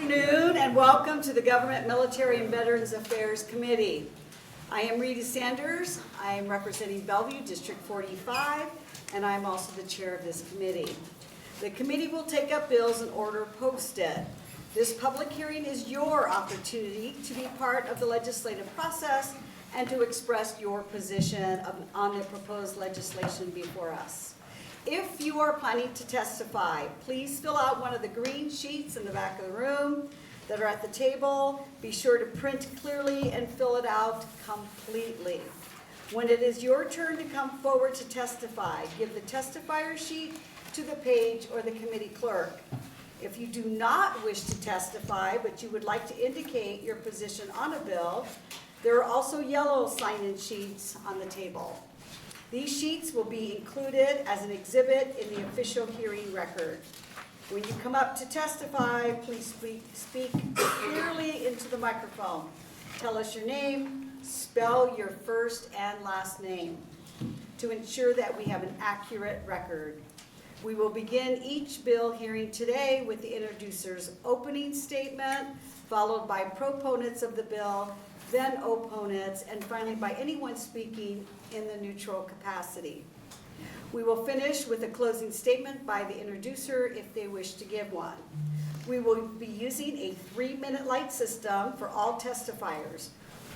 afternoon and welcome to the Government, Military, and Veterans Affairs Committee. I am Rita Sanders. I am representing Bellevue, District 45, and I am also the chair of this committee. The committee will take up bills in order posted. This public hearing is your opportunity to be part of the legislative process and to express your position on the proposed legislation before us. If you are planning to testify, please fill out one of the green sheets in the back of the room that are at the table. Be sure to print clearly and fill it out completely. When it is your turn to come forward to testify, give the testifier sheet to the page or the committee clerk. If you do not wish to testify, but you would like to indicate your position on a bill, there are also yellow sign-in sheets on the table. These sheets will be included as an exhibit in the official hearing record. When you come up to testify, please speak clearly into the microphone. Tell us your name, spell your first and last name to ensure that we have an accurate record. We will begin each bill hearing today with the introducer's opening statement, followed by proponents of the bill, then opponents, and finally by anyone speaking in the neutral capacity. We will finish with a closing statement by the introducer if they wish to give one. We will be using a 3-minute light system for all testifiers.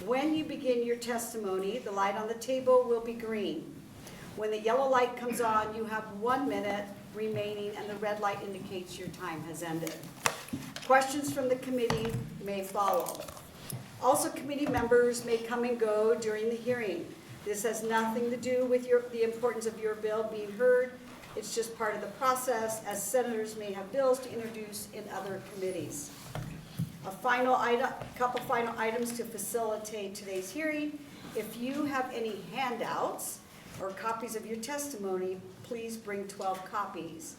When you begin your testimony, the light on the table will be green. When the yellow light comes on, you have 1 minute remaining and the red light indicates your time has ended. Questions from the committee may follow. Also, committee members may come and go during the hearing. This has nothing to do with the importance of your bill being heard. It's just part of the process, as senators may have bills to introduce in other committees. A couple final items to facilitate today's hearing. If you have any handouts or copies of your testimony, please bring 12 copies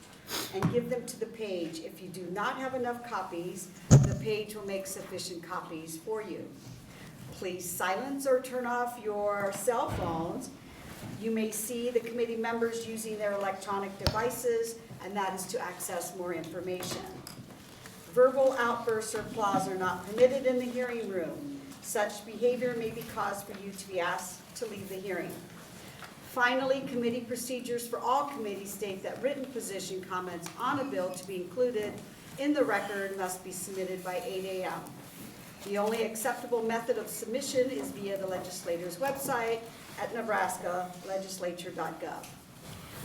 and give them to the page. If you do not have enough copies, the page will make sufficient copies for you. Please silence or turn off your cell phones. You may see the committee members using their electronic devices, and that is to access more information. Verbal outbursts or applause are not permitted in the hearing room. Such behavior may be cause for you to be asked to leave the hearing. Finally, committee procedures for all committees state that written position comments on a bill to be included in the record must be submitted by 8 a.m. The only acceptable method of submission is via the legislator's website at nebraskalegislature.gov.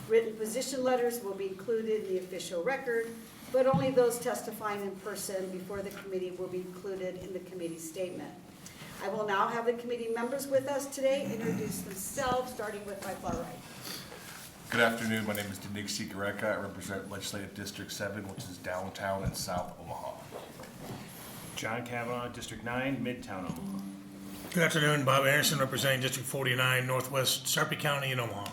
Written position letters will be included in the official record, but only those testifying in person before the committee will be included in the committee statement. I will now have the committee members with us today introduce themselves, starting with my far right. Good afternoon. My name is Denise Gareka. I represent Legislative District 7, which is downtown and South Omaha. John Kavanaugh, District 9, Midtown Omaha. Good afternoon, Bob Anderson, representing District 49, Northwest Sarpy County in Omaha.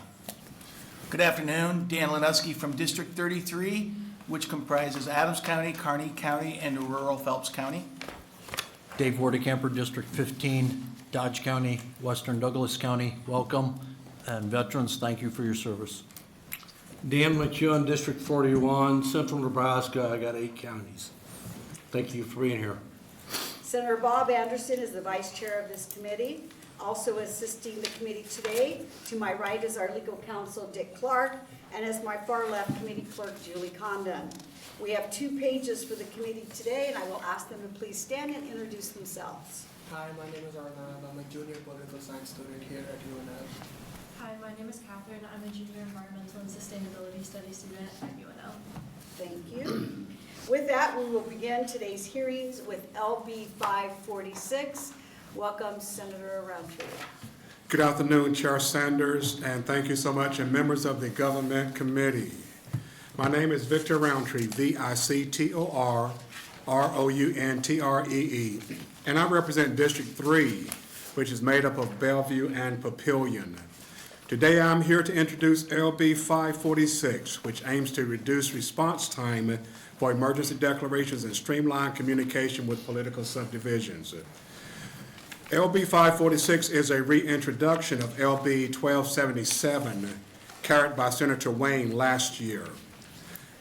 Good afternoon, Dan Lenusky from District 33, which comprises Adams County, Kearney County, and rural Phelps County. Dave Wardecamper, District 15, Dodge County, Western Douglas County. Welcome, and veterans, thank you for your service. Dan McEwen, District 41, Central Nebraska. I got 8 counties. Thank you for being here. Senator Bob Anderson is the vice chair of this committee. Also assisting the committee today, to my right is our legal counsel, Dick Clark, and as my far left, committee clerk, Julie Condon. We have 2 pages for the committee today, and I will ask them to please stand and introduce themselves. Hi, my name is Arnab. I'm a junior political science student here at UNL. Hi, my name is Catherine. I'm a junior environmental and sustainability studies student at UNL. Thank you. With that, we will begin today's hearings with LB 546. Welcome, Senator Roundtree. Good afternoon, Chair Sanders, and thank you so much, and members of the Government Committee. My name is Victor Roundtree, V-I-C-T-O-R-R-O-U-N-T-R-E-E, and I represent District 3, which is made up of Bellevue and Papillion. Today I'm here to introduce LB 546, which aims to reduce response time for emergency declarations and streamline communication with political subdivisions. LB 546 is a reintroduction of LB 1277, carried by Senator Wayne last year.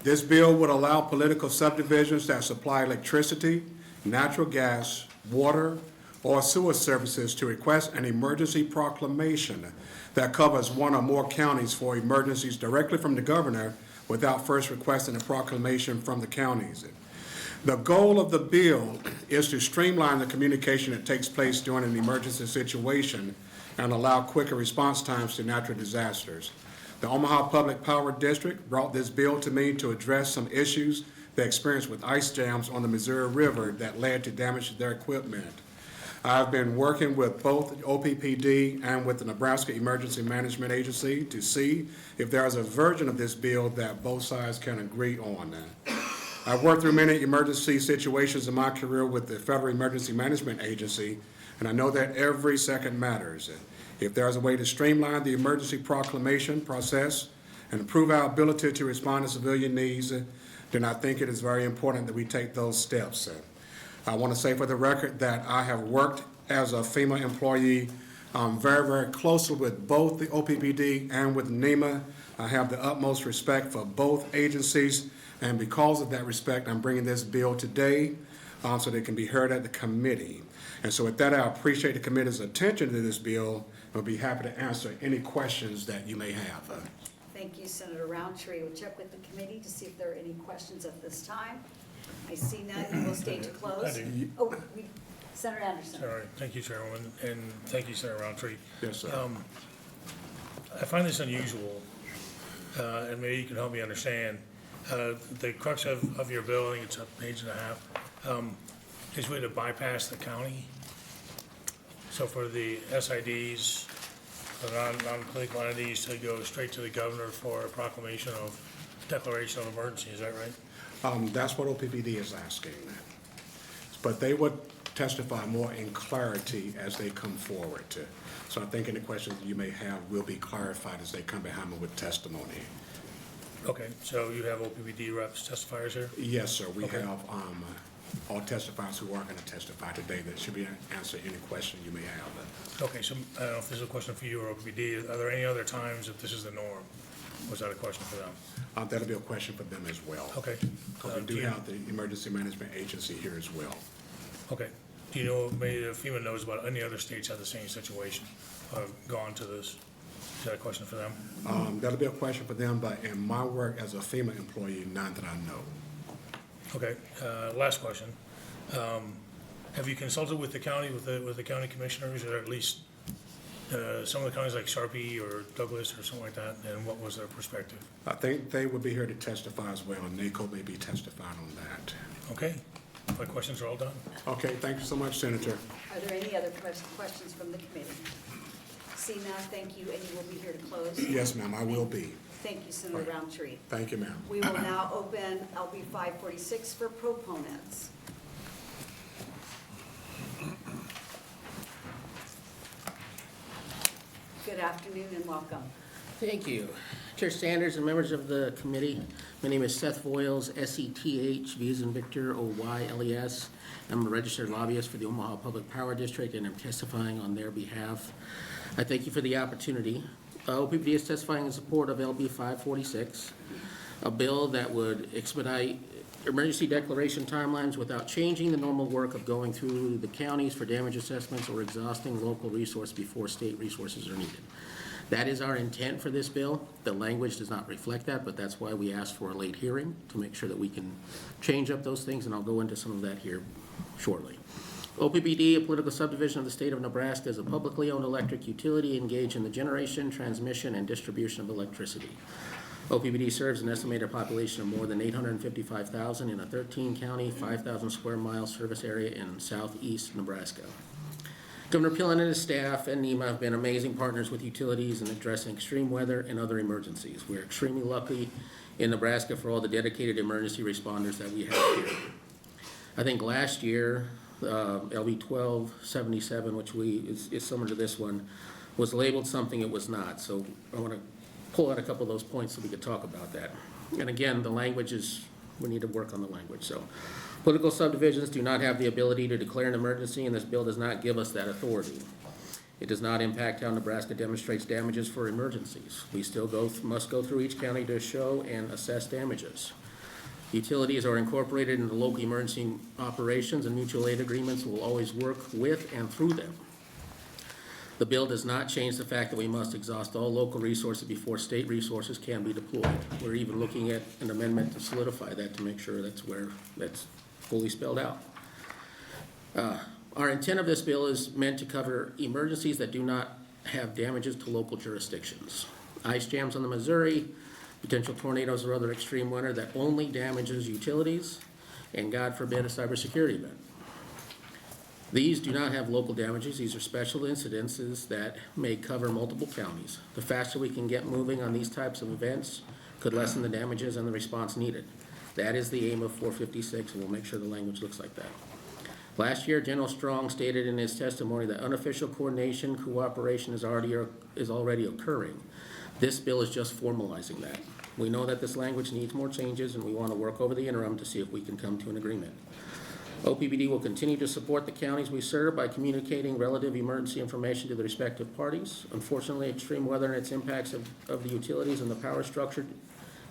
This bill would allow political subdivisions that supply electricity natural gas, water, or sewer services to request an emergency proclamation that covers one or more counties for emergencies directly from the governor without first requesting a proclamation from the counties. The goal of the bill is to streamline the communication that takes place during an emergency situation and allow quicker response times to natural disasters. The Omaha Public Power District brought this bill to me to address some issues they experienced with ice jams on the Missouri River that led to damage to their equipment. I've been working with both OPPD and with the Nebraska Emergency Management Agency to see if there is a version of this bill that both sides can agree on. I've worked through many emergency situations in my career with the Federal Emergency Management Agency, and I know that every second matters. If there's a way to streamline the emergency proclamation process and improve our ability to respond to civilian needs, then I think it is very important that we take those steps. I want to say for the record that I have worked as a FEMA employee very, very closely with both the OPPD and with NEMA. I have the utmost respect for both agencies, and because of that respect, I'm bringing this bill today so that it can be heard at the committee. And so with that, I appreciate the committee's attention to this bill, and will be happy to answer any questions that you may have. Thank you, Senator Roundtree. We'll check with the committee to see if there are any questions at this time. I see none, and we'll stay to close. I do. Oh, Senator Anderson. All right, thank you, Chairwoman, and thank you, Senator Roundtree. Yes, sir. I find this unusual, and maybe you can help me understand. The crux of your bill, I think it's a page and a half, is way to bypass the county. So for the SIDs, the non-political entities to go straight to the governor for a proclamation of declaration of emergency, is that right? That's what OPPD is asking. But they would testify more in clarity as they come forward. So I think any questions that you may have will be clarified as they come behind me with testimony. Okay, so you have OPPD reps testifiers here? Yes, sir. We Okay. have all testifiers who are going to testify today that should be answer any question you may have. Okay, so I don't know if this is a question for you or OPPD. Are there any other times that this is the norm? Was that a question for them? That'll be a question for them as well. Okay. Because we do have the Emergency Management Agency here as well. Okay. Do you know, maybe if FEMA knows about any other states have the same situation, gone to this? Is that a question for them? That'll be a question for them, but in my work as a FEMA employee, none that I know. Okay, last question. Have you consulted with the county, with the county commissioners, or at least some of the counties like Sarpy or Douglas or something like that, and what was their perspective? I think they would be here to testify as well, and NACO may be testifying on that. Okay, my questions are all done. Okay, thank you so much, Senator. Are there any other questions from the committee? See now, thank you, and you will be here to close. Yes, ma'am, I will be. Thank you, Senator Roundtree. Thank you, ma'am. We will now open LB 546 for proponents. Good afternoon and welcome. Thank you. Chair Sanders and members of the committee, my name is Seth Voiles, S-E-T-H, V as in Victor, O-Y-L-E-S. I'm a registered lobbyist for the Omaha Public Power District, and I'm testifying on their behalf. I thank you for the opportunity. OPPD is testifying in support of LB 546, a bill that would expedite emergency declaration timelines without changing the normal work of going through the counties for damage assessments or exhausting local resource before state resources are needed. That is our intent for this bill. The language does not reflect that, but that's why we asked for a late hearing, to make sure that we can change up those things, and I'll go into some of that here shortly. OPPD, a political subdivision of the state of Nebraska, is a publicly owned electric utility engaged in the generation, transmission, and distribution of electricity. OPPD serves an estimated population of more than 855,000 in a 13-county, 5,000 square mile service area in southeast Nebraska. Governor Pillen and his staff and NEMA have been amazing partners with utilities in addressing extreme weather and other emergencies. We're extremely lucky in Nebraska for all the dedicated emergency responders that we have here. I think last year, LB 1277, which is similar to this one, was labeled something it was not. So I want to pull out a couple of those points so we could talk about that. And again, the language is, we need to work on the language. So political subdivisions do not have the ability to declare an emergency, and this bill does not give us that authority. It does not impact how Nebraska demonstrates damages for emergencies. We still must go through each county to show and assess damages. Utilities are incorporated into local emergency operations, and mutual aid agreements will always work with and through them. The bill does not change the fact that we must exhaust all local resources before state resources can be deployed. We're even looking at an amendment to solidify that to make sure that's fully spelled out. Our intent of this bill is meant to cover emergencies that do not have damages to local jurisdictions. Ice jams on the Missouri, potential tornadoes or other extreme weather that only damages utilities, and God forbid a cybersecurity event. These do not have local damages. These are special incidences that may cover multiple counties. The faster we can get moving on these types of events could lessen the damages and the response needed. That is the aim of 456, and we'll make sure the language looks like that. Last year, General Strong stated in his testimony that unofficial coordination, cooperation is already occurring. This bill is just formalizing that. We know that this language needs more changes, and we want to work over the interim to see if we can come to an agreement. OPBD will continue to support the counties we serve by communicating relative emergency information to the respective parties. Unfortunately, extreme weather and its impacts of the utilities and the power structure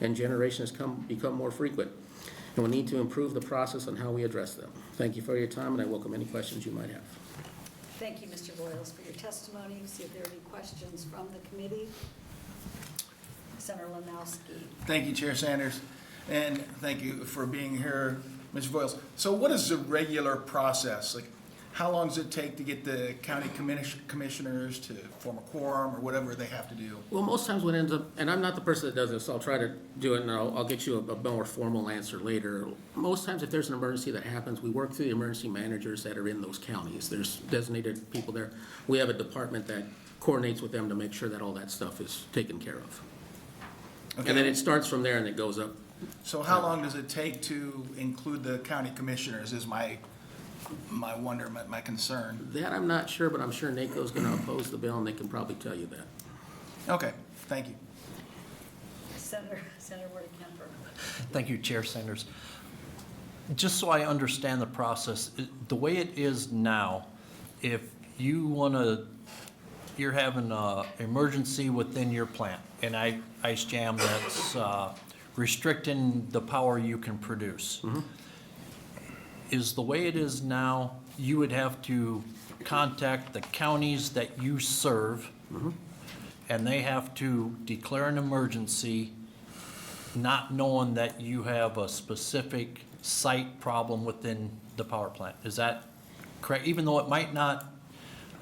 and generation has become more frequent, and we need to improve the process on how we address them. Thank you for your time, and I welcome any questions you might have. Thank you, Mr. Boyles, for your testimony. See if there are any questions from the committee. Senator Lanowski. Thank you, Chair Sanders, and thank you for being here, Mr. Voiles. So what is the regular process? Like, how long does it take to get the county commissioners to form a quorum or whatever they have to do? Well, most times what ends up, and I'm not the person that does this, so I'll try to do it, and I'll get you a more formal answer later. Most times if there's an emergency that happens, we work through the emergency managers that are in those counties. There's designated people there. We have a department that coordinates with them to make sure that all that stuff is taken care of. Okay. And then it starts from there and it goes up. So how long does it take to include the county commissioners is my wonderment, my concern. That I'm not sure, but I'm sure NACO's gonna oppose the bill and they can probably tell you that. Okay, thank you. Senator Kemper. Thank you, Chair Sanders. Just so I understand the process, the way it is now, if you you're having an emergency within your plant, an ice jam that's restricting the power you can produce. Mm-hmm. Is the way it is now, you would have to contact the counties that you serve, Mm-hmm. and they have to declare an emergency, not knowing that you have a specific site problem within the power plant. Is that correct? Even though it might not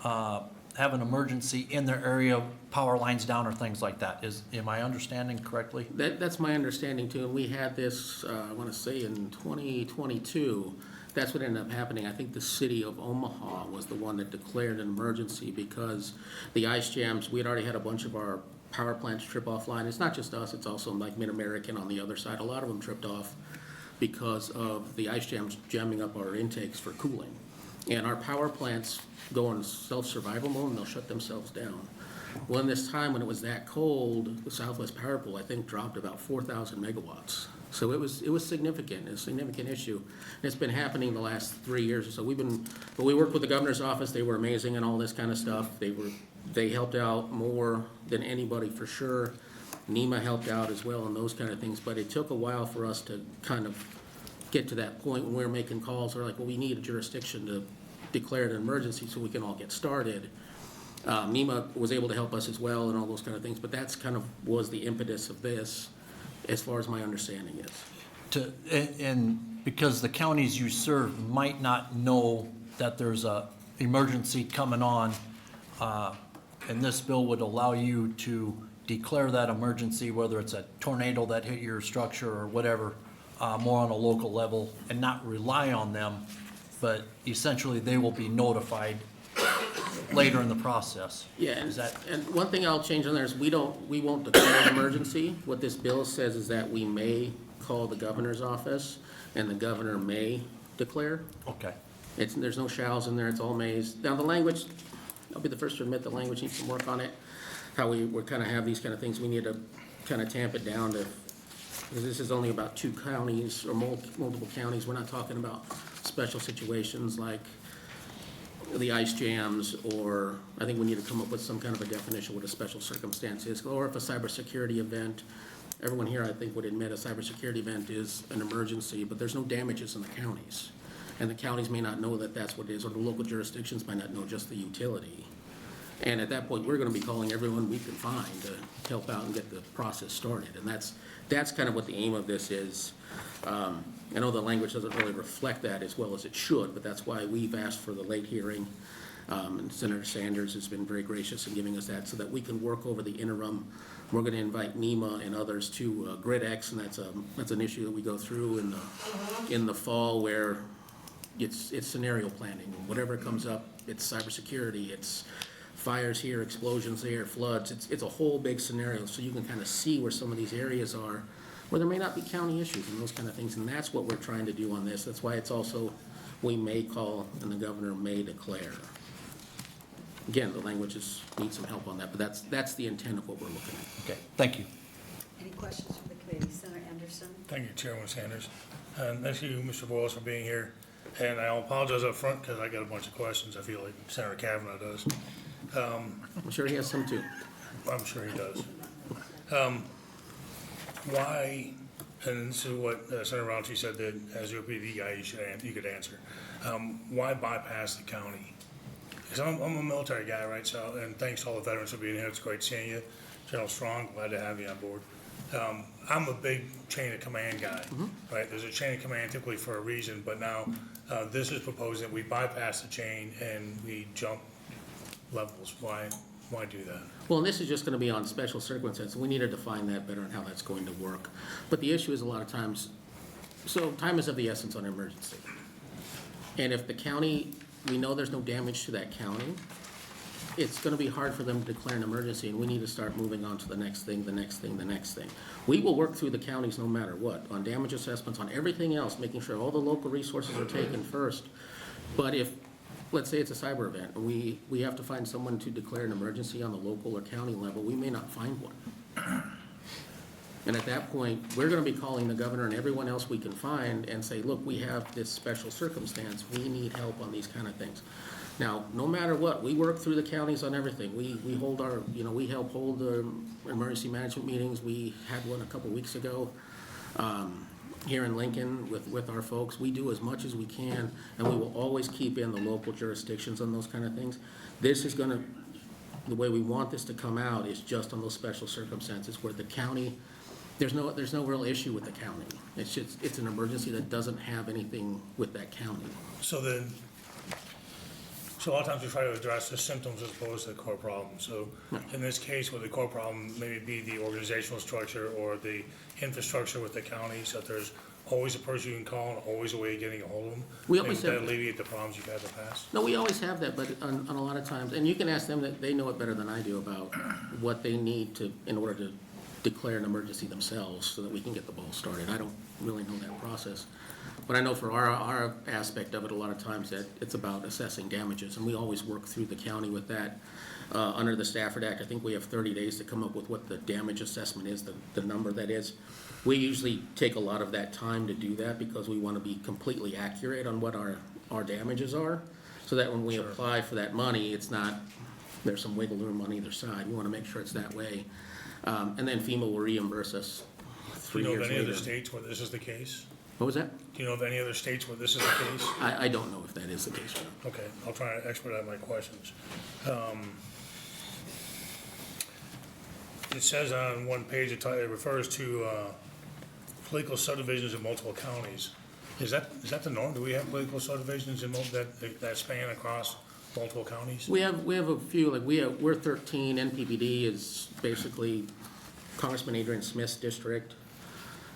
have an emergency in their area, power lines down or things like that. Am I understanding correctly? That's my understanding too, and we had this, I want to say in 2022, that's what ended up happening. I think the city of Omaha was the one that declared an emergency because the ice jams, we had already had a bunch of our power plants trip offline. It's not just us, it's also like Mid-American on the other side. A lot of them tripped off because of the ice jams jamming up our intakes for cooling. And our power plants go in self-survival mode and they'll shut themselves down. Well, in this time when it was that cold, the Southwest Power Pool, I think, dropped about 4,000 megawatts. So it was significant, a significant issue. And it's been happening the last 3 years or so. But we worked with the governor's office. They were amazing and all this kind of stuff. They helped out more than anybody for sure. NEMA helped out as well and those kind of things. But it took a while for us to kind of get to that point when we were making calls. We're like, well, we need a jurisdiction to declare an emergency so we can all get started. NEMA was able to help us as well and all those kind of things, but that's kind of was the impetus of this, as far as my understanding is. And because the counties you serve might not know that there's a emergency coming on, and this bill would allow you to declare that emergency, whether it's a tornado that hit your structure or whatever, more on a local level, and not rely on them, but essentially they will be notified later in the process. Yeah, and one thing I'll change on there is we won't declare an emergency. What this bill says is that we may call the governor's office, and the governor may declare. Okay. There's no shalls in there, it's all mays. Now, the language, I'll be the first to admit the language needs some work on it. How we're kind of have these kind of things, we need to kind of tamp it down to, because this is only about 2 counties or multiple counties. We're not talking about special situations like the ice jams, or I think we need to come up with some kind of a definition what a special circumstance is, or if a cybersecurity event everyone here, I think, would admit a cybersecurity event is an emergency, but there's no damages in the counties. And the counties may not know that that's what it is, or the local jurisdictions might not know just the utility. And at that point, we're gonna be calling everyone we can find to help out and get the process started. And that's kind of what the aim of this is. I know the language doesn't really reflect that as well as it should, but that's why we've asked for the late hearing. And Senator Sanders has been very gracious in giving us that so that we can work over the interim. We're gonna invite NEMA and others to GridX, and that's an issue that we go through in the fall where it's scenario planning. Whatever comes up, it's cybersecurity, it's fires here, explosions there, floods. It's a whole big scenario, so you can kind of see where some of these areas are, where there may not be county issues and those kind of things, and that's what we're trying to do on this. That's why it's also, we may call and the governor may declare. Again, the language needs some help on that, but that's the intent of what we're looking at. Okay, thank you. Any questions from the committee? Senator Anderson? Thank you, Chairman Sanders. Thank you, Mr. Boyles, for being here. And I'll apologize up front because I got a bunch of questions. I feel like Senator Kavanaugh does. I'm sure he has some too. I'm sure he does. Why, and this is what Senator Ronchi said that as your PD guy, you could answer. Why bypass the county? Because I'm a military guy, right? So, and thanks to all the veterans for being here. It's great seeing you. General Strong, glad to have you on board. I'm a big chain of command guy, right? There's a chain of command typically for a reason, but now this is proposing that we bypass the chain and we jump levels. Why do that? Well, and this is just gonna be on special circumstances. We need to define that better and how that's going to work. But the issue is a lot of times, so time is of the essence on an emergency. And if the county, we know there's no damage to that county, it's gonna be hard for them to declare an emergency, and we need to start moving on to the next thing, the next thing, the next thing. We will work through the counties no matter what, on damage assessments, on everything else, making sure all the local resources are taken first. But if, let's say it's a cyber event, and we have to find someone to declare an emergency on the local or county level, we may not find one. And at that point, we're gonna be calling the governor and everyone else we can find and say, look, we have this special circumstance, we need help on these kind of things. Now, no matter what, we work through the counties on everything. We hold our, we help hold the emergency management meetings. We had one a couple weeks ago here in Lincoln with our folks. We do as much as we can, and we will always keep in the local jurisdictions on those kind of things. This is gonna, the way we want this to come out is just on those special circumstances where the county, there's no real issue with the county. It's an emergency that doesn't have anything with that county. So a lot of times we try to address the symptoms as opposed to the core problem. So in this case, where the core problem maybe be the organizational structure or the infrastructure with the county, so that there's always a person you can call and always a way of getting a hold of them. We always Maybe have that alleviate the problems you've had in the past. No, we always have that, but on a lot of times, and you can ask them that they know it better than I do about what they need in order to declare an emergency themselves so that we can get the ball started. I don't really know that process. But I know for our aspect of it, a lot of times that it's about assessing damages, and we always work through the county with that. Under the Stafford Act, I think we have 30 days to come up with what the damage assessment is, the number that is. We usually take a lot of that time to do that because we want to be completely accurate on what our damages are, so that when we apply for that money, it's not, there's some wiggle room on either side. We want to make sure it's that way. And then FEMA will reimburse us 3 years later. Do you know of any other states where this is the case? What was that? Do you know of any other states where this is the case? I don't know if that is the case or not. Okay, I'll try to expedite my questions. It says on one page, it refers to political subdivisions in multiple counties. Is that the norm? Do we have political subdivisions in that span across multiple counties? We have a few, like we're 13, NPPD is basically Congressman Adrian Smith's district,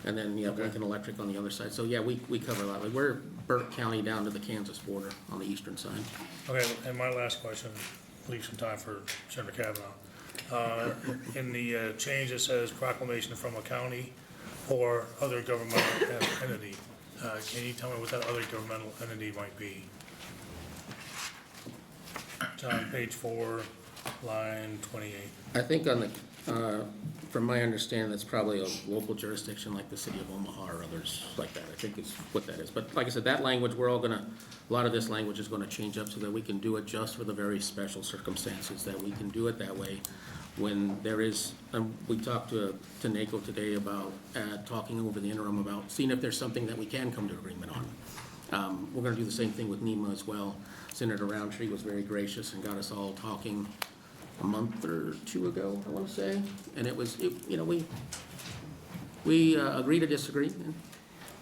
and then you have Lincoln Electric on the other side. So yeah, we cover a lot. Like we're Burke County down to the Kansas border on the eastern side. Okay, and my last question, leave some time for Senator Kavanaugh. In the change, it says proclamation from a county or other governmental entity. Can you tell me what that other governmental entity might be? It's on page 4, line 28. I think on the, from my understanding, that's probably a local jurisdiction like the city of Omaha or others like that. I think is what that is. But like I said, that language, a lot of this language is gonna change up so that we can do it just for the very special circumstances, that we can do it that way. when there is, we talked to NACO today about talking over the interim about seeing if there's something that we can come to agreement on. We're gonna do the same thing with NEMA as well. Senator Roundtree was very gracious and got us all talking a month or two ago, I wanna say. And we agree to disagree, and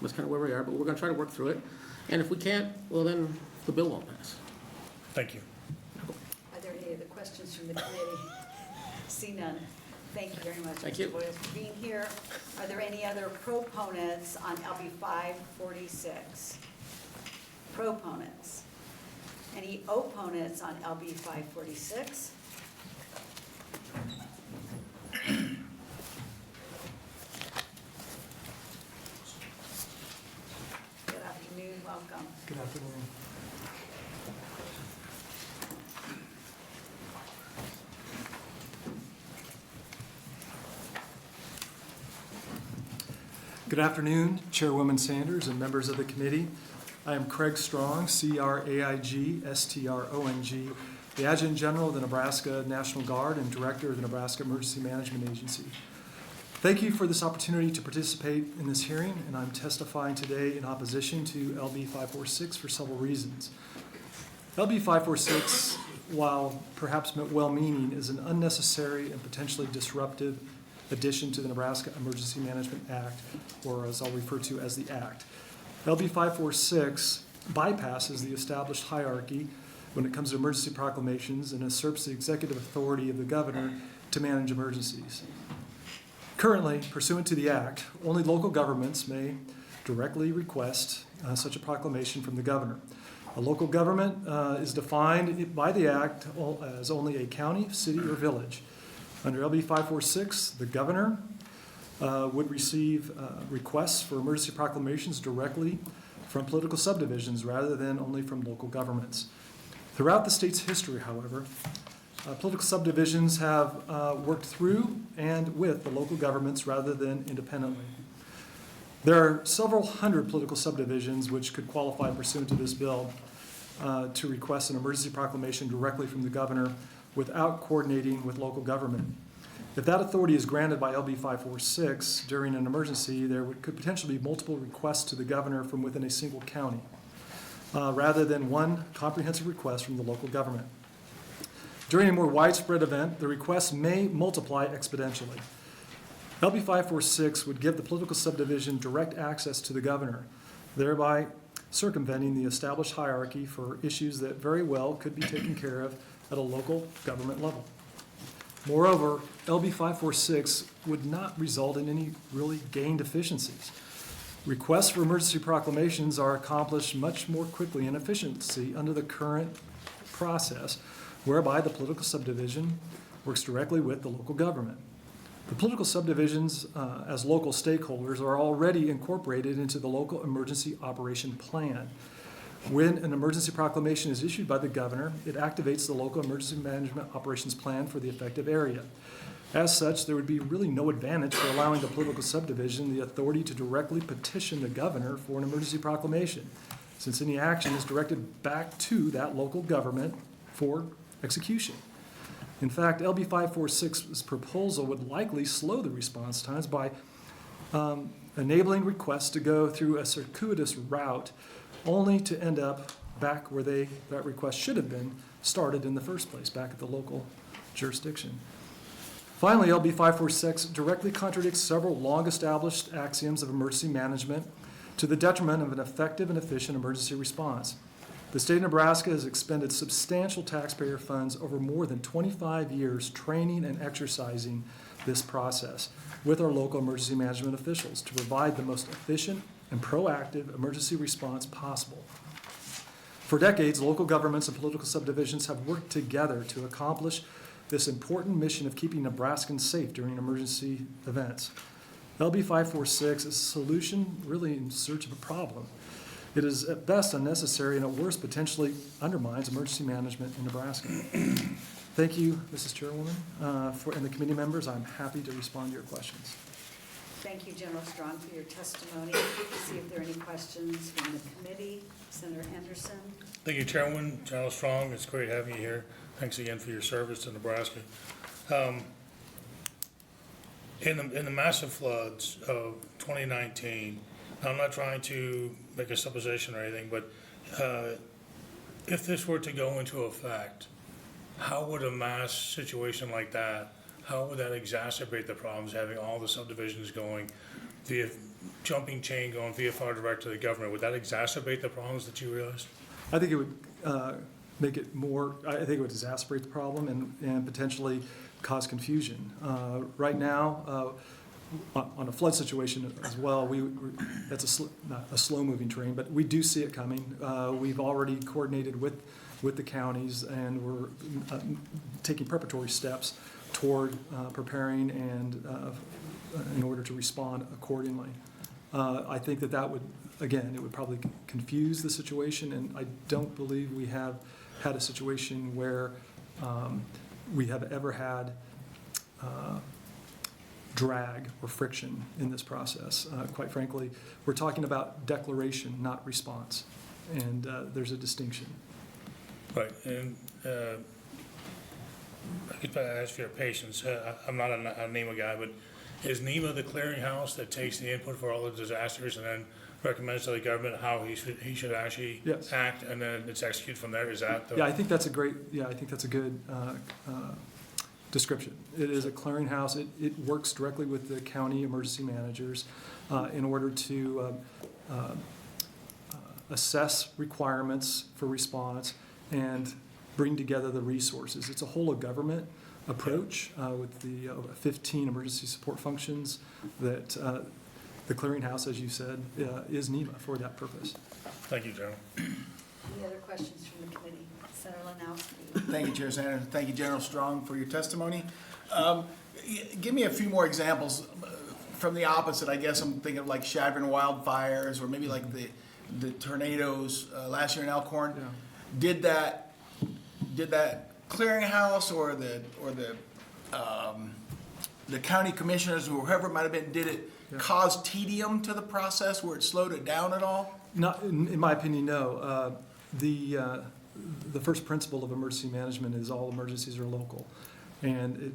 that's kind of where we are, but we're gonna try to work through it. And if we can't, well, then the bill won't pass. Thank you. Are there any other questions from the committee? See none. Thank you very much, Thank Mr. you. Boyles, for being here. Are there any other proponents on LB 546? Proponents. Any opponents on LB 546? Good afternoon, welcome. Good afternoon. Good afternoon, Chairwoman Sanders and members of the committee. I am Craig Strong, C-R-A-I-G-S-T-R-O-N-G, the Adjutant General of the Nebraska National Guard and Director of the Nebraska Emergency Management Agency. Thank you for this opportunity to participate in this hearing, and I'm testifying today in opposition to LB 546 for several reasons. LB 546, while perhaps well-meaning, is an unnecessary and potentially disruptive addition to the Nebraska Emergency Management Act, or as I'll refer to as the Act. LB 546 bypasses the established hierarchy when it comes to emergency proclamations and usurps the executive authority of the governor to manage emergencies. Currently, pursuant to the Act, only local governments may directly request such a proclamation from the governor. A local government is defined by the Act as only a county, city, or village. Under LB 546, the governor would receive requests for emergency proclamations directly from political subdivisions rather than only from local governments. Throughout the state's history, however, political subdivisions have worked through and with the local governments rather than independently. There are several hundred political subdivisions which could qualify pursuant to this bill to request an emergency proclamation directly from the governor without coordinating with local government. If that authority is granted by LB 546 during an emergency, there could potentially be multiple requests to the governor from within a single county, rather than one comprehensive request from the local government. During a more widespread event, the requests may multiply exponentially. LB 546 would give the political subdivision direct access to the governor, thereby circumventing the established hierarchy for issues that very well could be taken care of at a local government level. Moreover, LB 546 would not result in any really gained efficiencies. Requests for emergency proclamations are accomplished much more quickly and efficiently under the current process, whereby the political subdivision works directly with the local government. The political subdivisions, as local stakeholders, are already incorporated into the local emergency operation plan. When an emergency proclamation is issued by the governor, it activates the local emergency management operations plan for the affected area. As such, there would be really no advantage for allowing the political subdivision the authority to directly petition the governor for an emergency proclamation, since any action is directed back to that local government for execution. In fact, LB 546's proposal would likely slow the response times by enabling requests to go through a circuitous route only to end up back where that request should have been started in the first place, back at the local jurisdiction. Finally, LB 546 directly contradicts several long-established axioms of emergency management to the detriment of an effective and efficient emergency response. The state of Nebraska has expended substantial taxpayer funds over more than 25 years training and exercising this process with our local emergency management officials to provide the most efficient and proactive emergency response possible. For decades, local governments and political subdivisions have worked together to accomplish this important mission of keeping Nebraskans safe during emergency events. LB 546 is a solution really in search of a problem. It is at best unnecessary and at worst potentially undermines emergency management in Nebraska. Thank you, Mrs. Chairwoman, and the committee members. I'm happy to respond to your questions. Thank you, General Strong, for your testimony. See if there are any questions from the committee. Senator Anderson. Thank you, Chairwoman. General Strong, it's great having you here. Thanks again for your service to Nebraska. In the massive floods of 2019, I'm not trying to make a supposition or anything, but if this were to go into effect, how would a mass situation like that, how would that exacerbate the problems, having all the subdivisions going via jumping chain going via far direct to the government? Would that exacerbate the problems that you realized? I think it would make it more, I think it would exacerbate the problem and potentially cause confusion. Right now, on a flood situation as well, that's not a slow-moving train, but we do see it coming. We've already coordinated with the counties, and we're taking preparatory steps toward preparing and in order to respond accordingly. I think that would, again, it would probably confuse the situation, and I don't believe we have had a situation where we have ever had drag or friction in this process. Quite frankly, we're talking about declaration, not response, and there's a distinction. Right, and I could ask for your patience. I'm not a NEMA guy, but is NEMA the clearinghouse that takes the input for all the disasters and then recommends to the government how he should actually Yes. act, and then it's executed from there? Is that the? Yeah, I think that's a good description. It is a clearinghouse. It works directly with the county emergency managers in order to assess requirements for response and bring together the resources. It's a whole of government approach with the 15 emergency support functions that the clearinghouse, as you said, is NEMA for that purpose. Thank you, General. Any other questions from the committee? Senator Lanowski. Thank you, Chair Sanders. Thank you, General Strong, for your testimony. Give me a few more examples from the opposite. I guess I'm thinking of like Chadron wildfires, or maybe like the tornadoes last year in Elkhorn. Yeah. Did that clearinghouse or the county commissioners, or whoever it might have been, did it cause tedium to the process where it slowed it down at all? Not, in my opinion, no. The first principle of emergency management is all emergencies are local. And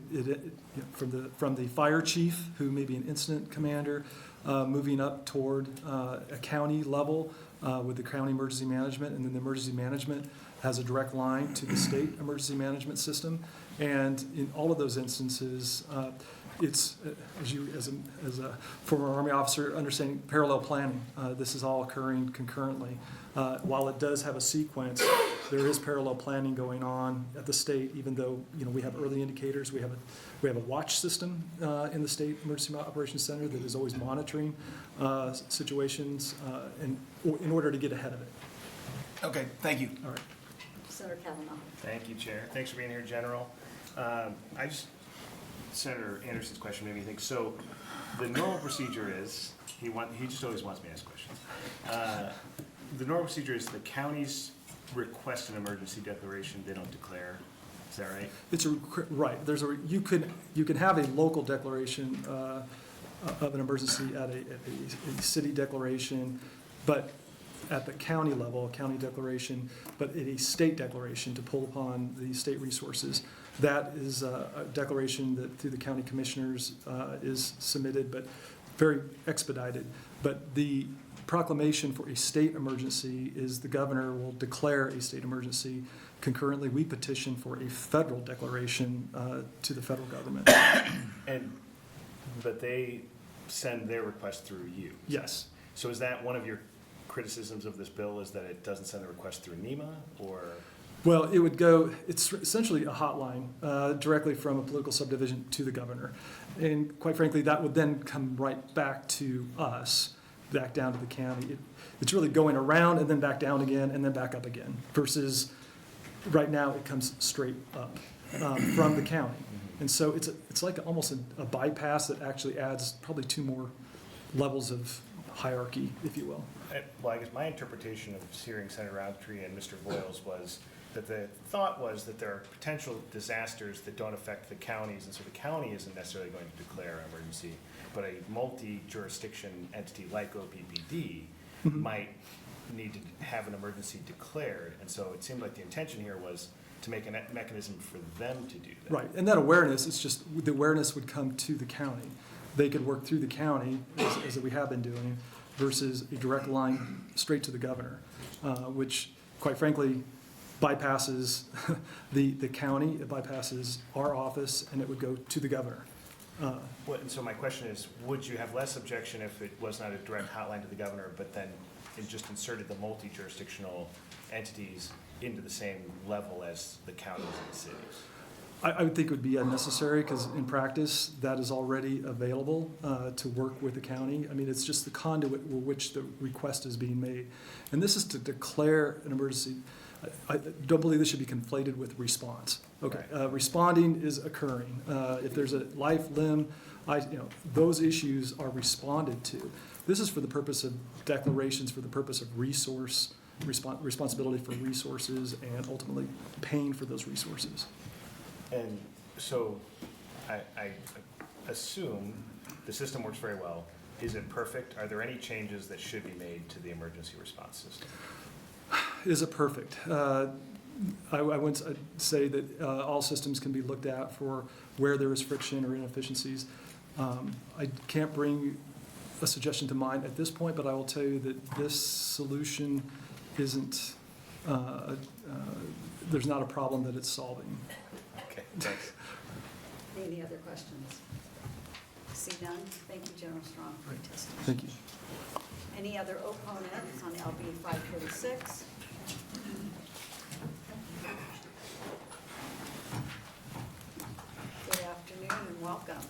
from the fire chief, who may be an incident commander, moving up toward a county level with the county emergency management, and then the emergency management has a direct line to the state emergency management system. And in all of those instances, it's, as a former Army officer, understanding parallel planning. This is all occurring concurrently. While it does have a sequence, there is parallel planning going on at the state, even though, we have early indicators. We have a watch system in the State Emergency Operations Center that is always monitoring situations in order to get ahead of it. Okay, thank you. All right. Senator Kavanaugh. Thank you, Chair. Thanks for being here, General. Senator Anderson's question made me think, so the normal procedure is, he just always wants me to ask questions. The normal procedure is the counties request an emergency declaration, they don't declare. Is that right? It's right. You can have a local declaration of an emergency at a city declaration, but at the county level, a county declaration, but at a state declaration to pull upon the state resources. That is a declaration that through the county commissioners is submitted, but very expedited. But the proclamation for a state emergency is the governor will declare a state emergency. Concurrently, we petition for a federal declaration to the federal government. But they send their request through you? Yes. So is that one of your criticisms of this bill, is that it doesn't send the request through NEMA, or? Well, it's essentially a hotline directly from a political subdivision to the governor. And quite frankly, that would then come right back to us, back down to the county. It's really going around and then back down again and then back up again, versus right now it comes straight up from the county. And so it's like almost a bypass that actually adds probably 2 more levels of hierarchy, if you will. Well, I guess my interpretation of hearing Senator Roundtree and Mr. Boyles was that the thought was that there are potential disasters that don't affect the counties, and so the county isn't necessarily going to declare an emergency, but a multi-jurisdiction entity like OPPD might need to have an emergency declared. And so it seemed like the intention here was to make a mechanism for them to do that. Right, and that awareness, it's just, the awareness would come to the county. They could work through the county, as we have been doing, versus a direct line straight to the governor, which, quite frankly, bypasses the county, it bypasses our office, and it would go to the governor. And so my question is, would you have less objection if it was not a direct hotline to the governor, but then it just inserted the multi-jurisdictional entities into the same level as the counties and the cities? I would think it would be unnecessary, because in practice, that is already available to work with the county. I mean, it's just the conduit with which the request is being made. And this is to declare an emergency. I don't believe this should be conflated with response. Okay, responding is occurring. If there's a life, limb, those issues are responded to. This is for the purpose of declarations, for the purpose of responsibility for resources, and ultimately paying for those resources. And so I assume the system works very well. Is it perfect? Are there any changes that should be made to the emergency response system? Is it perfect? I wouldn't say that all systems can be looked at for where there is friction or inefficiencies. I can't bring a suggestion to mind at this point, but I will tell you that this solution isn't, there's not a problem that it's solving. Okay, thanks. Any other questions? See none? Thank you, General Strong, for your testimony. Thank you. Any other opponents on LB 546? Good afternoon and welcome.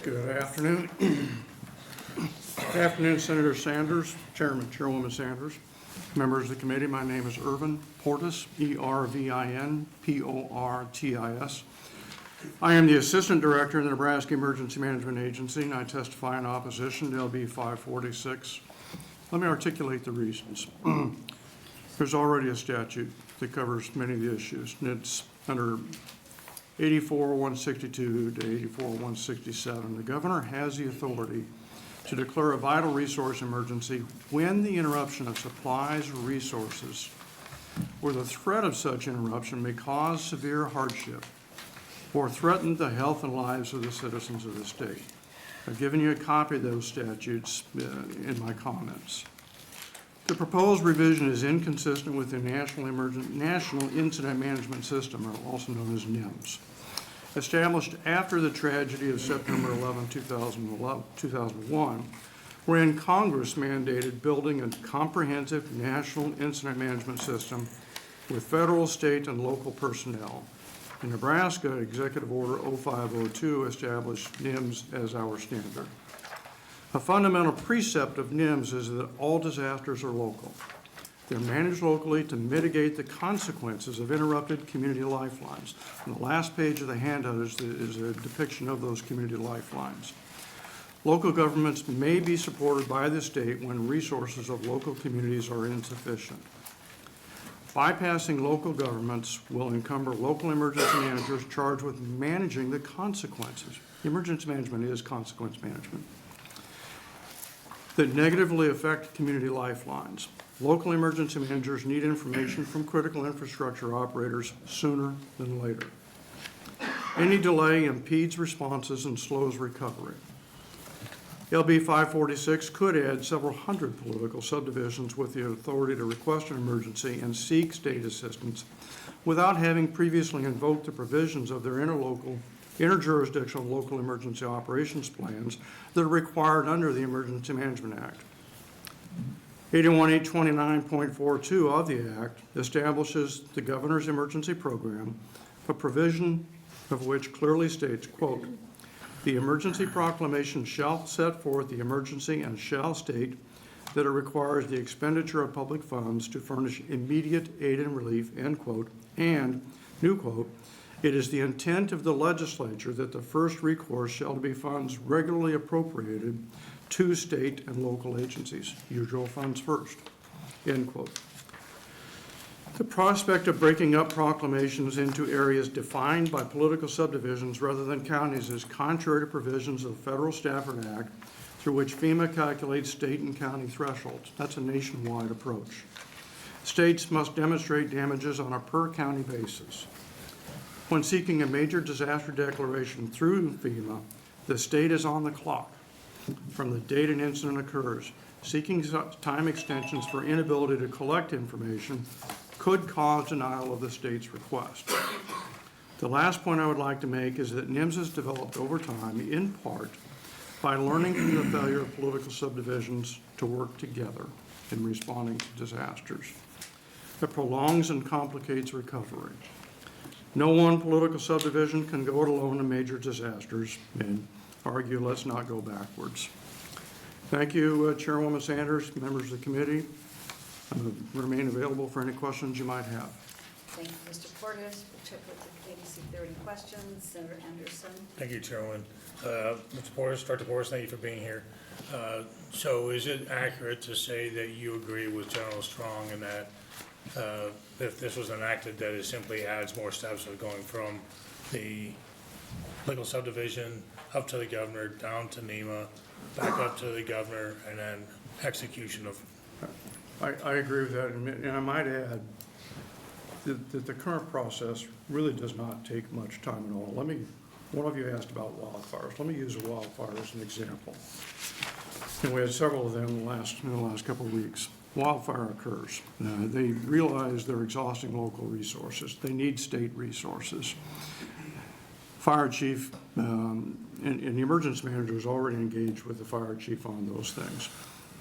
Good afternoon. Good afternoon, Senator Sanders, Chairwoman Sanders, members of the committee. My name is Irvin Portis, E-R-V-I-N P-O-R-T-I-S. I am the Assistant Director of the Nebraska Emergency Management Agency, and I testify in opposition to LB 546. Let me articulate the reasons. There's already a statute that covers many of the issues, and it's under 84-162 to 84-167. The governor has the authority to declare a vital resource emergency when the interruption of supplies or resources or the threat of such interruption may cause severe hardship or threaten the health and lives of the citizens of the state. I've given you a copy of those statutes in my comments. The proposed revision is inconsistent with the National Incident Management System, or also known as NIMS, established after the tragedy of September 11, 2001, wherein Congress mandated building a comprehensive national incident management system with federal, state, and local personnel. In Nebraska, Executive Order 0502 established NIMS as our standard. A fundamental precept of NIMS is that all disasters are local. They're managed locally to mitigate the consequences of interrupted community lifelines. On the last page of the handout is a depiction of those community lifelines. Local governments may be supported by the state when resources of local communities are insufficient. Bypassing local governments will encumber local emergency managers charged with managing the consequences. Emergency management is consequence management that negatively affect community lifelines. Local emergency managers need information from critical infrastructure operators sooner than later. Any delay impedes responses and slows recovery. LB 546 could add several hundred political subdivisions with the authority to request an emergency and seek state assistance without having previously invoked the provisions of their interjurisdictional local emergency operations plans that are required under the Emergency Management Act. 81829.42 of the Act establishes the governor's emergency program, a provision of which clearly states, quote, "The emergency proclamation shall set forth the emergency and shall state that it requires the expenditure of public funds to furnish immediate aid and relief," end quote, and, new quote, "It is the intent of the legislature that the first recourse shall be funds regularly appropriated to state and local agencies, usual funds first," end quote. The prospect of breaking up proclamations into areas defined by political subdivisions rather than counties is contrary to provisions of the Federal Stafford Act, through which FEMA calculates state and county thresholds. That's a nationwide approach. States must demonstrate damages on a per-county basis. When seeking a major disaster declaration through FEMA, the state is on the clock from the date an incident occurs. Seeking time extensions for inability to collect information could cause denial of the state's request. The last point I would like to make is that NIMS has developed over time, in part, by learning from the failure of political subdivisions to work together in responding to disasters. It prolongs and complicates recovery. No one political subdivision can go it alone in major disasters and argue let's not go backwards. Thank you, Chairwoman Sanders, members of the committee. I remain available for any questions you might have. Thank you, Mr. Portis. We'll check with the committee, see if there are any questions. Senator Anderson. Thank you, Chairwoman. Mr. Portis, Dr. Portis, thank you for being here. So is it accurate to say that you agree with General Strong in that if this was enacted, that it simply adds more steps of going from the legal subdivision up to the governor, down to NEMA, back up to the governor, and then execution of? I agree with that, and I might add that the current process really does not take much time at all. One of you asked about wildfires. Let me use a wildfire as an example. And we had several of them in the last couple of weeks. Wildfire occurs. They realize they're exhausting local resources. They need state resources. Fire chief and the emergency manager is already engaged with the fire chief on those things.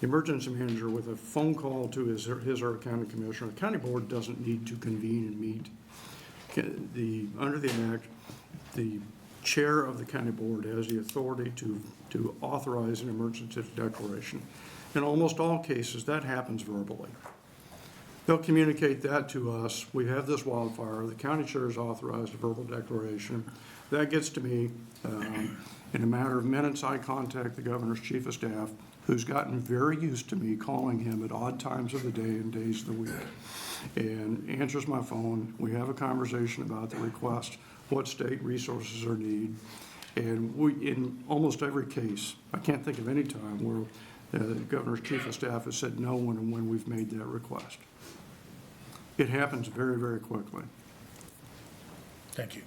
The emergency manager, with a phone call to his or her county commissioner, the county board doesn't need to convene and meet. Under the act, the chair of the county board has the authority to authorize an emergency declaration. In almost all cases, that happens verbally. They'll communicate that to us. We have this wildfire. The county chair has authorized a verbal declaration. That gets to me. In a matter of minutes, I contact the governor's chief of staff, who's gotten very used to me calling him at odd times of the day and days of the week, and answers my phone. We have a conversation about the request, what state resources are needed, and in almost every case, I can't think of any time where the governor's chief of staff has said no when we've made that request. It happens very, very quickly. Thank you.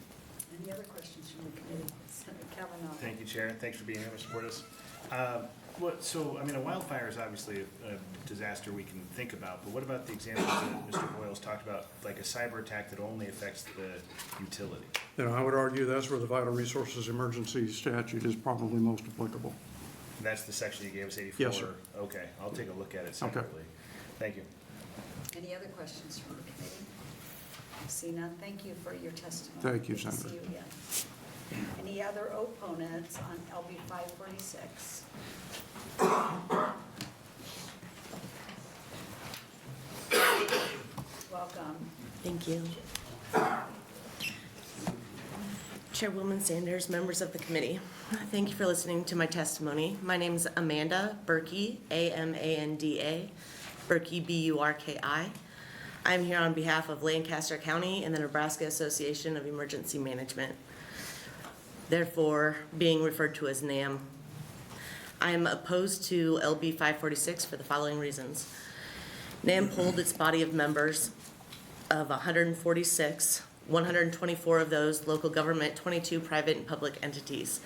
Any other questions from the committee? Senator Kavanaugh. Thank you, Chair, and thanks for being here, Mr. Portis. A wildfire is obviously a disaster we can think about, but what about the examples that Mr. Boyles talked about, like a cyber attack that only affects the utility? I would argue that's where the Vital Resources Emergency Statute is probably most applicable. And that's the section you gave us, 84? Yes, sir. Okay, I'll take a look at it separately. Thank you. Any other questions from the committee? I see none. Thank you for your testimony. Thank you, Good to Senator. see you again. Any other opponents on LB 546? Welcome. Thank you. Chairwoman Sanders, members of the committee, thank you for listening to my testimony. My name is Amanda Berkey, A-M-A-N-D-A, Berkey, B-U-R-K-I. I'm here on behalf of Lancaster County and the Nebraska Association of Emergency Management, therefore being referred to as NAM. I am opposed to LB 546 for the following reasons. NAM polled its body of members of 146, 124 of those local government, 22 private and public entities.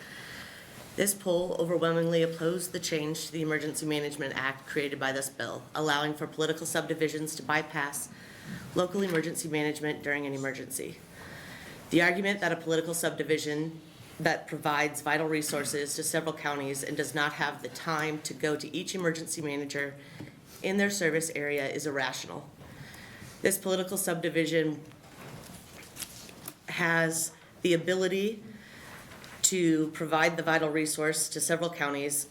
This poll overwhelmingly opposed the change to the Emergency Management Act created by this bill, allowing for political subdivisions to bypass local emergency management during an emergency. The argument that a political subdivision that provides vital resources to several counties and does not have the time to go to each emergency manager in their service area is irrational. This political subdivision has the ability to provide the vital resource to several counties,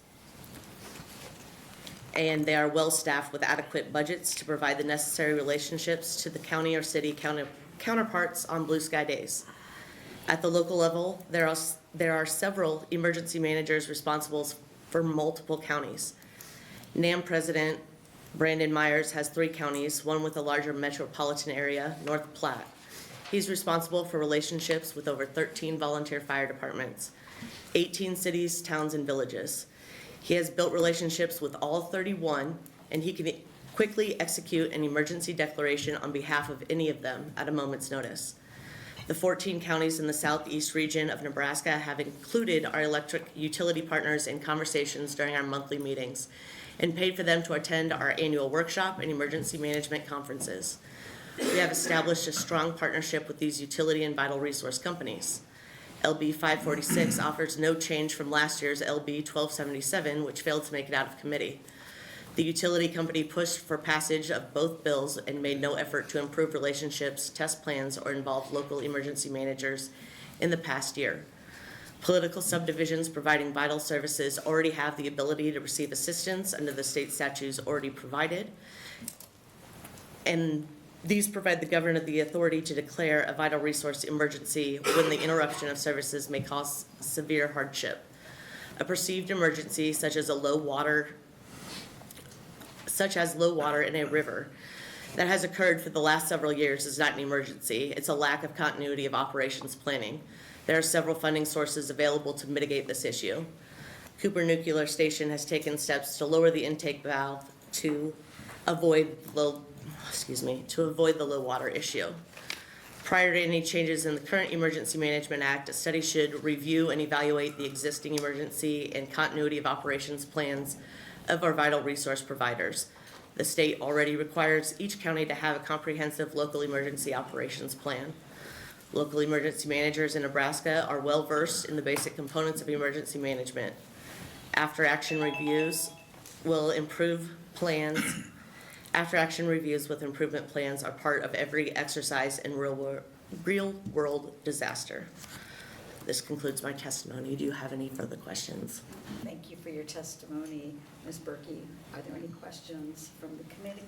and they are well-staffed with adequate budgets to provide the necessary relationships to the county or city counterparts on blue sky days. At the local level, there are several emergency managers responsible for multiple counties. NAM President Brandon Myers has 3 counties, one with a larger metropolitan area, North Platte. He's responsible for relationships with over 13 volunteer fire departments, 18 cities, towns, and villages. He has built relationships with all 31, and he can quickly execute an emergency declaration on behalf of any of them at a moment's notice. The 14 counties in the southeast region of Nebraska have included our electric utility partners in conversations during our monthly meetings and paid for them to attend our annual workshop and emergency management conferences. We have established a strong partnership with these utility and vital resource companies. LB 546 offers no change from last year's LB 1277, which failed to make it out of committee. The utility company pushed for passage of both bills and made no effort to improve relationships, test plans, or involve local emergency managers in the past year. Political subdivisions providing vital services already have the ability to receive assistance under the state statutes already provided, and these provide the governor the authority to declare a vital resource emergency when the interruption of services may cause severe hardship. A perceived emergency, such as low water in a river that has occurred for the last several years, is not an emergency. It's a lack of continuity of operations planning. There are several funding sources available to mitigate this issue. Cooper Nuclear Station has taken steps to lower the intake valve to avoid the low water issue. Prior to any changes in the current Emergency Management Act, a study should review and evaluate the existing emergency and continuity of operations plans of our vital resource providers. The state already requires each county to have a comprehensive local emergency operations plan. Local emergency managers in Nebraska are well-versed in the basic components of emergency management. After-action reviews with improvement plans are part of every exercise in real-world disaster. This concludes my testimony. Do you have any further questions? Thank you for your testimony, Ms. Berkey. Are there any questions from the committee?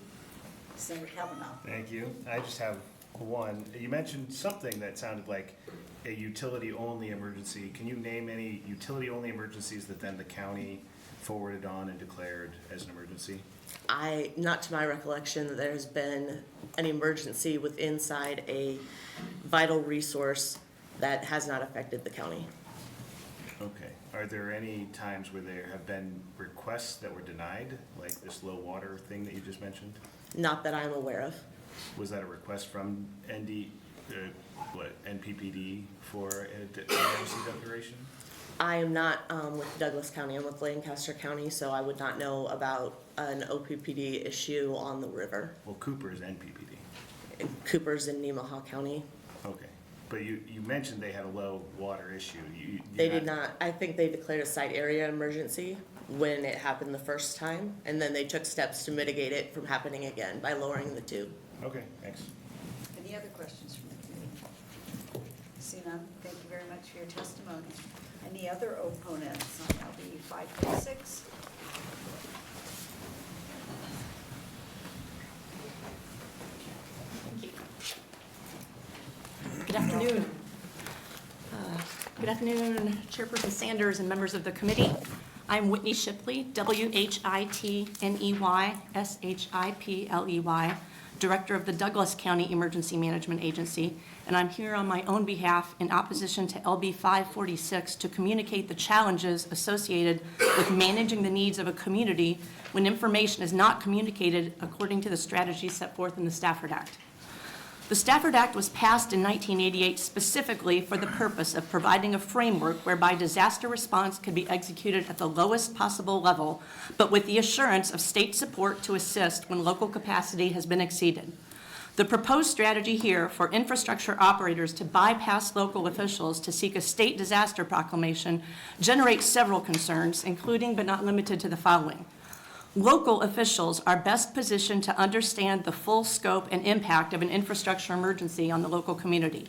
Senator Kavanaugh. Thank you. I just have one. You mentioned something that sounded like a utility-only emergency. Can you name any utility-only emergencies that then the county forwarded on and declared as an emergency? Not to my recollection, that there has been an emergency with inside a vital resource that has not affected the county. Okay. Are there any times where there have been requests that were denied, like this low water thing that you just mentioned? Not that I'm aware of. Was that a request from NPPD for an emergency declaration? I am not with Douglas County. I'm with Lancaster County, so I would not know about an OPPD issue on the river. Well, Cooper is NPPD. Cooper's in Nemaha County. Okay. But you mentioned they had a low water issue. They did not. I think they declared a site area emergency when it happened the first time, and then they took steps to mitigate it from happening again by lowering the tube. Okay, thanks. Any other questions from the committee? See none, thank you very much for your testimony. Any other opponents on LB 546? Good afternoon. Good afternoon, Chairperson Sanders and members of the committee. I'm Whitney Shipley, WHITNEY-SHIPLEY, Director of the Douglas County Emergency Management Agency, and I'm here on my own behalf in opposition to LB 546 to communicate the challenges associated with managing the needs of a community when information is not communicated according to the strategy set forth in the Stafford Act. The Stafford Act was passed in 1988 specifically for the purpose of providing a framework whereby disaster response could be executed at the lowest possible level, but with the assurance of state support to assist when local capacity has been exceeded. The proposed strategy here for infrastructure operators to bypass local officials to seek a state disaster proclamation generates several concerns, including but not limited to the following. Local officials are best positioned to understand the full scope and impact of an infrastructure emergency on the local community.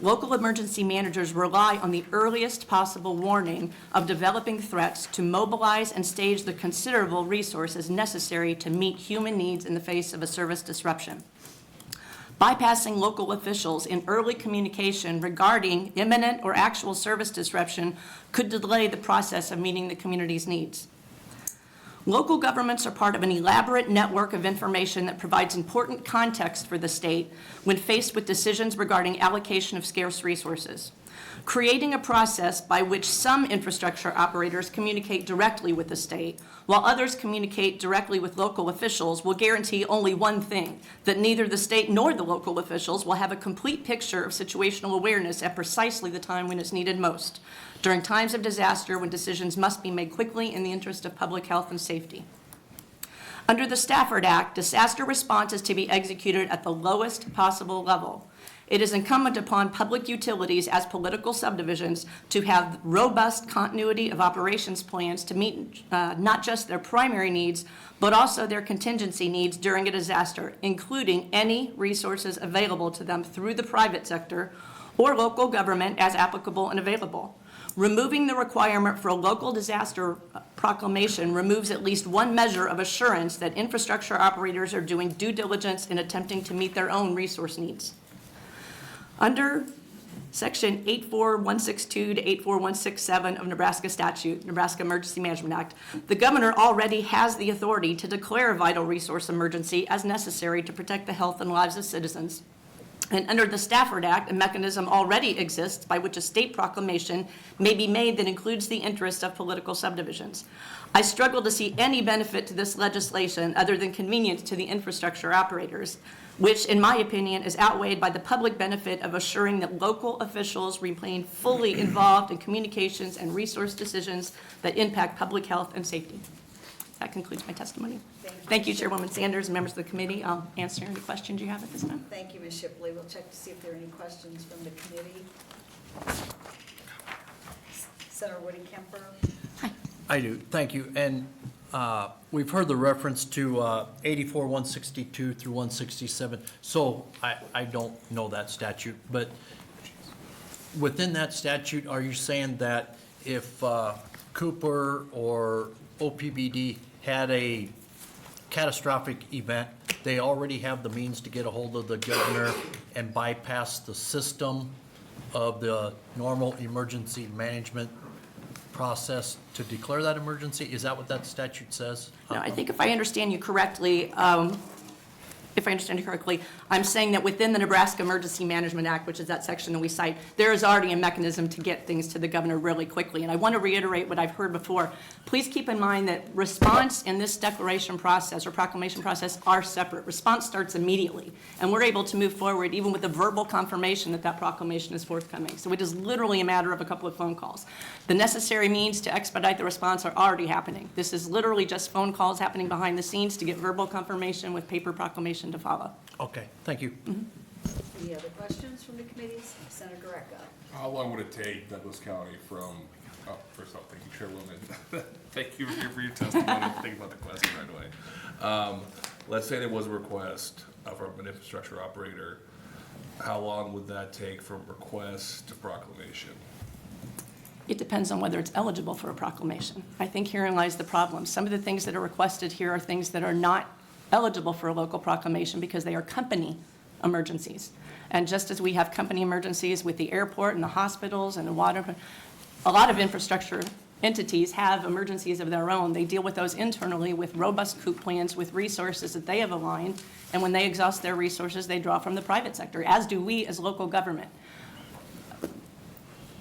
Local emergency managers rely on the earliest possible warning of developing threats to mobilize and stage the considerable resources necessary to meet human needs in the face of a service disruption. Bypassing local officials in early communication regarding imminent or actual service disruption could delay the process of meeting the community's needs. Local governments are part of an elaborate network of information that provides important context for the state when faced with decisions regarding allocation of scarce resources. Creating a process by which some infrastructure operators communicate directly with the state, while others communicate directly with local officials, will guarantee only one thing, that neither the state nor the local officials will have a complete picture of situational awareness at precisely the time when it's needed most, during times of disaster when decisions must be made quickly in the interest of public health and safety. Under the Stafford Act, disaster response is to be executed at the lowest possible level. It is incumbent upon public utilities as political subdivisions to have robust continuity of operations plans to meet not just their primary needs, but also their contingency needs during a disaster, including any resources available to them through the private sector or local government as applicable and available. Removing the requirement for a local disaster proclamation removes at least one measure of assurance that infrastructure operators are doing due diligence in attempting to meet their own resource needs. Under Section 84162 to 84167 of Nebraska statute, Nebraska Emergency Management Act, the governor already has the authority to declare a vital resource emergency as necessary to protect the health and lives of citizens. And under the Stafford Act, a mechanism already exists by which a state proclamation may be made that includes the interests of political subdivisions. I struggle to see any benefit to this legislation other than convenience to the infrastructure operators, which, in my opinion, is outweighed by the public benefit of assuring that local officials remain fully involved in communications and resource decisions that impact public health and safety. That concludes my testimony. Thank you, Chairwoman Sanders and members of the committee. I'll answer any questions you have at this time. Thank you, Ms. Shipley. We'll check to see if there are any questions from the committee. Senator Woody Kemper. I do, thank you. And we've heard the reference to 84, 162 through 167. So I don't know that statute, but within that statute, are you saying that if Cooper or OPBD had a catastrophic event, they already have the means to get a hold of the governor and bypass the system of the normal emergency management process to declare that emergency? Is that what that statute says? No, I think if I understand you correctly, I'm saying that within the Nebraska Emergency Management Act, which is that section that we cite, there is already a mechanism to get things to the governor really quickly. And I want to reiterate what I've heard before. Please keep in mind that response in this declaration process or proclamation process are separate. Response starts immediately, and we're able to move forward even with a verbal confirmation that that proclamation is forthcoming. So it is literally a matter of a couple of phone calls. The necessary means to expedite the response are already happening. This is literally just phone calls happening behind the scenes to get verbal confirmation with paper proclamation to follow. Okay, thank you. Any other questions from the committees? Senator Greco. How long would it take Douglas County from, first off, thank you, Chairwoman. Thank you for your testimony. Think about the question right away. Let's say there was a request from an infrastructure operator. How long would that take from request to proclamation? It depends on whether it's eligible for a proclamation. I think herein lies the problem. Some of the things that are requested here are things that are not eligible for a local proclamation because they are company emergencies. And just as we have company emergencies with the airport and the hospitals and the water, a lot of infrastructure entities have emergencies of their own. They deal with those internally with robust COOP plans, with resources that they have aligned. And when they exhaust their resources, they draw from the private sector, as do we as local government.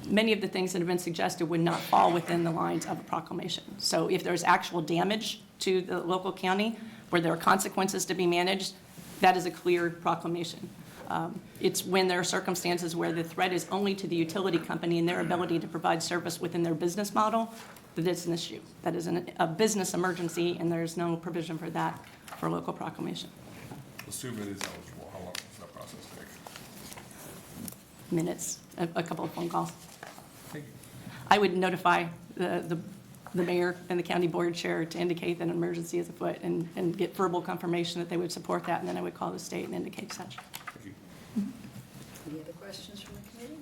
Many of the things that have been suggested would not fall within the lines of a proclamation. So if there's actual damage to the local county where there are consequences to be managed, that is a clear proclamation. It's when there are circumstances where the threat is only to the utility company and their ability to provide service within their business model that it's an issue. That is a business emergency, and there's no provision for that for local proclamation. Assume it is eligible. How long does that process take? Minutes, a couple of phone calls. Thank you. I would notify the mayor and the county board chair to indicate that an emergency is afoot and get verbal confirmation that they would support that, and then I would call the state and indicate such. Thank you. Any other questions from the committee?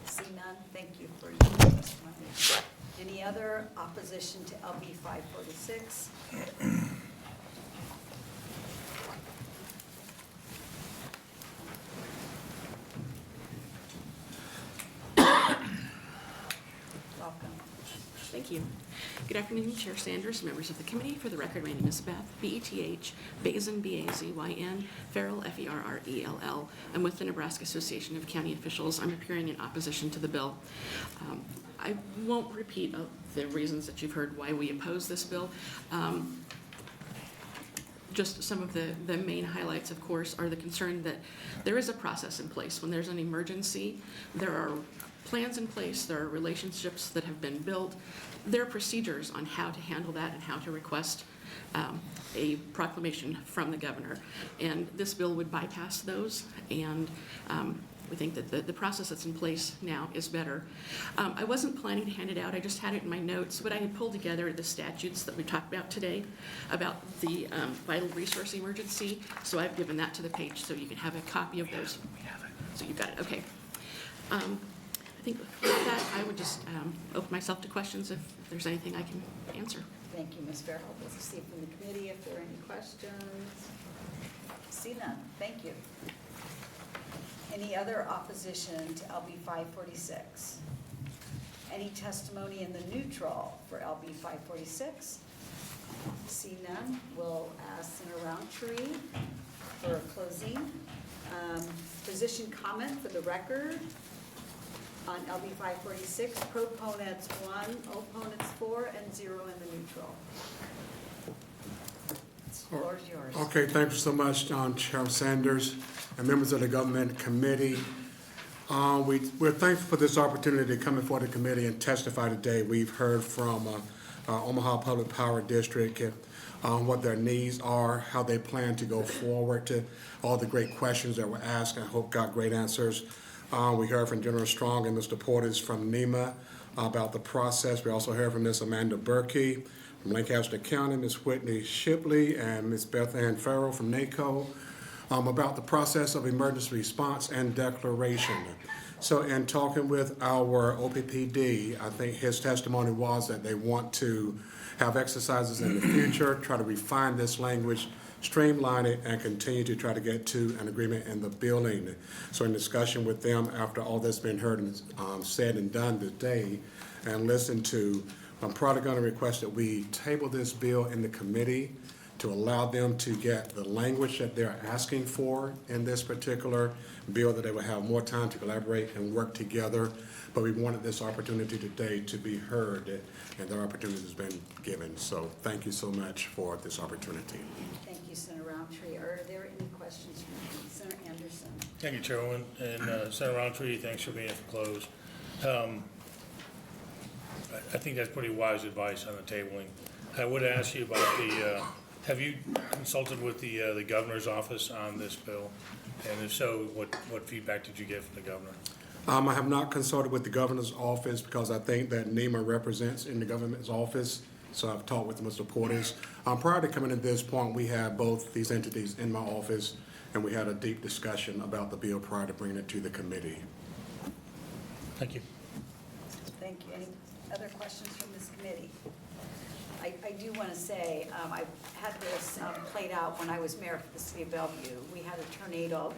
See none, thank you for your testimony. Any other opposition to LB 546? Welcome. Thank you. Good afternoon, Chair Sanders, members of the committee. For the record, my name is Beth, B-E-T-H, Bazin, B-A-Z-Y-N, Farrell, F-E-R-R-E-L-L. I'm with the Nebraska Association of County Officials. I'm appearing in opposition to the bill. I won't repeat the reasons that you've heard why we oppose this bill. Just some of the main highlights, of course, are the concern that there is a process in place. When there's an emergency, there are plans in place, there are relationships that have been built, there are procedures on how to handle that and how to request a proclamation from the governor. And this bill would bypass those, and we think that the process that's in place now is better. I wasn't planning to hand it out, I just had it in my notes, but I had pulled together the statutes that we talked about today about the vital resource emergency, so I've given that to the page so you can have a copy of those. So you've got it, okay. I think with that, I would just open myself to questions if there's anything I can answer. Thank you, Ms. Farrell. Let's see from the committee if there are any questions. See none. Thank you. Any other opposition to LB 546? Any testimony in the neutral for LB 546? See none. We'll ask Senator Roundtree for closing. Position comment for the record on LB 546. Proponents 1, opponents 4, and 0 in the neutral. The floor is yours. Okay, thank you so much, Chair Sanders and members of the government committee. We're thankful for this opportunity to come before the committee and testify today. We've heard from Omaha Public Power District what their needs are, how they plan to go forward, to all the great questions that were asked. I hope got great answers. We heard from General Strong and Mr. Portis from NEMA about the process. We also heard from Ms. Amanda Berkey from Lancaster County, Ms. Whitney Shipley, and Ms. Beth Ann Farrell from NACO about the process of emergency response and declaration. So in talking with our OPPD, I think his testimony was that they want to have exercises in the future, try to refine this language, streamline it, and continue to try to get to an agreement in the building. So in discussion with them, after all that's been heard and said and done today and listened to, I'm probably going to request that we table this bill in the committee to allow them to get the language that they're asking for in this particular bill, that they will have more time to collaborate and work together. But we wanted this opportunity today to be heard, and the opportunity has been given. So thank you so much for this opportunity. Thank you, Senator Roundtree. Are there any questions from Senator Anderson? Thank you, Chairwoman, and Senator Roundtree, thanks for being at the close. I think that's pretty wise advice on the tabling. I would ask you about the, have you consulted with the governor's office on this bill? And if so, what feedback did you get from the governor? I have not consulted with the governor's office because I think that NEMA represents in the government's office. So I've talked with Mr. Portis. Prior to coming to this point, we had both these entities in my office, and we had a deep discussion about the bill prior to bringing it to the committee. Thank you. Thank you. Any other questions from this committee? I do want to say, I had this played out when I was mayor for the city of Bellevue. We had a tornado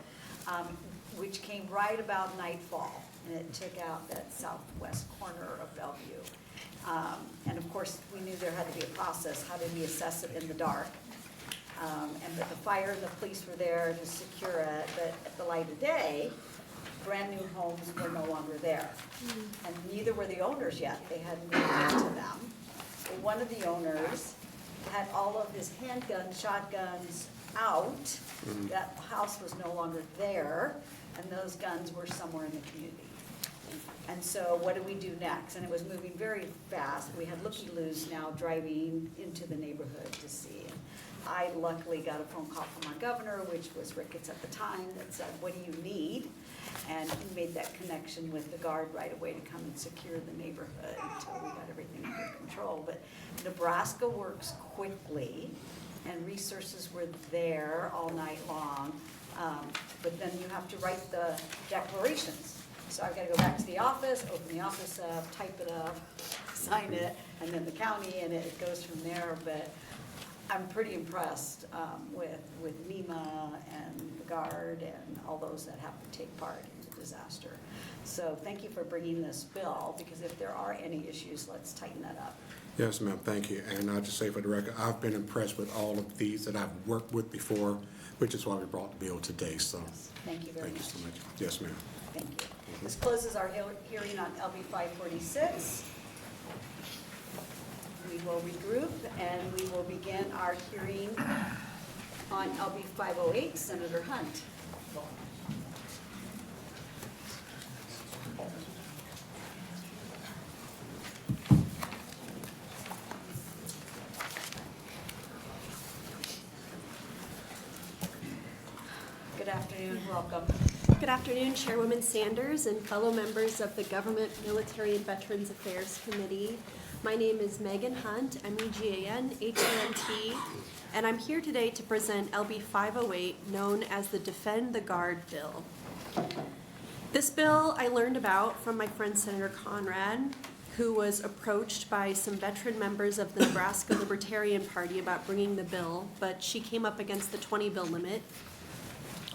which came right about nightfall, and it took out that southwest corner of Bellevue. And of course, we knew there had to be a process. How did we assess it in the dark? And the fire and the police were there to secure it, but at the light of day, brand new homes were no longer there. And neither were the owners yet. They hadn't moved into them. Well, one of the owners had all of his handguns, shotguns out. That house was no longer there, and those guns were somewhere in the community. And so what do we do next? And it was moving very fast. We had looky-loos now driving into the neighborhood to see. And I luckily got a phone call from our governor, which was Ricketts at the time, that said, what do you need? And he made that connection with the guard right away to come and secure the neighborhood until we got everything under control. But Nebraska works quickly, and resources were there all night long. But then you have to write the declarations. So I've got to go back to the office, open the office up, type it up, sign it, and then the county, and it goes from there. But I'm pretty impressed with NEMA and the Guard and all those that have to take part disaster. So thank you for bringing this bill, because if there are any issues, let's tighten that up. Yes, ma'am, thank you. And I'll just say for the record, I've been impressed with all of these that I've worked with before, which is why we brought the bill today, so. Yes, thank you very Thank you much. so much. Yes, ma'am. Thank you. This closes our hearing on LB 546. We will regroup and we will begin our hearing on LB 508, Senator Hunt. Good afternoon, welcome. Good afternoon, Chairwoman Sanders and fellow members of the Government, Military, and Veterans Affairs Committee. My name is Megan Hunt, MEGAN-HUNT, and I'm here today to present LB 508, known as the Defend the Guard Bill. This bill I learned about from my friend Senator Conrad, who was approached by some veteran members of the Nebraska Libertarian Party about bringing the bill, but she came up against the 20 bill limit.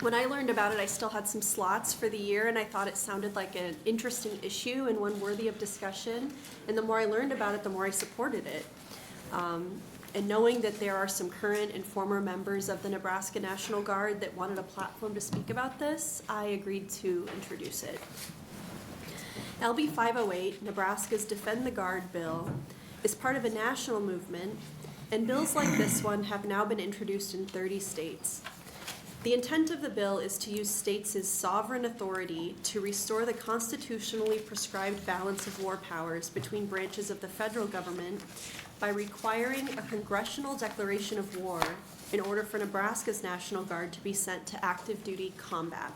When I learned about it, I still had some slots for the year, and I thought it sounded like an interesting issue and one worthy of discussion. And the more I learned about it, the more I supported it. And knowing that there are some current and former members of the Nebraska National Guard that wanted a platform to speak about this, I agreed to introduce it. LB 508, Nebraska's Defend the Guard bill, is part of a national movement, and bills like this one have now been introduced in 30 states. The intent of the bill is to use states' sovereign authority to restore the constitutionally prescribed balance of war powers between branches of the federal government by requiring a congressional declaration of war in order for Nebraska's National Guard to be sent to active duty combat.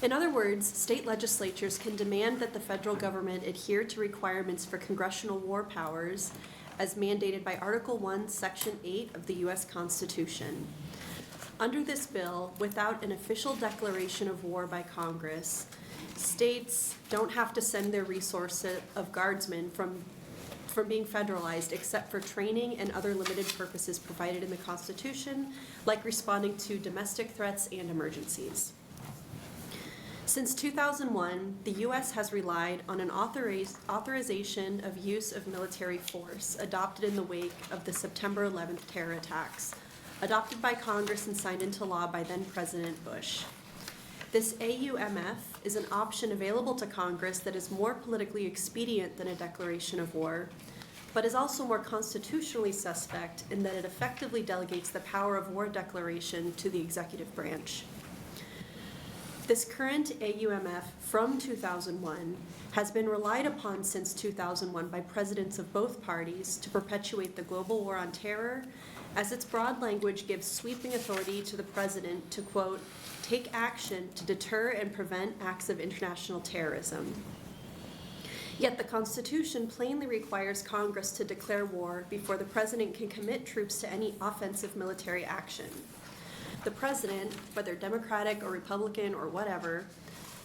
In other words, state legislatures can demand that the federal government adhere to requirements for congressional war powers as mandated by Article 1, Section 8 of the U.S. Constitution. Under this bill, without an official declaration of war by Congress, states don't have to send their resources of guardsmen from being federalized except for training and other limited purposes provided in the Constitution, like responding to domestic threats and emergencies. Since 2001, the U.S. has relied on an authorization of use of military force adopted in the wake of the September 11th terror attacks, adopted by Congress and signed into law by then-President Bush. This AUMF is an option available to Congress that is more politically expedient than a declaration of war, but is also more constitutionally suspect in that it effectively delegates the power of war declaration to the executive branch. This current AUMF from 2001 has been relied upon since 2001 by presidents of both parties to perpetuate the global war on terror, as its broad language gives sweeping authority to the president to, quote, take action to deter and prevent acts of international terrorism. Yet the Constitution plainly requires Congress to declare war before the president can commit troops to any offensive military action. The president, whether Democratic or Republican or whatever,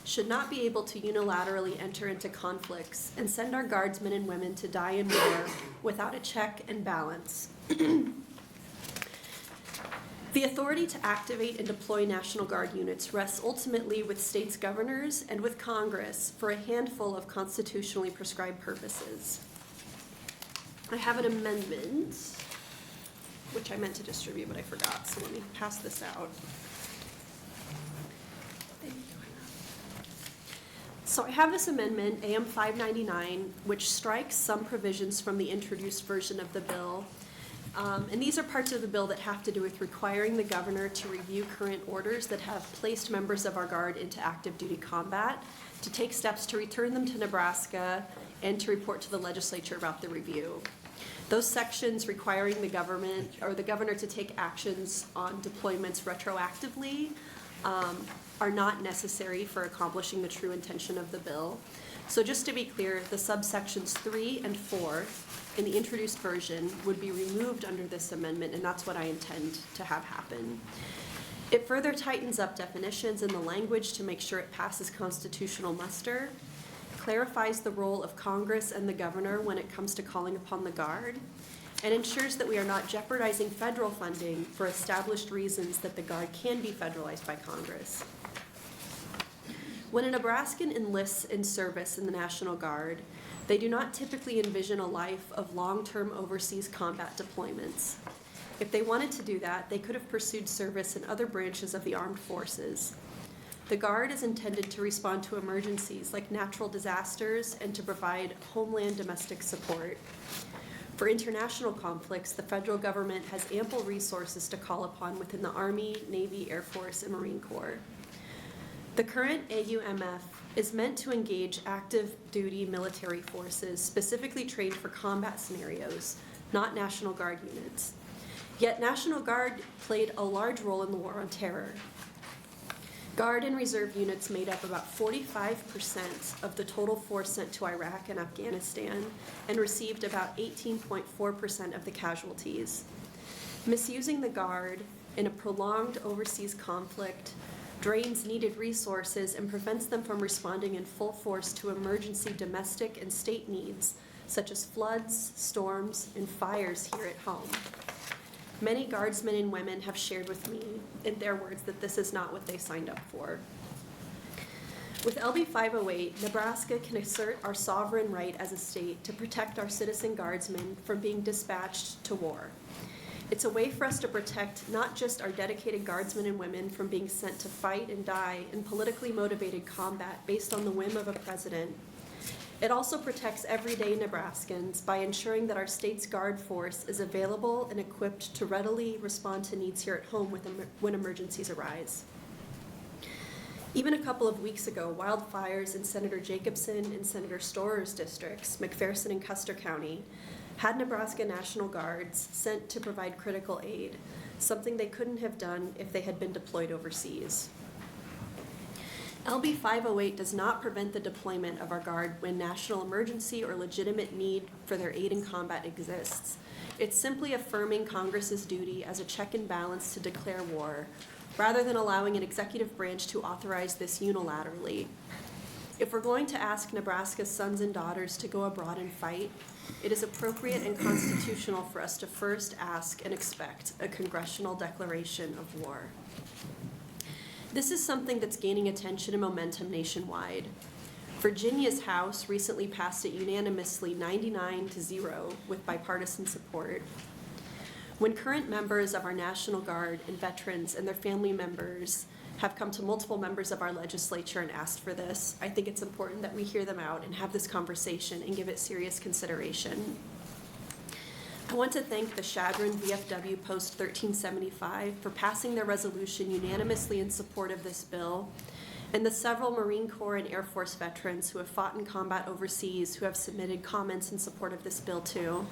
should not be able to unilaterally enter into conflicts and send our guardsmen and women to die in war without a check and balance. The authority to activate and deploy National Guard units rests ultimately with states' governors and with Congress for a handful of constitutionally prescribed purposes. I have an amendment, which I meant to distribute, but I forgot, so let me pass this out. So I have this amendment, AM 599, which strikes some provisions from the introduced version of the bill. And these are parts of the bill that have to do with requiring the governor to review current orders that have placed members of our Guard into active duty combat, to take steps to return them to Nebraska, and to report to the legislature about the review. Those sections requiring the government or the governor to take actions on deployments retroactively are not necessary for accomplishing the true intention of the bill. So just to be clear, the subsections 3 and 4 in the introduced version would be removed under this amendment, and that's what I intend to have happen. It further tightens up definitions in the language to make sure it passes constitutional muster, clarifies the role of Congress and the governor when it comes to calling upon the Guard, and ensures that we are not jeopardizing federal funding for established reasons that the Guard can be federalized by Congress. When a Nebraskan enlists in service in the National Guard, they do not typically envision a life of long-term overseas combat deployments. If they wanted to do that, they could have pursued service in other branches of the armed forces. The Guard is intended to respond to emergencies like natural disasters and to provide homeland domestic support. For international conflicts, the federal government has ample resources to call upon within the Army, Navy, Air Force, and Marine Corps. The current AUMF is meant to engage active duty military forces specifically trained for combat scenarios, not National Guard units. Yet National Guard played a large role in the War on Terror. Guard and reserve units made up about 45% of the total force sent to Iraq and Afghanistan and received about 18.4% of the casualties. Misusing the Guard in a prolonged overseas conflict drains needed resources and prevents them from responding in full force to emergency domestic and state needs, such as floods, storms, and fires here at home. Many Guardsmen and women have shared with me, in their words, that this is not what they signed up for. With LB 508, Nebraska can assert our sovereign right as a state to protect our citizen Guardsmen from being dispatched to war. It's a way for us to protect not just our dedicated Guardsmen and women from being sent to fight and die in politically motivated combat based on the whim of a president. It also protects everyday Nebraskans by ensuring that our state's Guard force is available and equipped to readily respond to needs here at home when emergencies arise. Even a couple of weeks ago, wildfires in Senator Jacobson and Senator Storer's districts, McPherson and Custer County, had Nebraska National Guards sent to provide critical aid, something they couldn't have done if they had been deployed overseas. LB 508 does not prevent the deployment of our Guard when national emergency or legitimate need for their aid in combat exists. It's simply affirming Congress's duty as a check and balance to declare war, rather than allowing an executive branch to authorize this unilaterally. If we're going to ask Nebraska's sons and daughters to go abroad and fight, it is appropriate and constitutional for us to first ask and expect a congressional declaration of war. This is something that's gaining attention and momentum nationwide. Virginia's House recently passed it unanimously 99-0 with bipartisan support. When current members of our National Guard and veterans and their family members have come to multiple members of our legislature and asked for this, I think it's important that we hear them out and have this conversation and give it serious consideration. I want to thank the Chadron VFW Post 1375 for passing their resolution unanimously in support of this bill, and the several Marine Corps and Air Force veterans who have fought in combat overseas who have submitted comments in support of this bill too,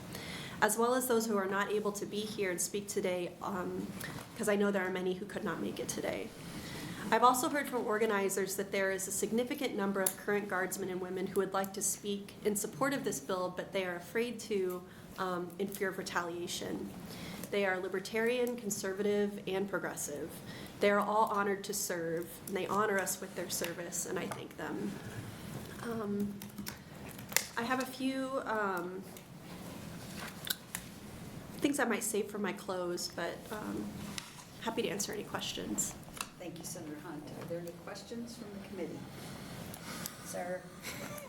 as well as those who are not able to be here and speak today, because I know there are many who could not make it today. I've also heard from organizers that there is a significant number of current Guardsmen and women who would like to speak in support of this bill, but they are afraid to in fear of retaliation. They are libertarian, conservative, and progressive. They are all honored to serve, and they honor us with their service, and I thank them. I have a few things I might save for my close, but happy to answer any questions. Thank you, Senator Hunt. Are there any questions from the committee? Sir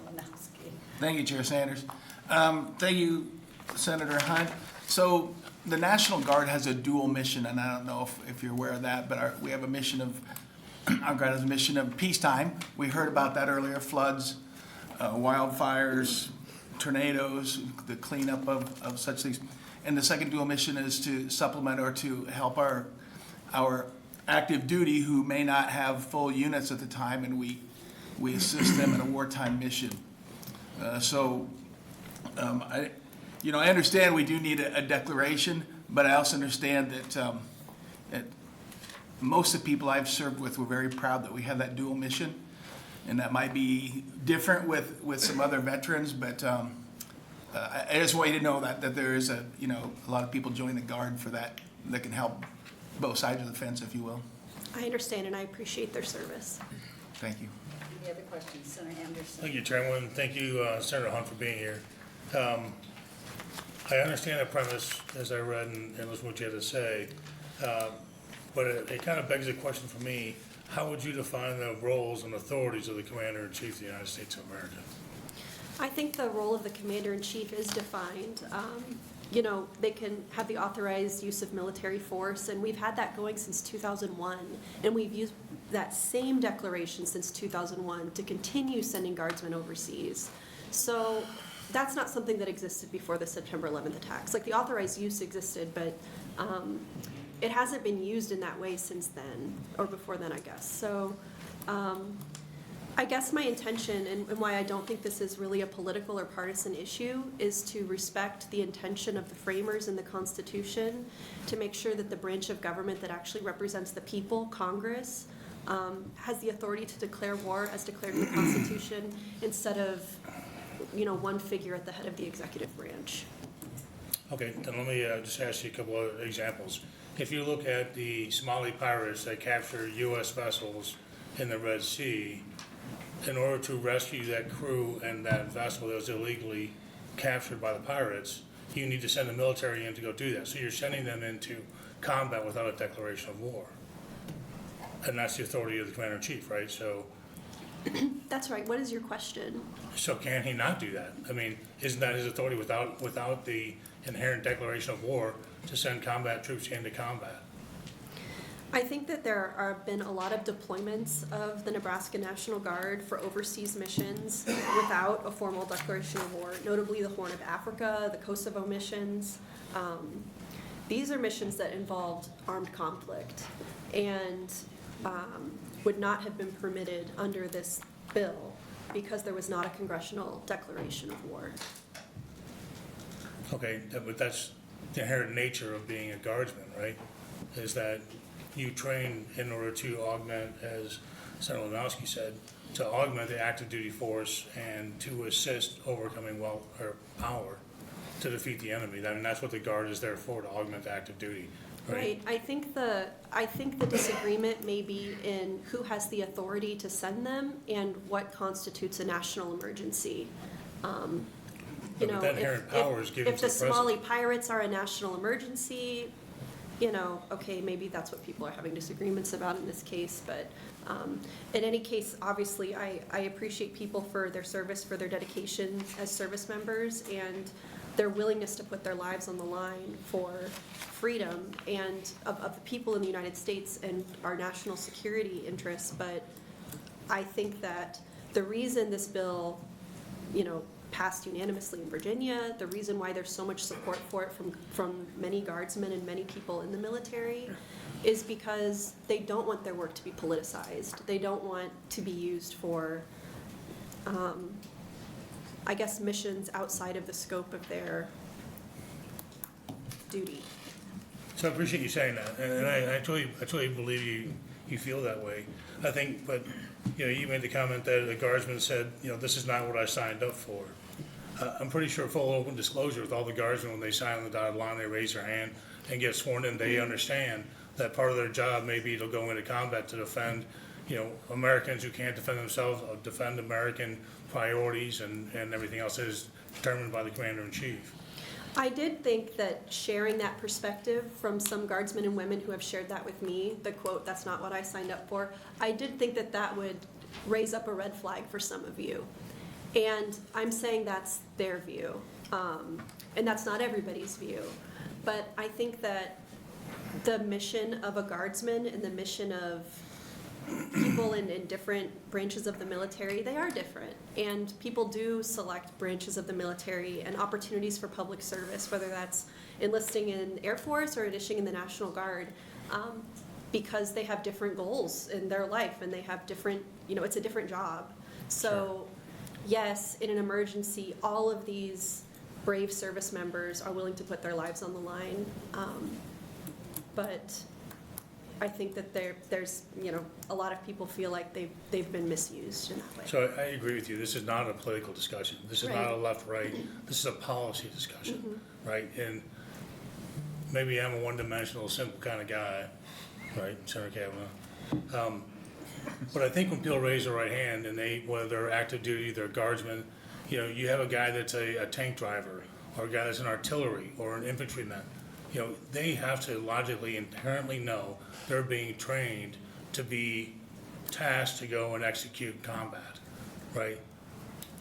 Wanowski. Thank you, Chair Sanders. Thank you, Senator Hunt. So the National Guard has a dual mission, and I don't know if you're aware of that, but we have a mission of, our Guard has a mission of peacetime. We heard about that earlier, floods, wildfires, tornadoes, the cleanup of such things. And the second dual mission is to supplement or to help our active duty who may not have full units at the time, and we assist them in a wartime mission. I understand we do need a declaration, but I also understand that most of the people I've served with were very proud that we have that dual mission, and that might be different with some other veterans, but I just want you to know that there is a lot of people join the Guard for that can help both sides of the fence, if you will. I understand, and I appreciate their service. Thank you. Any other questions? Senator Anderson. Thank you, Chairwoman. Thank you, Senator Hunt, for being here. I understand the premise as I read and listened to what you had to say, but it kind of begs a question for me. how would you define the roles and authorities of the Commander-in-Chief of the United States of America? I think the role of the commander-in-chief is defined. You know, they can have the authorized use of military force, and we've had that going since 2001. And we've used that same declaration since 2001 to continue sending guardsmen overseas. So that's not something that existed before the September 11th attacks. Like, the authorized use existed, but it hasn't been used in that way since then, or before then, I guess. So I guess my intention, and why I don't think this is really a political or partisan issue, is to respect the intention of the framers in the Constitution, to make sure that the branch of government that actually represents the people, Congress, has the authority to declare war as declared in the Constitution, instead of, you know, one figure at the head of the executive branch. Okay, then let me just ask you a couple of examples. If you look at the Somali pirates that capture U.S. vessels in the Red Sea, in order to rescue that crew and that vessel that was illegally captured by the pirates, you need to send the military in to go do that. So you're sending them into combat without a declaration of war. And that's the authority of the Commander-in-Chief, right? So That's right. What is your question? so can he not do that? I mean, isn't that his authority without the inherent declaration of war to send combat troops into combat? I think that there have been a lot of deployments of the Nebraska National Guard for overseas missions without a formal declaration of war, notably the Horn of Africa, the Kosovo missions. These are missions that involved armed conflict and would not have been permitted under this bill because there was not a congressional declaration of war. Okay, but that's the inherent nature of being a guardsman, right? Is that you train in order to augment, as Senator Lemanowski said, to augment the active duty force and to assist overcoming wealth or power to defeat the enemy. I mean, that's what the Guard is there for, to augment the active duty, right? Right. I think the disagreement may be in who has the authority to send them and what constitutes a national emergency. You But know, that inherent power is given if to the the president. Somali pirates are a national emergency, you know, okay, maybe that's what people are having disagreements about in this case, but in any case, obviously, I appreciate people for their service, for their dedication as service members, and their willingness to put their lives on the line for freedom and of the people in the United States and our national security interests. But I think that the reason this bill, you know, passed unanimously in Virginia, the reason why there's so much support for it from many guardsmen and many people in the military is because they don't want their work to be politicized. They don't want to be used for, I guess, missions outside of the scope of their duty. So I appreciate you saying that, and I truly believe you feel that way. I think, but, you know, you made the comment that the guardsman said, you know, this is not what I signed up for. I'm pretty sure full open disclosure with all the guardsmen, when they sign on the dotted line, they raise their hand and get sworn in, they understand that part of their job may be to go into combat to defend, you know, Americans who can't defend themselves, defend American priorities and everything else is determined by the Commander-in-Chief. I did think that sharing that perspective from some guardsmen and women who have shared that with me, the quote, "that's not what I signed up for," I did think that that would raise up a red flag for some of you. And I'm saying that's their view, and that's not everybody's view. But I think that the mission of a guardsman and the mission of people in different branches of the military, they are different. And people do select branches of the military and opportunities for public service, whether that's enlisting in Air Force or enlisting in the National Guard, because they have different goals in their life and they have different, you know, it's a different job. So yes, in an emergency, all of these brave service members are willing to put their lives on the line. But I think that there's, you know, a lot of people feel like they've been misused in that way. So I agree with you. This is not a political discussion. This is not a Right. left-right. This is a policy discussion, right? And maybe I'm a one-dimensional, simple kind of guy, right, Senator Kavanaugh. But I think when people raise their right hand and whether they're active duty, they're guardsmen, you know, you have a guy that's a tank driver or a guy that's an artillery or an infantryman. You know, they have to logically, inherently know they're being trained to be tasked to go and execute combat, right?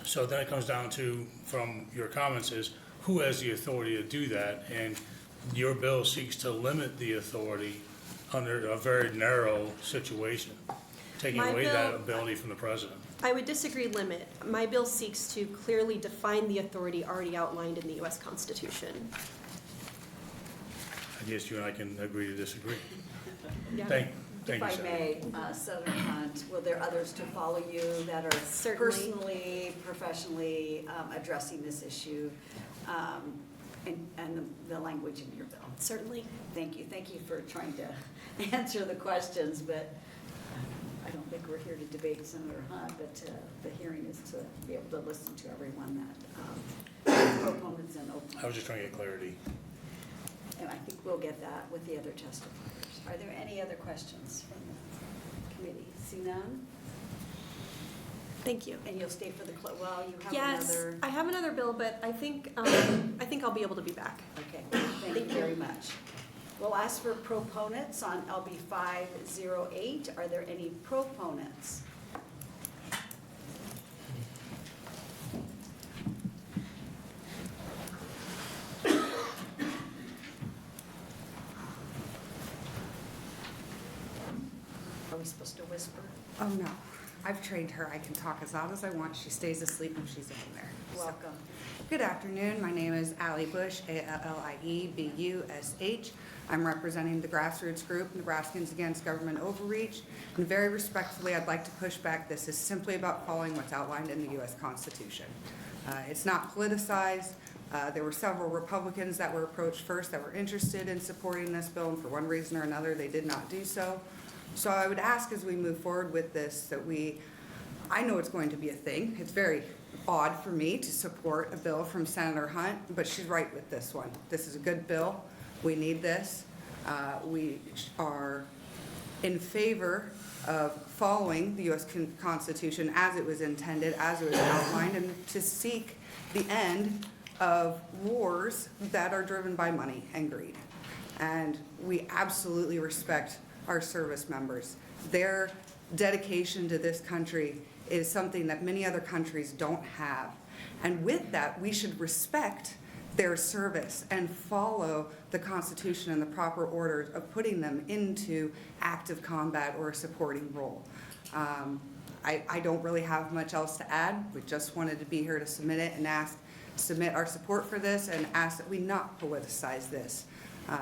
So then it comes down to, from your comments, is who has the authority to do that? And your bill seeks to limit the authority under a very narrow situation, taking My away bill- that ability from the president. I would disagree limit. My bill seeks to clearly define the authority already outlined in the U.S. Constitution. I guess you and I can agree to disagree. Yeah. Thank If you, I Senator. may, Senator Hunt, will there others to follow you that are Certainly. personally, professionally addressing this issue and the language in your bill? Certainly. Thank you. Thank you for trying to answer the questions, but I don't think we're here to debate Senator Hunt, but the hearing is to be able to listen to everyone that proponents and I opponents. was just trying to get clarity. And I think we'll get that with the other testifiers. Are there any other questions from the committee? See none? Thank you. And you'll stay for the, well, you have Yes, another. I have another bill, but I think I'll be able to be back. Okay, thank you very much. We'll ask for proponents on LB 508. Are there any proponents? Are we supposed to whisper? Oh, no. I've trained her. I can talk as loud as I want. She stays asleep when she's in there. So, Welcome. good afternoon. My name is Allie Bush, ALLIEBUSH. I'm representing the grassroots group, Nebraskans Against Government Overreach. And very respectfully, I'd like to push back. This is simply about following what's outlined in the U.S. Constitution. It's not politicized. There were several Republicans that were approached first that were interested in supporting this bill, and for one reason or another, they did not do so. So I would ask as we move forward with this that I know it's going to be a thing. It's very odd for me to support a bill from Senator Hunt, but she's right with this one. This is a good bill. We need this. We are in favor of following the U.S. Constitution as it was intended, as it was outlined, and to seek the end of wars that are driven by money and greed. And we absolutely respect our service members. Their dedication to this country is something that many other countries don't have. And with that, we should respect their service and follow the Constitution and the proper orders of putting them into active combat or a supporting role. I don't really have much else to add. We just wanted to be here to submit it and submit our support for this and ask that we not politicize this.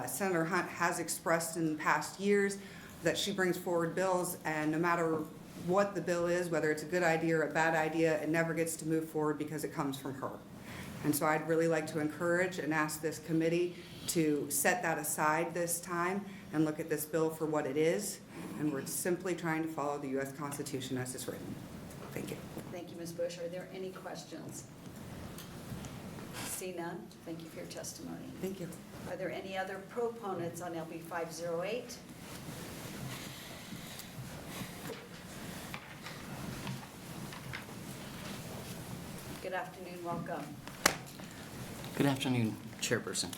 Senator Hunt has expressed in past years that she brings forward bills, and no matter what the bill is, whether it's a good idea or a bad idea, it never gets to move forward because it comes from her. And so I'd really like to encourage and ask this committee to set that aside this time and look at this bill for what it is. And we're simply trying to follow the U.S. Constitution as it's written. Thank you. Thank you, Ms. Bush. Are there any questions? See none. Thank you for your testimony. Thank you. Are there any other proponents on LB 508? Good afternoon, welcome. Good afternoon, Chairperson.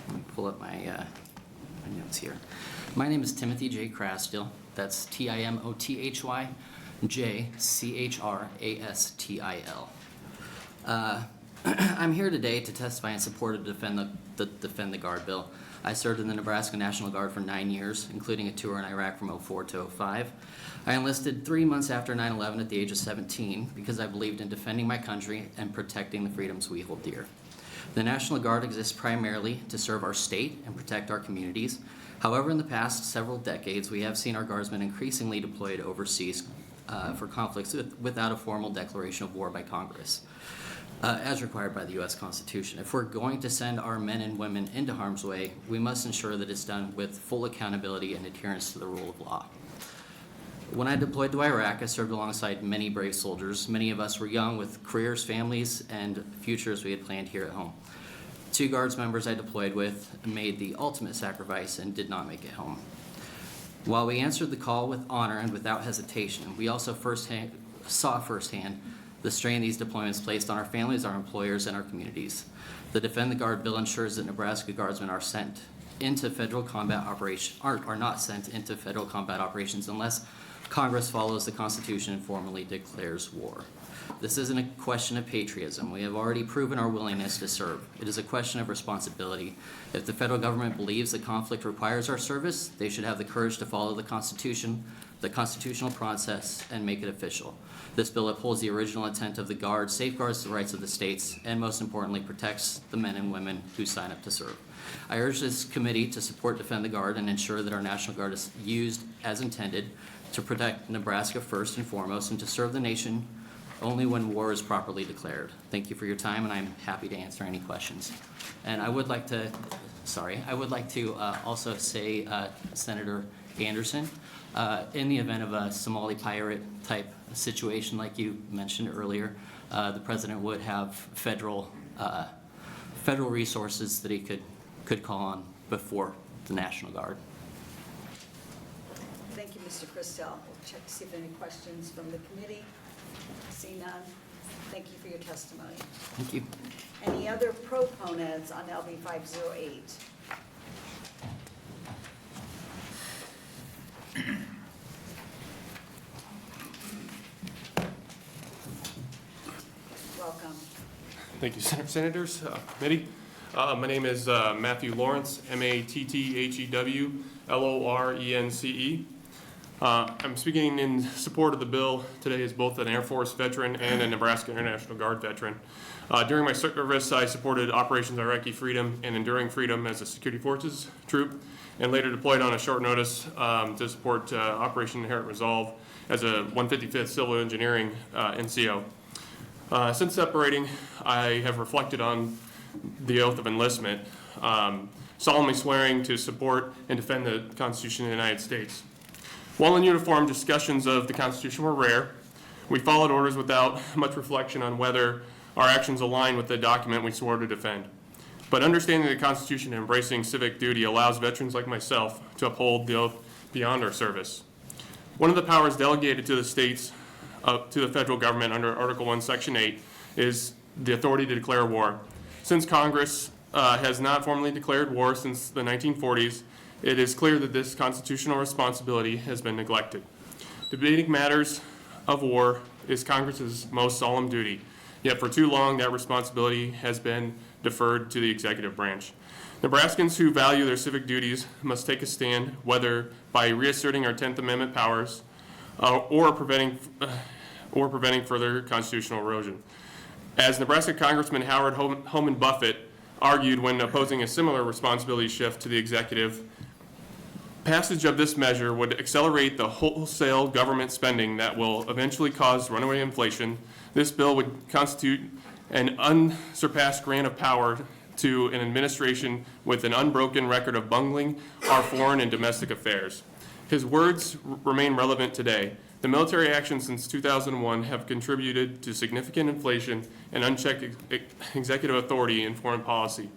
Let me pull up my notes here. My name is Timothy J. Crasstill. That's TimothyJChrastil. I'm here today to testify in support of Defend the Guard bill. I served in the Nebraska National Guard for 9 years, including a tour in Iraq from 2004 to 2005. I enlisted 3 months after 9/11 at the age of 17 because I believed in defending my country and protecting the freedoms we hold dear. The National Guard exists primarily to serve our state and protect our communities. However, in the past several decades, we have seen our guardsmen increasingly deployed overseas for conflicts without a formal declaration of war by Congress, as required by the U.S. Constitution. If we're going to send our men and women into harm's way, we must ensure that it's done with full accountability and adherence to the rule of law. When I deployed to Iraq, I served alongside many brave soldiers. Many of us were young with careers, families, and futures we had planned here at home. 2 Guards members I deployed with made the ultimate sacrifice and did not make it home. While we answered the call with honor and without hesitation, we also saw firsthand the strain these deployments placed on our families, our employers, and our communities. The Defend the Guard bill ensures that Nebraska Guardsmen are sent into federal combat operations, are not sent into federal combat operations unless Congress follows the Constitution and formally declares war. This isn't a question of patriotism. We have already proven our willingness to serve. It is a question of responsibility. If the federal government believes the conflict requires our service, they should have the courage to follow the Constitution, the constitutional process, and make it official. This bill upholds the original intent of the Guard, safeguards the rights of the states, and most importantly, protects the men and women who sign up to serve. I urge this committee to support Defend the Guard and ensure that our National Guard is used as intended to protect Nebraska first and foremost, and to serve the nation only when war is properly declared. Thank you for your time, and I'm happy to answer any questions. And I would like to, also say, Senator Anderson, in the event of a Somali pirate type situation like you mentioned earlier, the president would have federal resources that he could call on before the National Guard. Thank you, Mr. Christel. We'll check to see if there are any questions from the committee. See none. Thank you for your testimony. Thank you. Any other proponents on LB 508? Welcome. Thank you, Senators, Committee. My name is Matthew Lawrence, MATTHEW LORENCE. I'm speaking in support of the bill today as both an Air Force veteran and a Nebraska International Guard veteran. During my service, I supported Operations Iraqi Freedom and Enduring Freedom as a security forces troop, and later deployed on a short notice to support Operation Inherent Resolve as a 155th Civil Engineering NCO. Since separating, I have reflected on the oath of enlistment, solemnly swearing to support and defend the Constitution of the United States. While in uniform, discussions of the Constitution were rare. We followed orders without much reflection on whether our actions align with the document we swore to defend. But understanding the Constitution and embracing civic duty allows veterans like myself to uphold the oath beyond our service. One of the powers delegated to the states, to the federal government under Article 1, Section 8, is the authority to declare war. Since Congress has not formally declared war since the 1940s, it is clear that this constitutional responsibility has been neglected. Debating matters of war is Congress's most solemn duty, yet for too long that responsibility has been deferred to the executive branch. Nebraskans who value their civic duties must take a stand, whether by reasserting our 10th Amendment powers or preventing further constitutional erosion. As Nebraska Congressman Howard Homan Buffett argued when opposing a similar responsibility shift to the executive, passage of this measure would accelerate the wholesale government spending that will eventually cause runaway inflation. This bill would constitute an unsurpassed grant of power to an administration with an unbroken record of bungling our foreign and domestic affairs. His words remain relevant today. The military actions since 2001 have contributed to significant inflation and unchecked executive authority in foreign policy.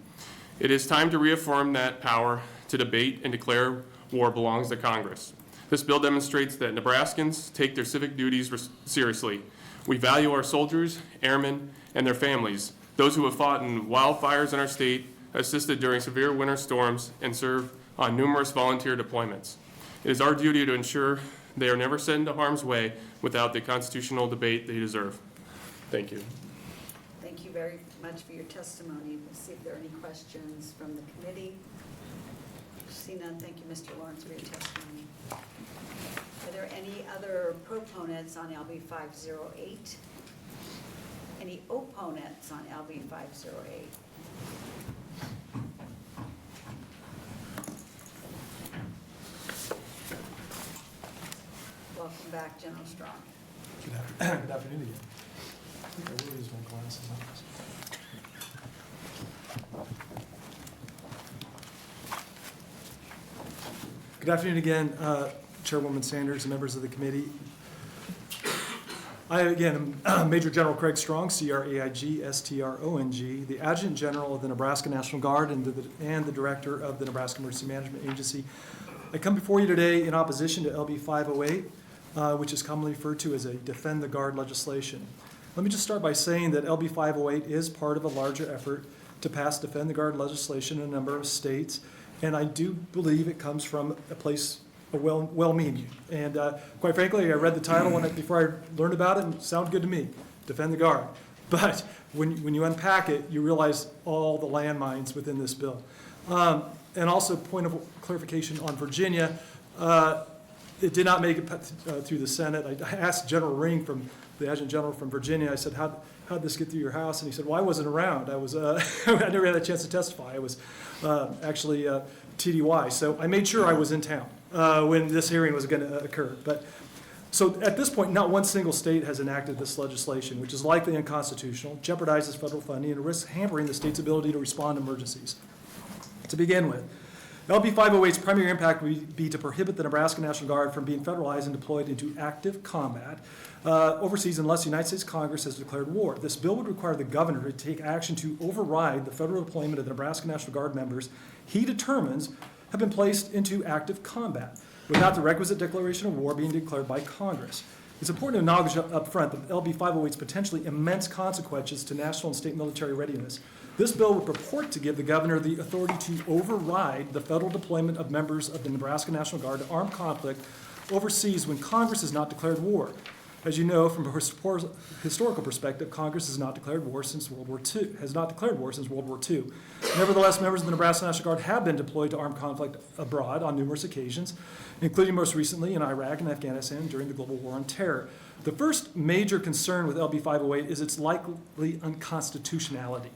It is time to reaffirm that power to debate and declare war belongs to Congress. This bill demonstrates that Nebraskans take their civic duties seriously. We value our soldiers, airmen, and their families, those who have fought in wildfires in our state, assisted during severe winter storms, and served on numerous volunteer deployments. It is our duty to ensure they are never sent into harm's way without the constitutional debate they deserve. Thank you. Thank you very much for your testimony. We'll see if there are any questions from the committee. See none. Thank you, Mr. Lawrence, for your testimony. Are there any other proponents on LB 508? Any opponents on LB 508? Welcome back, General Strong. Good afternoon again. I think I will use my glasses on this. Good afternoon again, Chairwoman Sanders and members of the committee. I, again, am Major General Craig Strong, C-R-A-I-G-S-T-R-O-N-G, the Adjutant General of the Nebraska National Guard and the Director of the Nebraska Emergency Management Agency. I come before you today in opposition to LB 508, which is commonly referred to as a Defend the Guard legislation. Let me just start by saying that LB 508 is part of a larger effort to pass Defend the Guard legislation in a number of states, and I do believe it comes from a place well-meaning. And quite frankly, I read the title before I learned about it, and it sounded good to me, Defend the Guard. But when you unpack it, you realize all the landmines within this bill. And also, point of clarification on Virginia, it did not make it through the Senate. I asked General Ring, the Adjutant General from Virginia, I said, how'd this get through your house? And he said, well, I wasn't around. I never had a chance to testify. I was actually TDY. So I made sure I was in town when this hearing was going to occur. So at this point, not one single state has enacted this legislation, which is likely unconstitutional, jeopardizes federal funding, and risks hampering the state's ability to respond to emergencies. To begin with, LB 508's primary impact would be to prohibit the Nebraska National Guard from being federalized and deployed into active combat overseas unless the United States Congress has declared war. This bill would require the governor to take action to override the federal deployment of the Nebraska National Guard members he determines have been placed into active combat without the requisite declaration of war being declared by Congress. It's important to acknowledge up front that LB 508's potentially immense consequences to national and state military readiness. This bill would purport to give the governor the authority to override the federal deployment of members of the Nebraska National Guard to armed conflict overseas when Congress has not declared war. As you know, from a historical perspective, Congress has not declared war since World War II. Nevertheless, members of the Nebraska National Guard have been deployed to armed conflict abroad on numerous occasions, including most recently in Iraq and Afghanistan during the global war on terror. The first major concern with LB 508 is its likely unconstitutionality.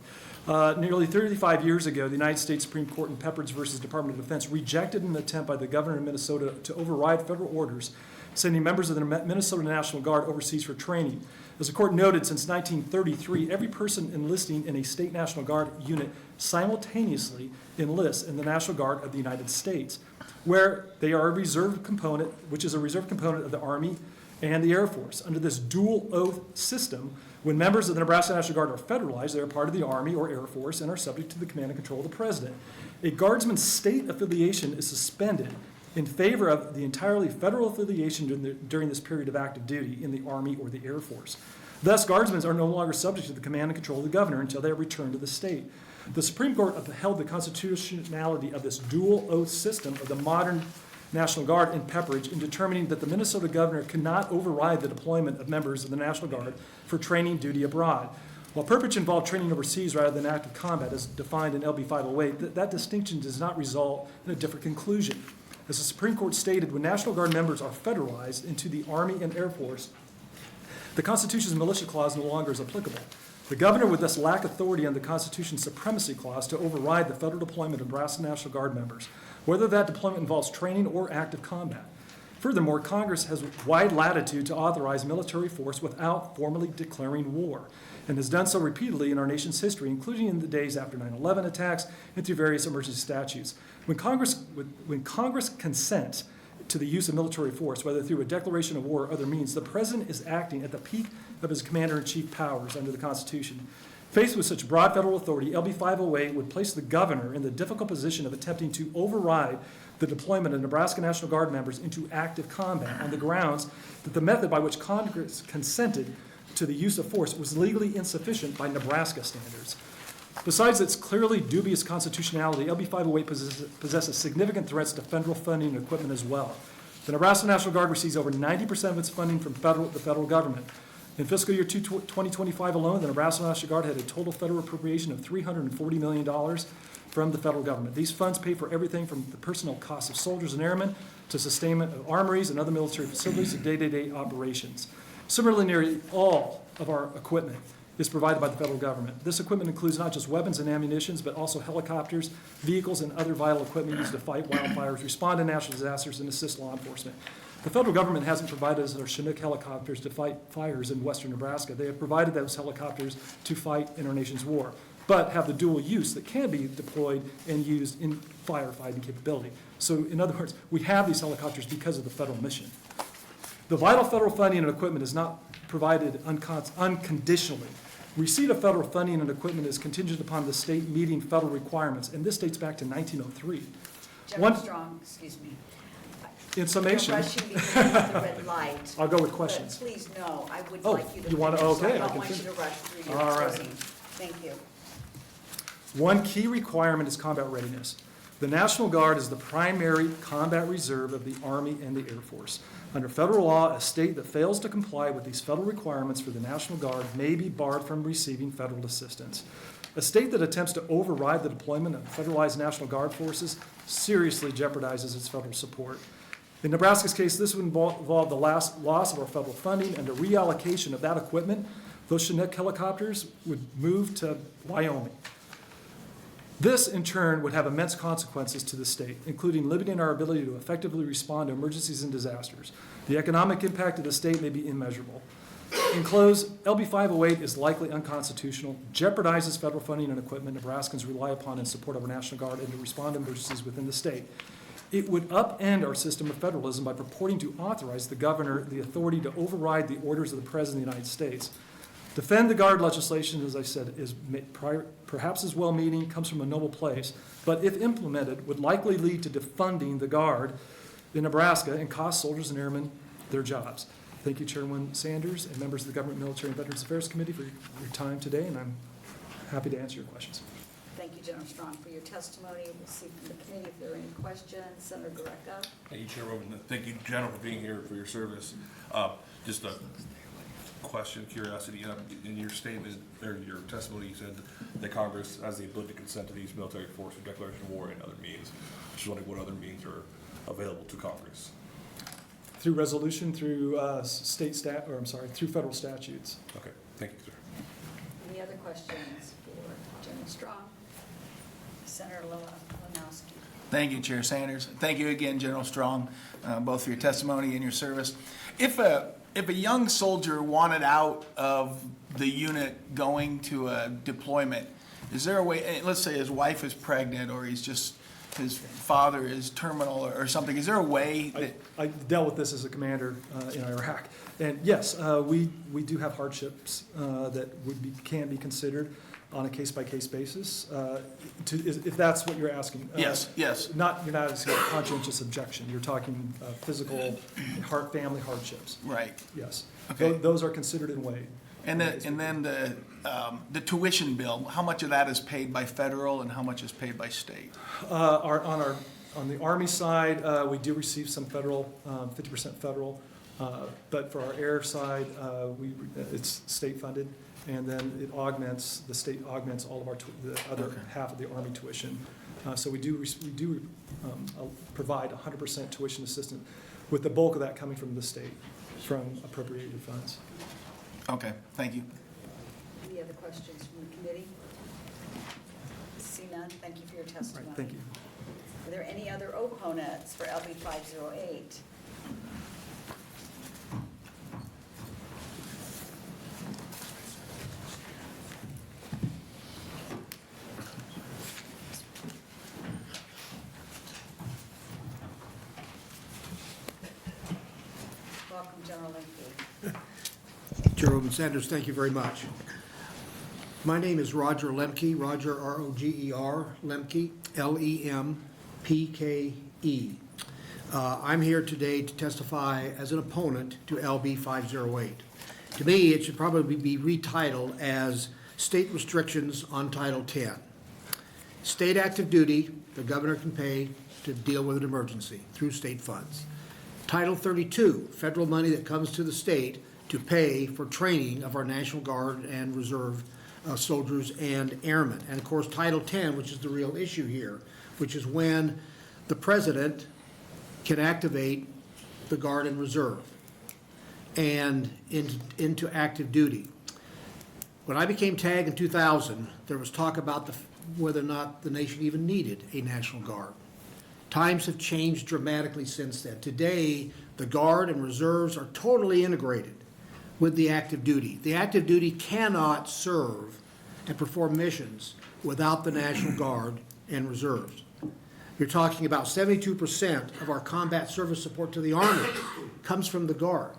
Nearly 35 years ago, the United States Supreme Court in Pepperidge versus Department of Defense rejected an attempt by the governor of Minnesota to override federal orders sending members of the Minnesota National Guard overseas for training. As the court noted, since 1933, every person enlisting in a state National Guard unit simultaneously enlists in the National Guard of the United States, where they are a reserve component, which is a reserve component of the Army and the Air Force. Under this dual oath system, when members of the Nebraska National Guard are federalized, they are part of the Army or Air Force and are subject to the command and control of the President. A Guardsman's state affiliation is suspended in favor of the entirely federal affiliation during this period of active duty in the Army or the Air Force. Thus, Guardsmen are no longer subject to the command and control of the governor until they are returned to the state. The Supreme Court upheld the constitutionality of this dual oath system of the modern National Guard in Pepperidge in determining that the Minnesota governor cannot override the deployment of members of the National Guard for training duty abroad. While Pepperidge involved training overseas rather than active combat as defined in LB 508, that distinction does not result in a different conclusion. As the Supreme Court stated, when National Guard members are federalized into the Army and Air Force, the Constitution's militia clause no longer is applicable. The governor would thus lack authority under the Constitution's supremacy clause to override the federal deployment of Nebraska National Guard members, whether that deployment involves training or active combat. Furthermore, Congress has wide latitude to authorize military force without formally declaring war, and has done so repeatedly in our nation's history, including in the days after 9/11 attacks and through various emergency statutes. When Congress consents to the use of military force, whether through a declaration of war or other means, the President is acting at the peak of his commander-in-chief powers under the Constitution. Faced with such broad federal authority, LB 508 would place the governor in the difficult position of attempting to override the deployment of Nebraska National Guard members into active combat on the grounds that the method by which Congress consented to the use of force was legally insufficient by Nebraska standards. Besides its clearly dubious constitutionality, LB 508 possesses significant threats to federal funding and equipment as well. The Nebraska National Guard receives over 90% of its funding from the federal government. In fiscal year 2025 alone, the Nebraska National Guard had a total federal appropriation of $340 million from the federal government. These funds pay for everything from the personnel costs of soldiers and airmen to sustainment of armories and other military facilities and day-to-day operations. Similarly, nearly all of our equipment is provided by the federal government. This equipment includes not just weapons and ammunitions, but also helicopters, vehicles, and other vital equipment used to fight wildfires, respond to natural disasters, and assist law enforcement. The federal government hasn't provided us our Chinook helicopters to fight fires in western Nebraska. They have provided those helicopters to fight in our nation's war, but have the dual use that can be deployed and used in firefighting capability. So in other words, we have these helicopters because of the federal mission. The vital federal funding and equipment is not provided unconditionally. Receipt of federal funding and equipment is contingent upon the state meeting federal requirements, and this dates back to 1903. General Strong, excuse me. In summation, You're rushing because of the red light. I'll go with questions. But please, no, I would Oh, like you to you want to- finish, so okay, I I don't can want you finish. to rush through your All right. closing. Thank you. One key requirement is combat readiness. The National Guard is the primary combat reserve of the Army and the Air Force. Under federal law, a state that fails to comply with these federal requirements for the National Guard may be barred from receiving federal assistance. A state that attempts to override the deployment of federalized National Guard forces seriously jeopardizes its federal support. In Nebraska's case, this would involve the loss of our federal funding and a reallocation of that equipment. Those Chinook helicopters would move to Wyoming. This, in turn, would have immense consequences to the state, including limiting our ability to effectively respond to emergencies and disasters. The economic impact of the state may be immeasurable. In close, LB 508 is likely unconstitutional, jeopardizes federal funding and equipment Nebraskans rely upon in support of our National Guard and to respond to emergencies within the state. It would upend our system of federalism by purporting to authorize the governor the authority to override the orders of the President of the United States. Defend the Guard legislation, as I said, is perhaps as well-meaning, comes from a noble place, but if implemented, would likely lead to defunding the Guard in Nebraska and cost soldiers and airmen their jobs. Thank you, Chairman Sanders and members of the Government, Military, and Veterans Affairs Committee for your time today, and I'm happy to answer your questions. Thank you, General Strong, for your testimony. We'll see from the committee if there are any questions. Senator Greco. Thank you, Chairwoman. Thank you, General, for being here, for your service. Just a question, curiosity. In your statement, or your testimony, you said that Congress has the ability to consent to these military force or declaration of war and other means. Just wondering what other means are available to Congress. Through resolution, through through federal statutes. Okay, thank you, sir. Any other questions for General Strong? Senator Lanowski. Thank you, Chair Sanders. Thank you again, General Strong, both for your testimony and your service. If a young soldier wanted out of the unit going to a deployment, is there a way, let's say his wife is pregnant or his father is terminal or something, is there a way that... I dealt with this as a commander in Iraq. And yes, we do have hardships that can be considered on a case-by-case basis, if that's what you're asking. Yes. You're not asking a conscientious objection. You're talking physical, family hardships. Right. Yes. Okay. Those are considered and weighed. And then the tuition bill, how much of that is paid by federal and how much is paid by state? On the Army side, we do receive some federal, 50% federal, but for our air side, it's state funded. And then the state augments all of the other half of the Army tuition. So we do provide 100% tuition assistance, with the bulk of that coming from the state, from appropriated funds. Okay, thank you. Any other questions from the committee? See none. Thank you for your testimony. Right, thank you. Are there any other opponents for LB 508? Welcome, General Lemke. Chairwoman Sanders, thank you very much. My name is Roger Lemke, Roger R-O-G-E-R, Lemke, L-E-M-P-K-E. I'm here today to testify as an opponent to LB 508. To me, it should probably be retitled as State Restrictions on Title 10. State active duty, the governor can pay to deal with an emergency through state funds. Title 32, federal money that comes to the state to pay for training of our National Guard and Reserve soldiers and airmen. And of course, Title 10, which is the real issue here, which is when the president can activate the Guard and Reserve and into active duty. When I became TAG in 2000, there was talk about whether or not the nation even needed a National Guard. Times have changed dramatically since then. Today, the Guard and Reserves are totally integrated with the active duty. The active duty cannot serve and perform missions without the National Guard and Reserves. You're talking about 72% of our combat service support to the Army comes from the Guard.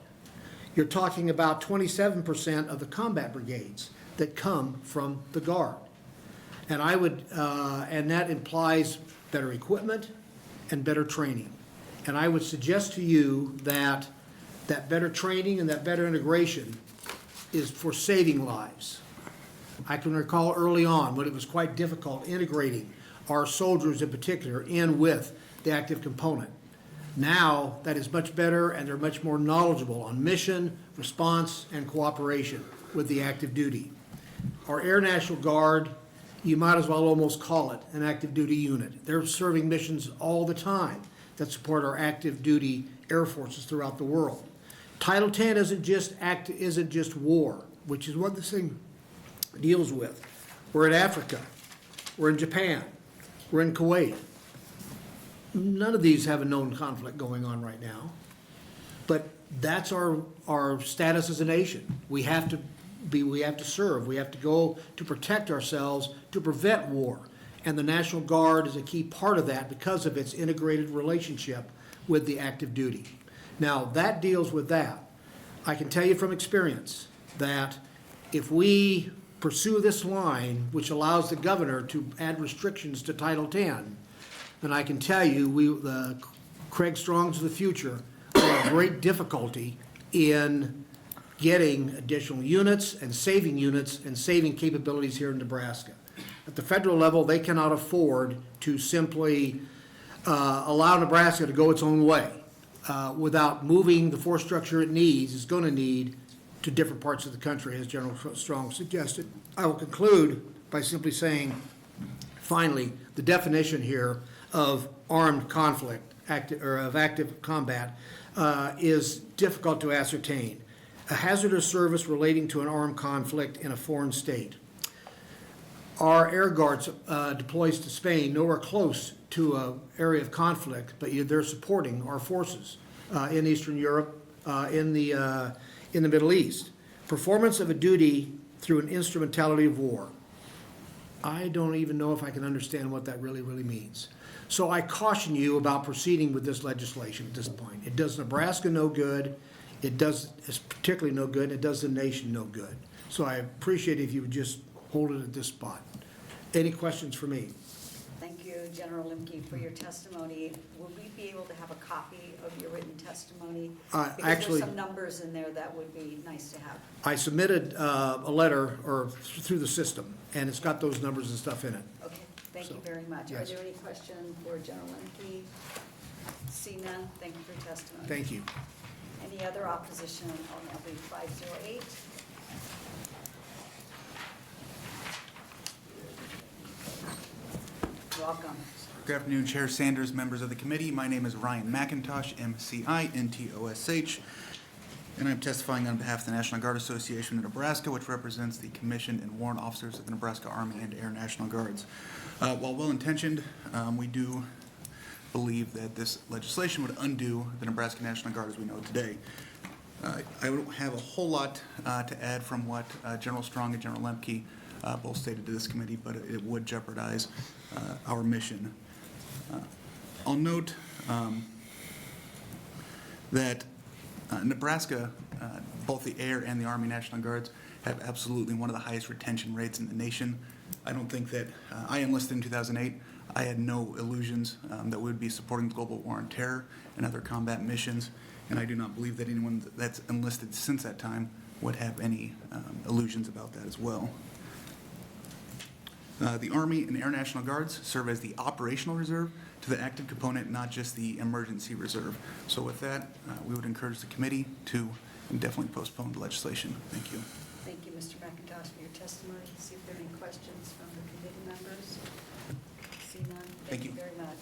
You're talking about 27% of the combat brigades that come from the Guard. And and that implies better equipment and better training. And I would suggest to you that that better training and that better integration is for saving lives. I can recall early on when it was quite difficult integrating our soldiers in particular in with the active component. Now, that is much better, and they're much more knowledgeable on mission, response, and cooperation with the active duty. Our Air National Guard, you might as well almost call it an active duty unit. They're serving missions all the time that support our active duty air forces throughout the world. Title 10 isn't just war, which is what this thing deals with. We're in Africa, we're in Japan, we're in Kuwait. None of these have a known conflict going on right now, but that's our status as a nation. We have to serve, we have to go to protect ourselves, to prevent war. And the National Guard is a key part of that because of its integrated relationship with the active duty. Now, that deals with that. I can tell you from experience that if we pursue this line, which allows the governor to add restrictions to Title 10, then I can tell you, the Craig Strongs of the future will have great difficulty in getting additional units and saving capabilities here in Nebraska. At the federal level, they cannot afford to simply allow Nebraska to go its own way without moving the force structure it needs, is going to need, to different parts of the country, as General Strong suggested. I will conclude by simply saying, finally, the definition here of armed conflict, of active combat, is difficult to ascertain. A hazardous service relating to an armed conflict in a foreign state. Our air guards deploys to Spain, nowhere close to an area of conflict, but they're supporting our forces in Eastern Europe, in the Middle East. Performance of a duty through an instrumentality of war. I don't even know if I can understand what that really means. So I caution you about proceeding with this legislation at this point. It does Nebraska no good. It's particularly no good. It does the nation no good. So I appreciate if you would just hold it at this spot. Any questions for me? Thank you, General Limke, for your testimony. Will we be able to have a copy of your written testimony? Because Actually, there's some numbers in there that would be nice to have. I submitted a letter through the system, and it's got those numbers and stuff in it. Okay, thank you very much. yes. Are there any questions for General Limke? See none, thank you for your testimony. Thank you. Any other opposition on LB 508? Welcome. Good afternoon, Chair Sanders, members of the committee. My name is Ryan McIntosh, MCINTOSH, and I'm testifying on behalf of the National Guard Association of Nebraska, which represents the commissioned and warrant officers of the Nebraska Army and Air National Guards. While well-intentioned, we do believe that this legislation would undo the Nebraska National Guard as we know it today. I don't have a whole lot to add from what General Strong and General Lemke both stated to this committee, but it would jeopardize our mission. I'll note that Nebraska, both the Air and the Army National Guards, have absolutely one of the highest retention rates in the nation. I don't think that, I enlisted in 2008, I had no illusions that we would be supporting the global war on terror and other combat missions, and I do not believe that anyone that's enlisted since that time would have any illusions about that as well. The Army and Air National Guards serve as the operational reserve to the active component, not just the emergency reserve. So with that, we would encourage the committee to indefinitely postpone the legislation. Thank you. Thank you, Mr. McIntosh, for your testimony. See if there are any questions from the committee members. See none. Thank you very much.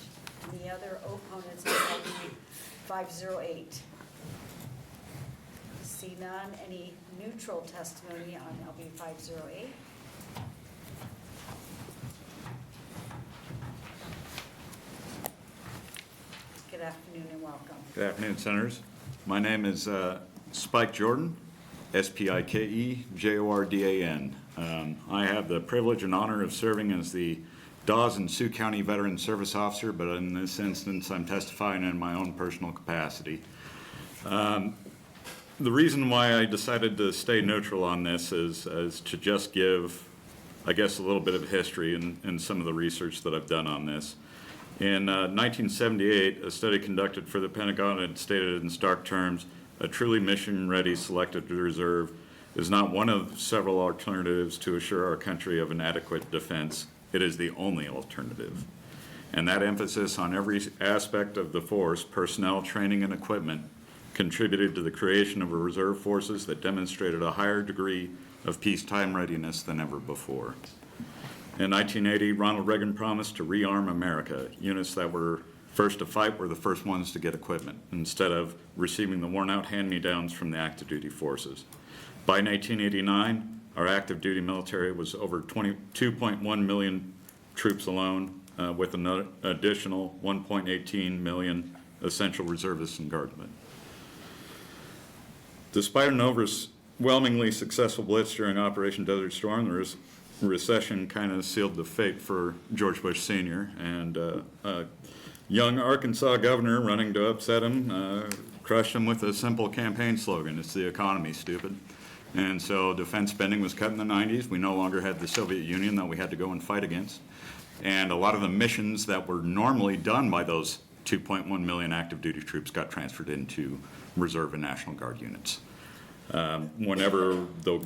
Any other opponents on LB 508? See none. Any neutral testimony on LB 508? Good afternoon and welcome. Good afternoon, Senators. My name is Spike Jordan, SPIKEJORDAN. I have the privilege and honor of serving as the Dawes and Sioux County Veteran Service Officer, but in this instance, I'm testifying in my own personal capacity. The reason why I decided to stay neutral on this is to just give, I guess, a little bit of history and some of the research that I've done on this. In 1978, a study conducted for the Pentagon had stated in stark terms, a truly mission-ready selective reserve is not one of several alternatives to assure our country of an adequate defense It is the only alternative. And that emphasis on every aspect of the force, personnel, training, and equipment, contributed to the creation of a reserve forces that demonstrated a higher degree of peacetime readiness than ever before. In 1980, Ronald Reagan promised to rearm America. Units that were first to fight were the first ones to get equipment, instead of receiving the worn-out hand-me-downs from the active duty forces. By 1989, our active duty military was over 2.1 million troops alone, with an additional 1.18 million essential reservists and guardsmen. Despite an overwhelmingly successful blitz during Operation Desert Storm, the recession kind of sealed the fate for George Bush Sr. and a young Arkansas governor running to upset him crushed him with a simple campaign slogan: "It's the economy, stupid." And so defense spending was cut in the 90s. We no longer had the Soviet Union that we had to go and fight against. And a lot of the missions that were normally done by those 2.1 million active duty troops got transferred into Reserve and National Guard units. Whenever the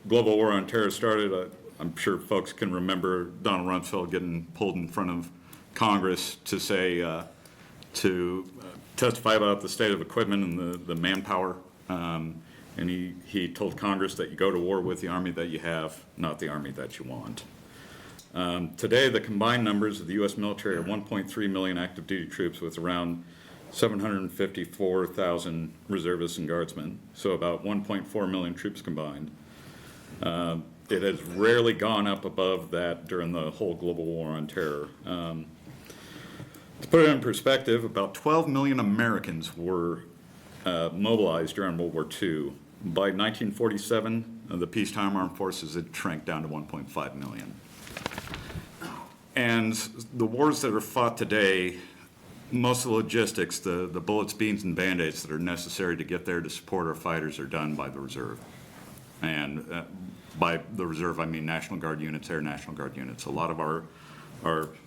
global war on terror started, I'm sure folks can remember Donald Rumsfeld getting pulled in front of Congress to say, to testify about the state of equipment and the manpower. And he told Congress that you go to war with the army that you have, not the army that you want. Today, the combined numbers of the U.S. military are 1.3 million active duty troops with around 754,000 reservists and guardsmen, so about 1.4 million troops combined. It has rarely gone up above that during the whole global war on terror. To put it in perspective, about 12 million Americans were mobilized during World War II. By 1947, the peacetime armed forces had shrank down to 1.5 million. And the wars that are fought today, most of the logistics, the bullets, beans, and Band-Aids that are necessary to get there to support our fighters are done by the Reserve. And by the Reserve, I mean National Guard units, Air National Guard units. A lot of our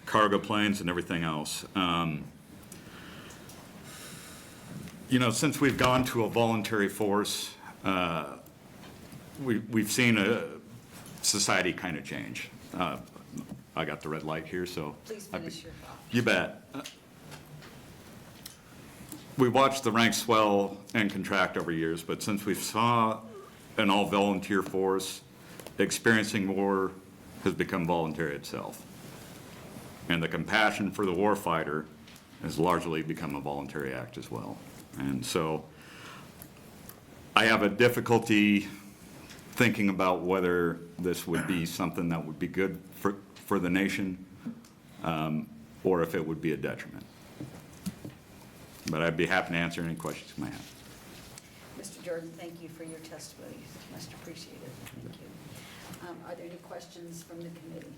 cargo planes and everything else. You know, since we've gone to a voluntary force, we've seen a society kind of change. I got the red light here, so. Please finish your thought. You bet. We watched the ranks swell and contract over years, but since we saw an all-volunteer force, experiencing war has become voluntary itself. And the compassion for the warfighter has largely become a voluntary act as well. And so I have a difficulty thinking about whether this would be something that would be good for the nation, or if it would be a detriment. But I'd be happy to answer any questions you might have. Mr. Jordan, thank you for your testimony. Much appreciated. Thank you. Are there any questions from the committee?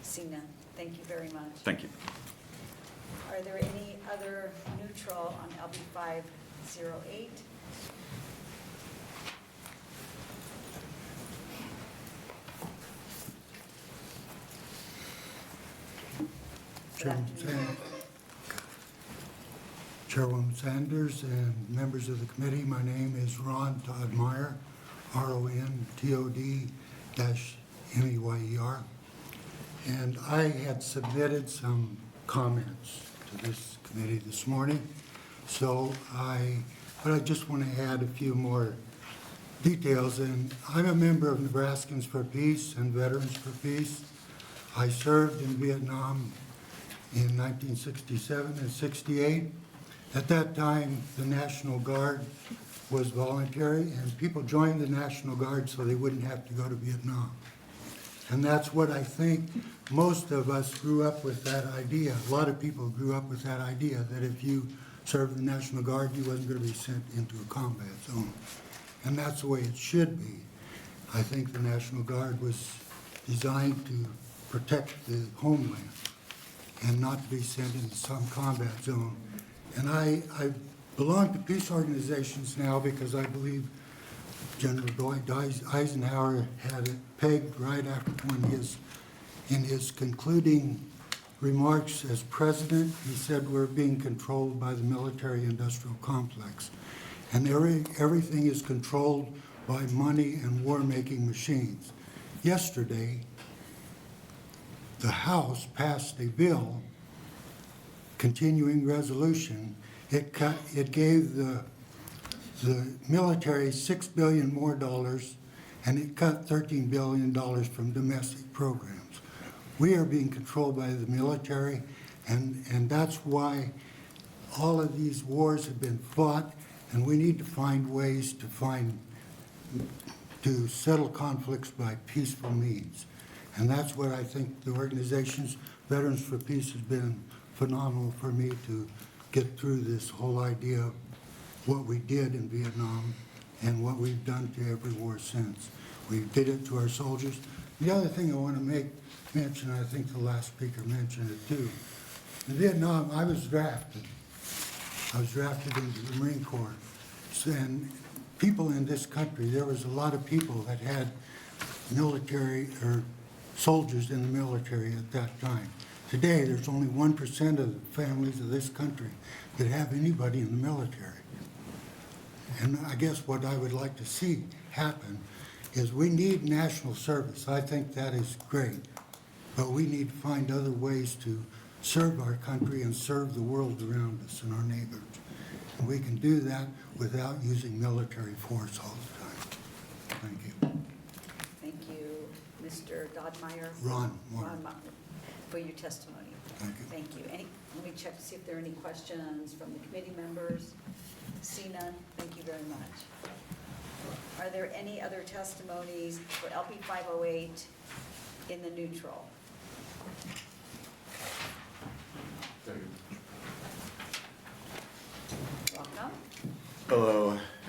Seeing none. Thank you very much. Thank you. Are there any other neutral on LB 508? Chairwoman Sanders and members of the committee, my name is Ron Todd Meyer, RONTOD-MEYER, and I had submitted some comments to this committee this morning, but I just want to add a few more details. And I'm a member of Nebraskans for Peace and Veterans for Peace. I served in Vietnam in 1967 and 68. At that time, the National Guard was voluntary, and people joined the National Guard so they wouldn't have to go to Vietnam. And that's what I think most of us grew up with, that idea. A lot of people grew up with that idea, that if you served the National Guard, you wasn't going to be sent into a combat zone. And that's the way it should be. I think the National Guard was designed to protect the homeland and not to be sent into some combat zone. And I belong to peace organizations now because I believe General Dwight Eisenhower had it pegged right after in his concluding remarks as president. He said we're being controlled by the military-industrial complex. And everything is controlled by money and war-making machines. yesterday, the House passed a bill, continuing resolution. It gave the military $6 billion more dollars, and it cut $13 billion from domestic programs. We are being controlled by the military, and that's why all of these wars have been fought, and we need to find ways to settle conflicts by peaceful means. And that's what I think the organizations, Veterans for Peace, has been phenomenal for me to get through this whole idea of what we did in Vietnam and what we've done to every war since. We did it to our soldiers. The other thing I want to mention, I think the last speaker mentioned it too. In Vietnam, I was drafted. I was drafted into the Marine Corps. And people in this country, there was a lot of people that had military or soldiers in the military at that time. Today, there's only 1% of the families of this country that have anybody in the military. And I guess what I would like to see happen is we need national service. I think that is great. But we need to find other ways to serve our country and serve the world around us and our neighbors. And we can do that without using military force all the time. Thank you. Thank you, Mr. Dodmeyer. Ron Moore. For your testimony. Thank you. Thank you. Let me check to see if there are any questions from the committee members. See none. Thank you very much. Are there any other testimonies for LP 508 in the neutral? Welcome.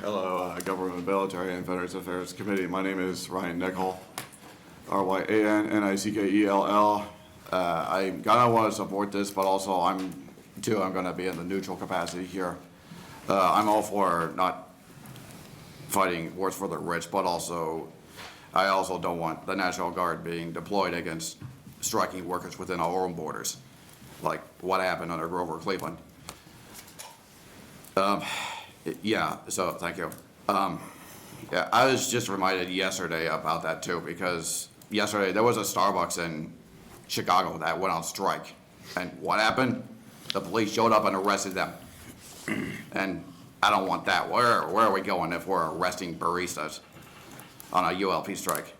Hello, Government, Military, and Veterans Affairs Committee. My name is Ryan Nickel, RyanNickell. I'm gonna want to support this, but also I'm gonna be in the neutral capacity here. I'm all for not fighting wars for the rich, but I also don't want the National Guard being deployed against striking workers within our own borders, like what happened under Grover Cleveland. Yeah, so thank you. Yeah, I was just reminded yesterday about that too, because yesterday there was a Starbucks in Chicago that went on strike. And what happened? The police showed up and arrested them. And I don't want that. Where are we going if we're arresting baristas on a ULP strike?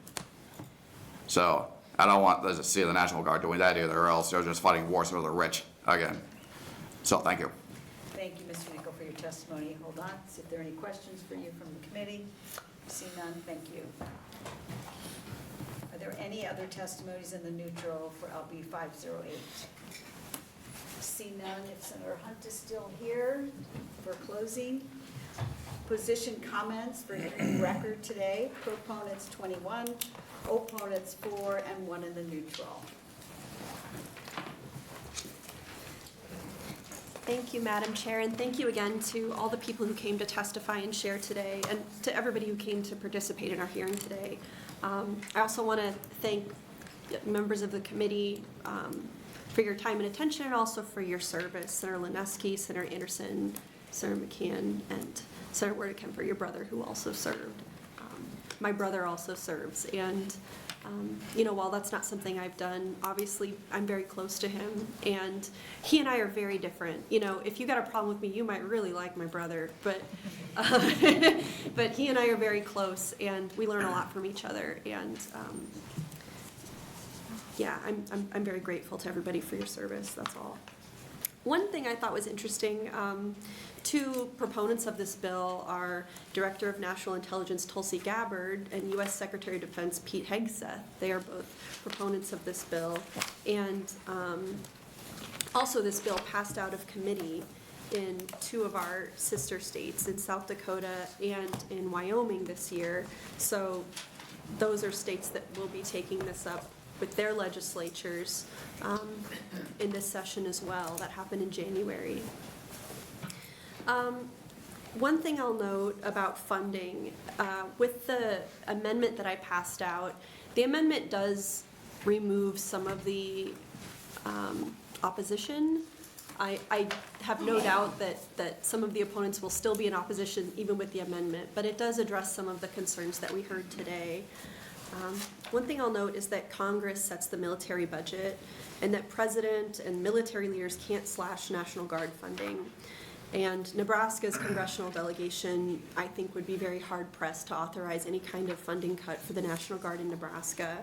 So I don't want to see the National Guard doing that either, or else they're just fighting wars for the rich again. So thank you. Thank you, Mr. Nickel, for your testimony. Hold on, see if there are any questions for you from the committee. See none, thank you. Are there any other testimonies in the neutral for LB 508? See none. If Senator Hunt is still here for closing. Position comments for record today. Proponents 21, opponents 4, and 1 in the neutral. Thank you, Madam Chair, and thank you again to all the people who came to testify and share today, and to everybody who came to participate in our hearing today. I also want to thank members of the committee for your time and attention, and also for your service. Senator Lineski, Senator Anderson, Senator McCann, and Senator Werdekamp, for your brother who also served. My brother also serves, and while that's not something I've done, obviously I'm very close to him, and he and I are very different. If you got a problem with me, you might really like my brother, but but he and I are very close, and we learn a lot from each other, and yeah, I'm very grateful to everybody for your service. That's all. One thing I thought was interesting, two proponents of this bill are Director of National Intelligence Tulsi Gabbard and U.S. Secretary of Defense Pete Hegseth. They are both proponents of this bill. And also this bill passed out of committee in 2 of our sister states, in South Dakota and in Wyoming this year. So those are states that will be taking this up with their legislatures in this session as well. That happened in January. One thing I'll note about funding, with the amendment that I passed out, the amendment does remove some of the opposition. I have no doubt that some of the opponents will still be in opposition even with the amendment, but it does address some of the concerns that we heard today. One thing I'll note is that Congress sets the military budget and that president and military leaders can't slash National Guard funding. And Nebraska's congressional delegation, I think, would be very hard pressed to authorize any kind of funding cut for the National Guard in Nebraska.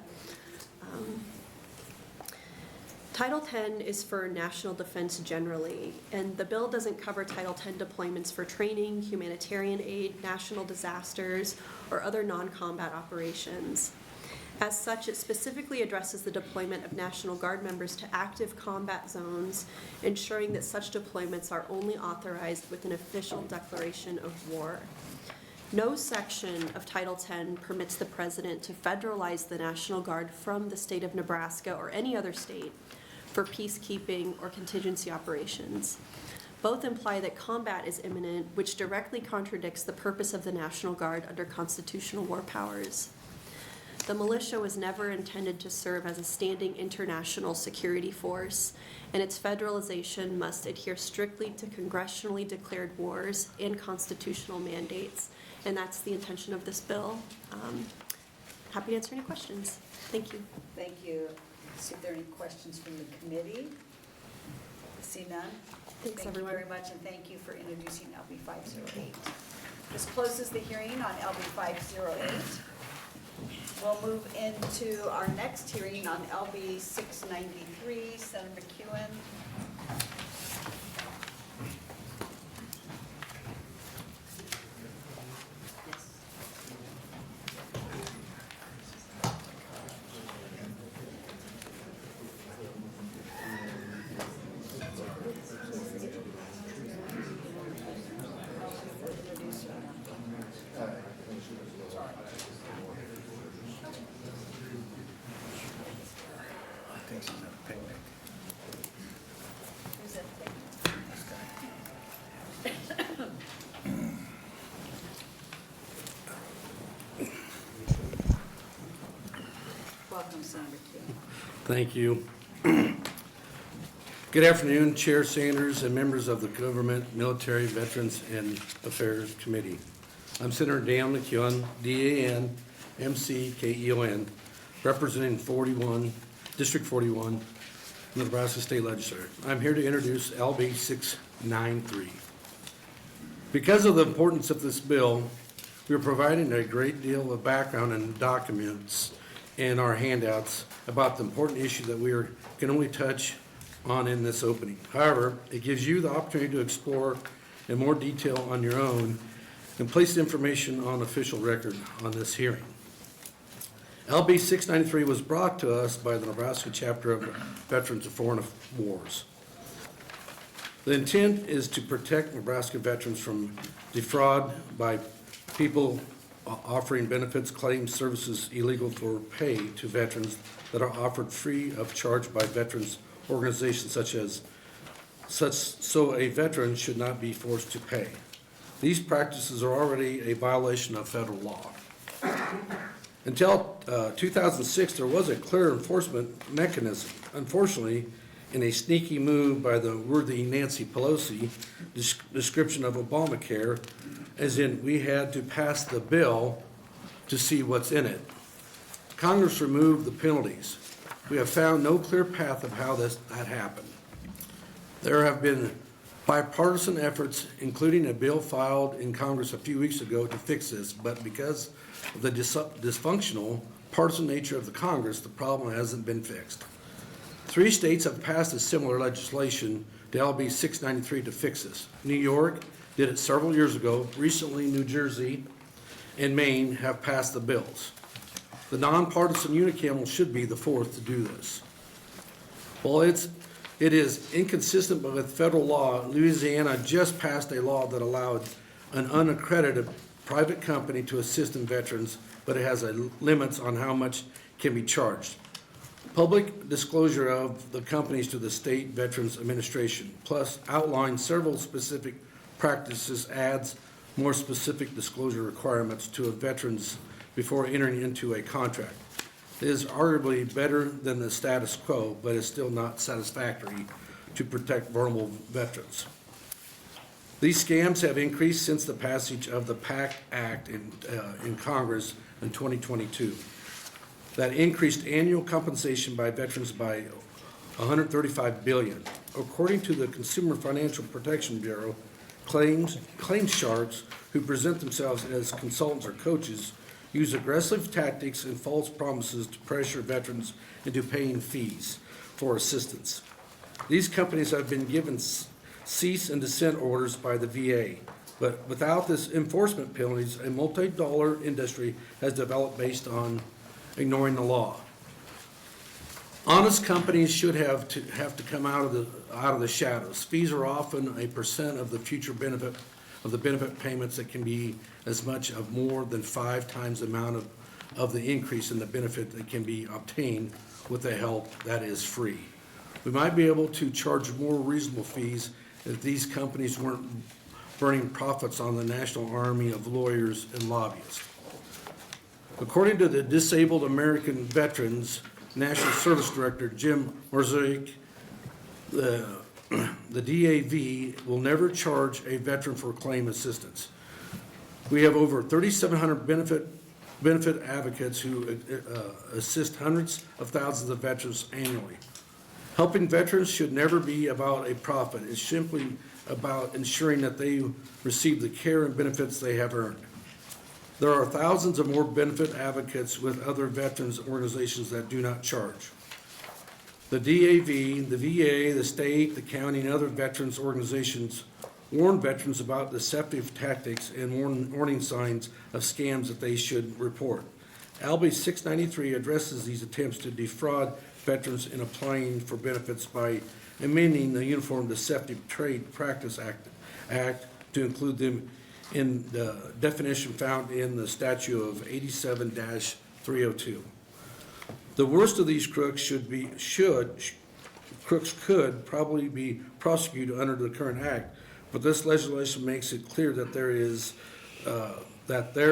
Title X is for national defense generally, and the bill doesn't cover Title X deployments for training, humanitarian aid, national disasters, or other non-combat operations. As such, it specifically addresses the deployment of National Guard members to active combat zones, ensuring that such deployments are only authorized with an official declaration of war. No section of Title X permits the president to federalize the National Guard from the state of Nebraska or any other state for peacekeeping or contingency operations. Both imply that combat is imminent, which directly contradicts the purpose of the National Guard under constitutional war powers. The militia was never intended to serve as a standing international security force, and its federalization must adhere strictly to congressionally declared wars and constitutional mandates, and that's the intention of this bill. Happy to answer any questions. Thank you. Thank you. See if there are any questions from the committee. See none? Thanks, everyone. Thank you very much, and thank you for introducing LB 508. This closes the hearing on LB 508. We'll move into our next hearing on LB 693, Senator McEwen. Welcome, Senator McEwen. Thank you. Good afternoon, Chair Sanders and members of the Government, Military, Veterans, and Affairs Committee. I'm Senator Dan McEwen, D-A-N, M-C-K-E-O-N, representing District 41, Nebraska State Legislature. I'm here to introduce LB 693. Because of the importance of this bill, we are providing a great deal of background and documents in our handouts about the important issue that can only touch on in this opening. However, it gives you the opportunity to explore in more detail on your own and place the information on official record on this hearing. LB 693 was brought to us by the Nebraska chapter of Veterans of Foreign Wars. The intent is to protect Nebraska veterans from defraud by people offering benefits, claims, services illegal for pay to veterans that are offered free of charge by veterans organizations so a veteran should not be forced to pay. These practices are already a violation of federal law. Until 2006, there was a clear enforcement mechanism. Unfortunately, in a sneaky move by the worthy Nancy Pelosi, description of Obamacare, as in we had to pass the bill to see what's in it. Congress removed the penalties. We have found no clear path of how that happened. There have been bipartisan efforts, including a bill filed in Congress a few weeks ago to fix this, but because of the dysfunctional partisan nature of the Congress, the problem hasn't been fixed. 3 states have passed a similar legislation to LB 693 to fix this. New York did it several years ago. Recently, New Jersey and Maine have passed the bills. The nonpartisan unicameral should be the 4th to do this. While it is inconsistent with federal law, Louisiana just passed a law that allowed an unaccredited private company to assist in veterans, but it has limits on how much can be charged. Public disclosure of the companies to the State Veterans Administration, plus outlines several specific practices, adds more specific disclosure requirements to veterans before entering into a contract. It is arguably better than the status quo, but is still not satisfactory to protect vulnerable veterans. These scams have increased since the passage of the PACT Act in Congress in 2022. that increased annual compensation by veterans by $135 billion. According to the Consumer Financial Protection Bureau, claim sharks who present themselves as consultants or coaches use aggressive tactics and false promises to pressure veterans into paying fees for assistance. These companies have been given cease and desist orders by the VA, but without this enforcement penalties, a multi-dollar industry has developed based on ignoring the law. Honest companies should have to come out of the shadows. Fees are often a percent of the future benefit of the benefit payments that can be as much of more than 5 times the amount of the increase in the benefit that can be obtained with the help that is free. We might be able to charge more reasonable fees if these companies weren't burning profits on the National Army of lawyers and lobbyists. According to the Disabled American Veterans National Service Director, Jim Marzoik, the DAV will never charge a veteran for claim assistance. We have over 3,700 benefit advocates who assist hundreds of thousands of veterans annually. Helping veterans should never be about a profit. It's simply about ensuring that they receive the care and benefits they have earned. There are thousands of more benefit advocates with other veterans organizations that do not charge. The DAV, the VA, the state, the county, and other veterans organizations warn veterans about deceptive tactics and warning signs of scams that they should report. LB 693 addresses these attempts to defraud veterans in applying for benefits by amending the Uniform Deceptive Trade Practice Act to include them in the definition found in the statute of 87-302. The worst of these crooks could probably be prosecuted under the current act, but this legislation makes it clear that there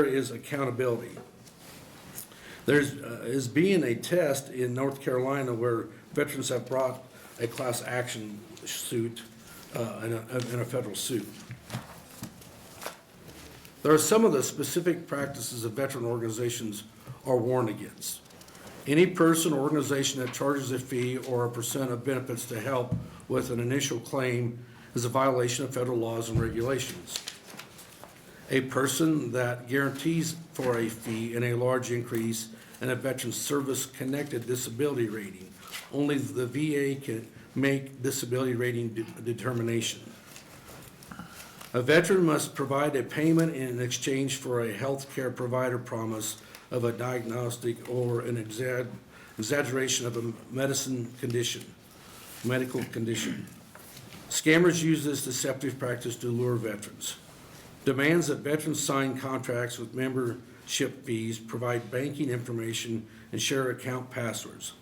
is accountability. Is being a test in North Carolina where veterans have brought a class action suit in a federal suit. There are some of the specific practices that veteran organizations are warned against. Any person or organization that charges a fee or a percent of benefits to help with an initial claim is a violation of federal laws and regulations. A person that guarantees for a fee and a large increase in a veteran's service-connected disability rating. Only the VA can make disability rating determination. A veteran must provide a payment in exchange for a health care provider promise of a diagnostic or an exaggeration of a medical condition. Scammers use this deceptive practice to lure veterans. Demands that veterans sign contracts with membership fees, provide banking information, and share account passwords.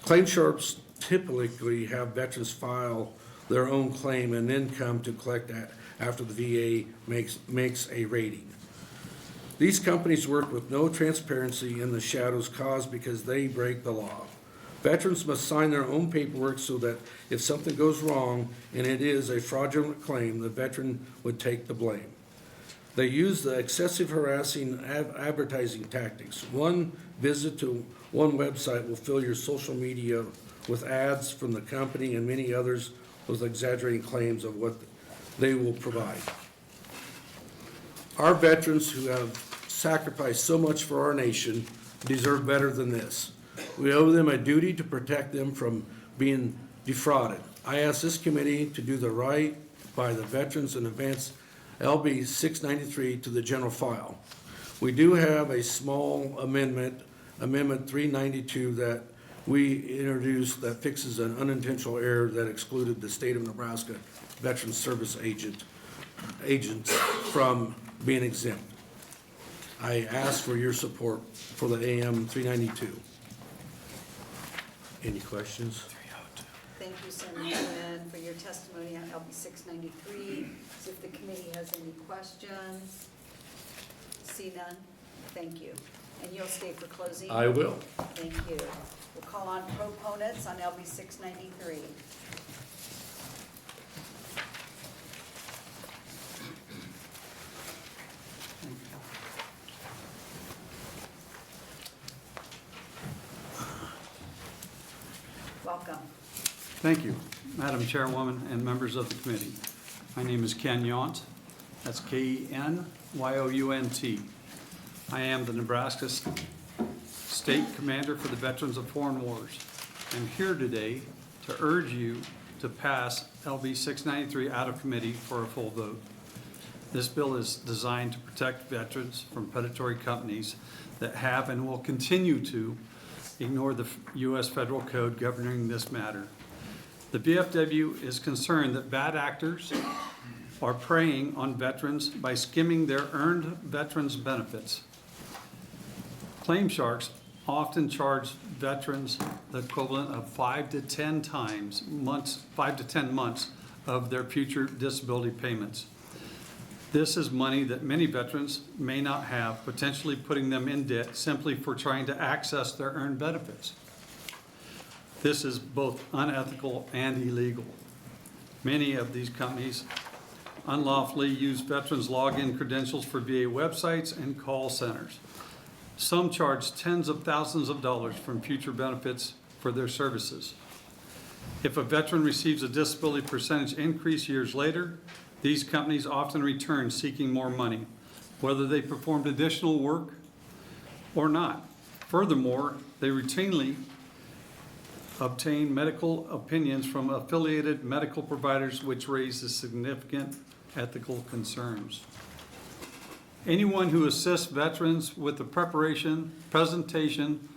Claim sharps typically have veterans file their own claim and then come to collect that after the VA makes a rating. These companies work with no transparency in the shadows caused because they break the law. Veterans must sign their own paperwork so that if something goes wrong and it is a fraudulent claim, the veteran would take the blame. They use the excessive harassing advertising tactics. One visit to one website will fill your social media with ads from the company and many others with exaggerating claims of what they will provide. Our veterans who have sacrificed so much for our nation deserve better than this. We owe them a duty to protect them from being defrauded. I ask this committee to do the right by the veterans and advance LB 693 to the general file. We do have a small amendment 392 that we introduced that fixes an unintentional error that excluded the state of Nebraska Veteran Service agents from being exempt. I ask for your support for the AM 392. Any questions? Thank you, Senator Flynn, for your testimony on LB 693. See if the committee has any questions. See none? Thank you. And you'll stay for closing? I will. Thank you. We'll call on proponents on LB 693. Thank you, Madam Chairwoman and members of the committee. My name is Ken Yount. That's K-E-N-Y-O-U-N-T. I am the Nebraska State Commander for the Veterans of Foreign Wars. I'm here today to urge you to pass LB 693 out of committee for a full vote. This bill is designed to protect veterans from predatory companies that have and will continue to ignore the U.S. federal code governing this matter. The VFW is concerned that bad actors are preying on veterans by skimming their earned veterans benefits. Claim sharks often charge veterans the equivalent of 5 to 10 months of their future disability payments. This is money that many veterans may not have, potentially putting them in debt simply for trying to access their earned benefits. This is both unethical and illegal. Many of these companies unlawfully use veterans' login credentials for VA websites and call centers. Some charge tens of thousands of dollars from future benefits for their services. If a veteran receives a disability percentage increase years later, these companies often return seeking more money, whether they performed additional work or not. Furthermore, they routinely obtain medical opinions from affiliated medical providers, which raises significant ethical concerns. Anyone who assists veterans with the preparation, presentation,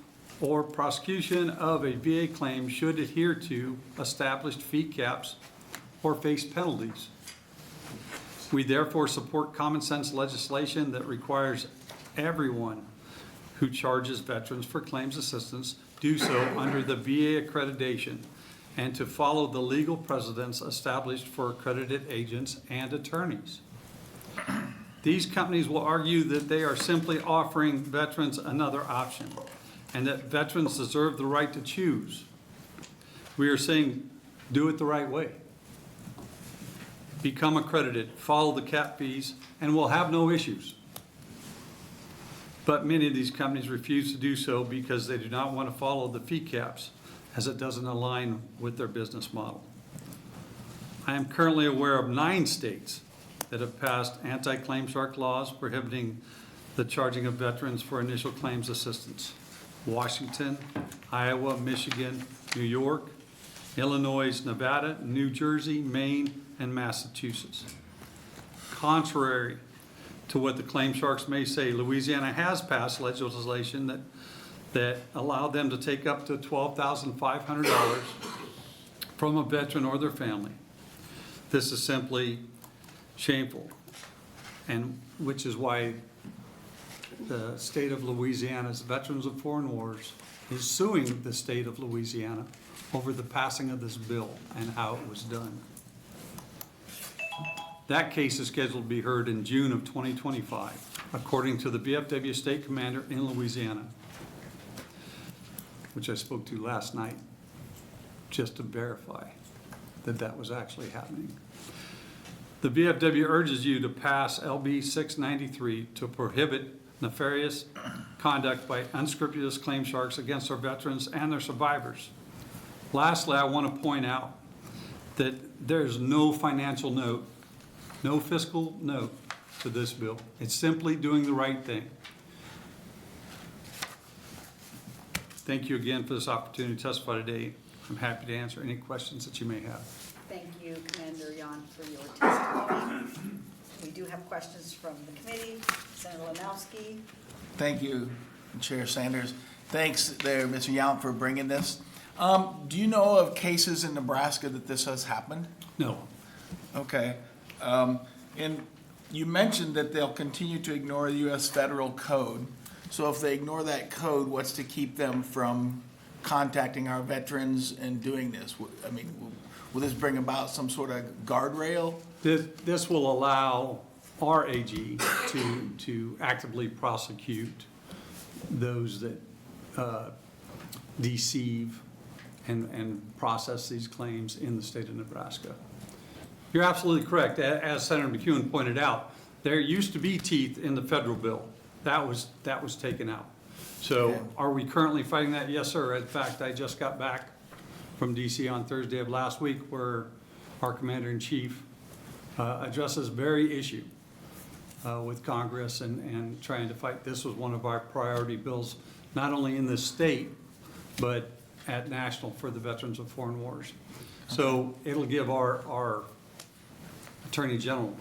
or prosecution of a VA claim should adhere to established fee caps or face penalties. We therefore support common sense legislation that requires everyone who charges veterans for claims assistance do so under the VA accreditation and to follow the legal precedents established for accredited agents and attorneys. These companies will argue that they are simply offering veterans another option and that veterans deserve the right to choose. We are saying, do it the right way. Become accredited, follow the cap fees, and we'll have no issues. But many of these companies refuse to do so because they do not want to follow the fee caps, as it doesn't align with their business model. I am currently aware of 9 states that have passed anti-claim shark laws prohibiting the charging of veterans for initial claims assistance. Washington, Iowa, Michigan, New York, Illinois, Nevada, New Jersey, Maine, and Massachusetts. Contrary to what the claim sharks may say, Louisiana has passed legislation that allowed them to take up to $12,500 from a veteran or their family. This is simply shameful, and which is why the state of Louisiana's Veterans of Foreign Wars is suing the state of Louisiana over the passing of this bill and how it was done. That case is scheduled to be heard in June of 2025, according to the VFW State Commander in Louisiana, which I spoke to last night, just to verify that that was actually happening. The VFW urges you to pass LB 693 to prohibit nefarious conduct by unscrupulous claim sharks against our veterans and their survivors. Lastly, I want to point out that there's no financial note, no fiscal note to this bill. It's simply doing the right thing. Thank you again for this opportunity to testify today. I'm happy to answer any questions that you may have. Thank you, Commander Jan, for your testimony. We do have questions from the committee. Senator Lanowski. Thank you, Chair Sanders. Thanks there, Mr. Yount, for bringing this. Do you know of cases in Nebraska that this has happened? No. Okay. And you mentioned that they'll continue to ignore the U.S. federal code. So if they ignore that code, what's to keep them from contacting our veterans and doing this? I mean, will this bring about some sort of guardrail? This will allow our AG to actively prosecute those that deceive and process these claims in the state of Nebraska. You're absolutely correct. As Senator McEwen pointed out, there used to be teeth in the federal bill. That was taken out. So are we currently fighting that? Yes, sir. In fact, I just got back from DC on Thursday of last week, where our Commander-in-Chief addressed this very issue with Congress and trying to fight. This was one of our priority bills, not only in the state, but at national for the veterans of foreign wars. So it'll give our Attorney General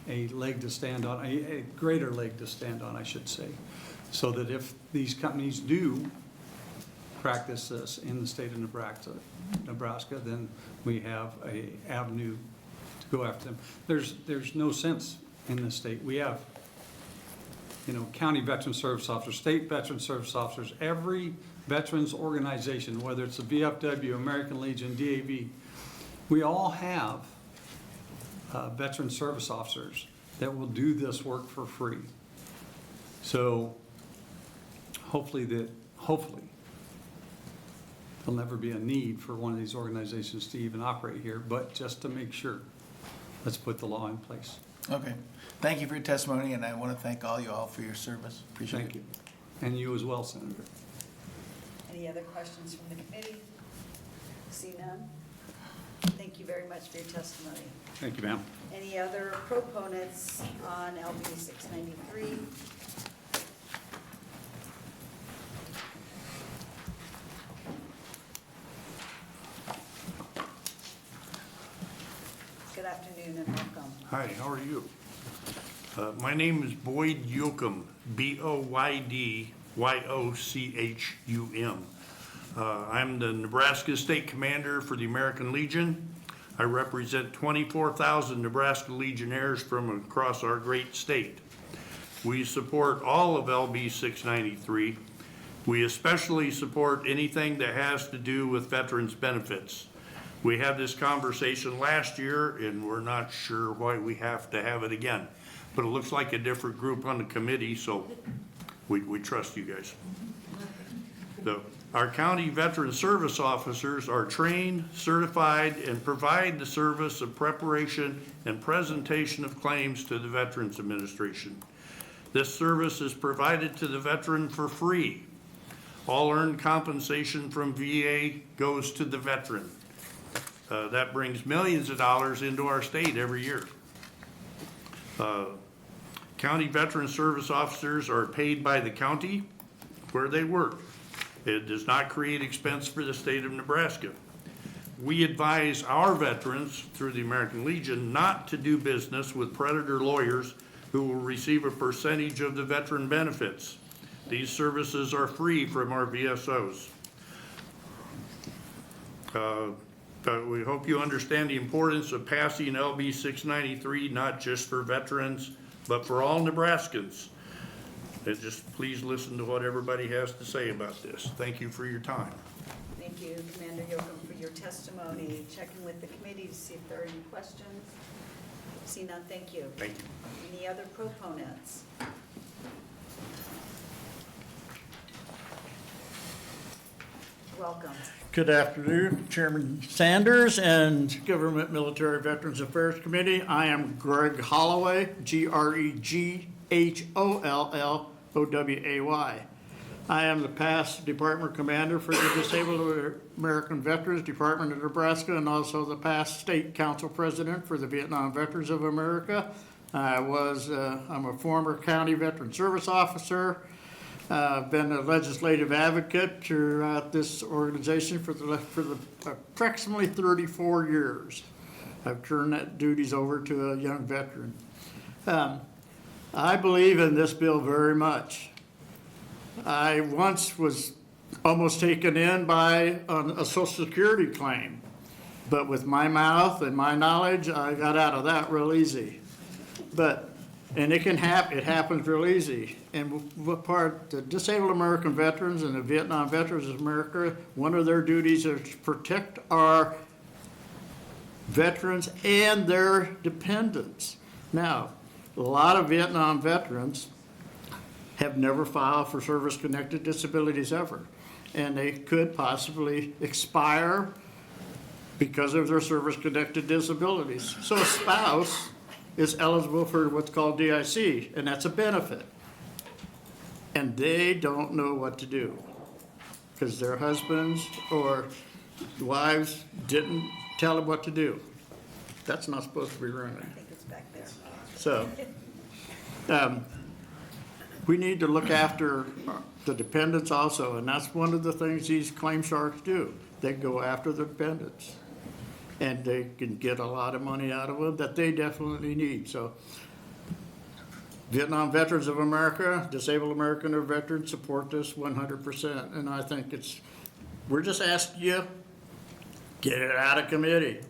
a leg to stand on, a greater leg to stand on, I should say, so that if these companies do practice this in the state of Nebraska, then we have a avenue to go after them. There's no sense in the state. We have, county veteran service officers, state veteran service officers, every veterans organization, whether it's the VFW, American Legion, DAV, we all have veteran service officers that will do this work for free. So hopefully there'll never be a need for one of these organizations to even operate here, but just to make sure, let's put the law in place. Okay. Thank you for your testimony, and I want to thank all you all for your service. Appreciate it. Thank you. And you as well, Senator. Any other questions from the committee? See none? Thank you very much for your testimony. Thank you, ma'am. Any other proponents on LB 693? Good afternoon and welcome. Hi, how are you? My name is Boyd Yoakum, B-O-Y-D-Y-O-C-H-U-M. I'm the Nebraska State Commander for the American Legion. I represent 24,000 Nebraska Legionnaires from across our great state. We support all of LB 693. We especially support anything that has to do with veterans benefits. We had this conversation last year, and we're not sure why we have to have it again. But it looks like a different group on the committee, so we trust you guys. So, our county veteran service officers are trained, certified, and provide the service of preparation and presentation of claims to the Veterans Administration. This service is provided to the veteran for free. All earned compensation from VA goes to the veteran. That brings millions of dollars into our state every year. County veteran service officers are paid by the county where they work. It does not create expense for the state of Nebraska. We advise our veterans through the American Legion not to do business with predator lawyers who will receive a percentage of the veteran benefits. These services are free from our VSOs. We hope you understand the importance of passing LB 693, not just for veterans, but for all Nebraskans. And just please listen to what everybody has to say about this. Thank you for your time. Thank you, Commander Yoakum, for your testimony. Checking with the committee to see if there are any questions. See none, thank you. Thank you. Any other proponents? Welcome. Good afternoon, Chairman Sanders and Government Military Veterans Affairs Committee. I am Greg Holloway, G-R-E-G-H-O-L-L-O-W-A-Y. I am the past Department Commander for the Disabled American Veterans Department of Nebraska and also the past State Council President for the Vietnam Veterans of America. I'm a former County Veteran Service Officer. I've been a legislative advocate throughout this organization for the approximately 34 years. I've turned that duties over to a young veteran. I believe in this bill very much. I once was almost taken in by a Social Security claim, but with my mouth and my knowledge, I got out of that real easy. And it can happen, it happens real easy. And the Disabled American Veterans and the Vietnam Veterans of America, one of their duties is to protect our veterans and their dependents. Now, a lot of Vietnam veterans have never filed for service-connected disabilities ever. And they could possibly expire because of their service-connected disabilities. So a spouse is eligible for what's called DIC, and that's a benefit. And they don't know what to do because their husbands or wives didn't tell them what to do. That's not supposed to be running. I think it's back there. So, we need to look after the dependents also, and that's one of the things these claim sharks do. They go after the dependents, and they can get a lot of money out of them that they definitely need. So, Vietnam Veterans of America, Disabled American or Veterans support this 100%, and I think we're just asking you, get it out of committee.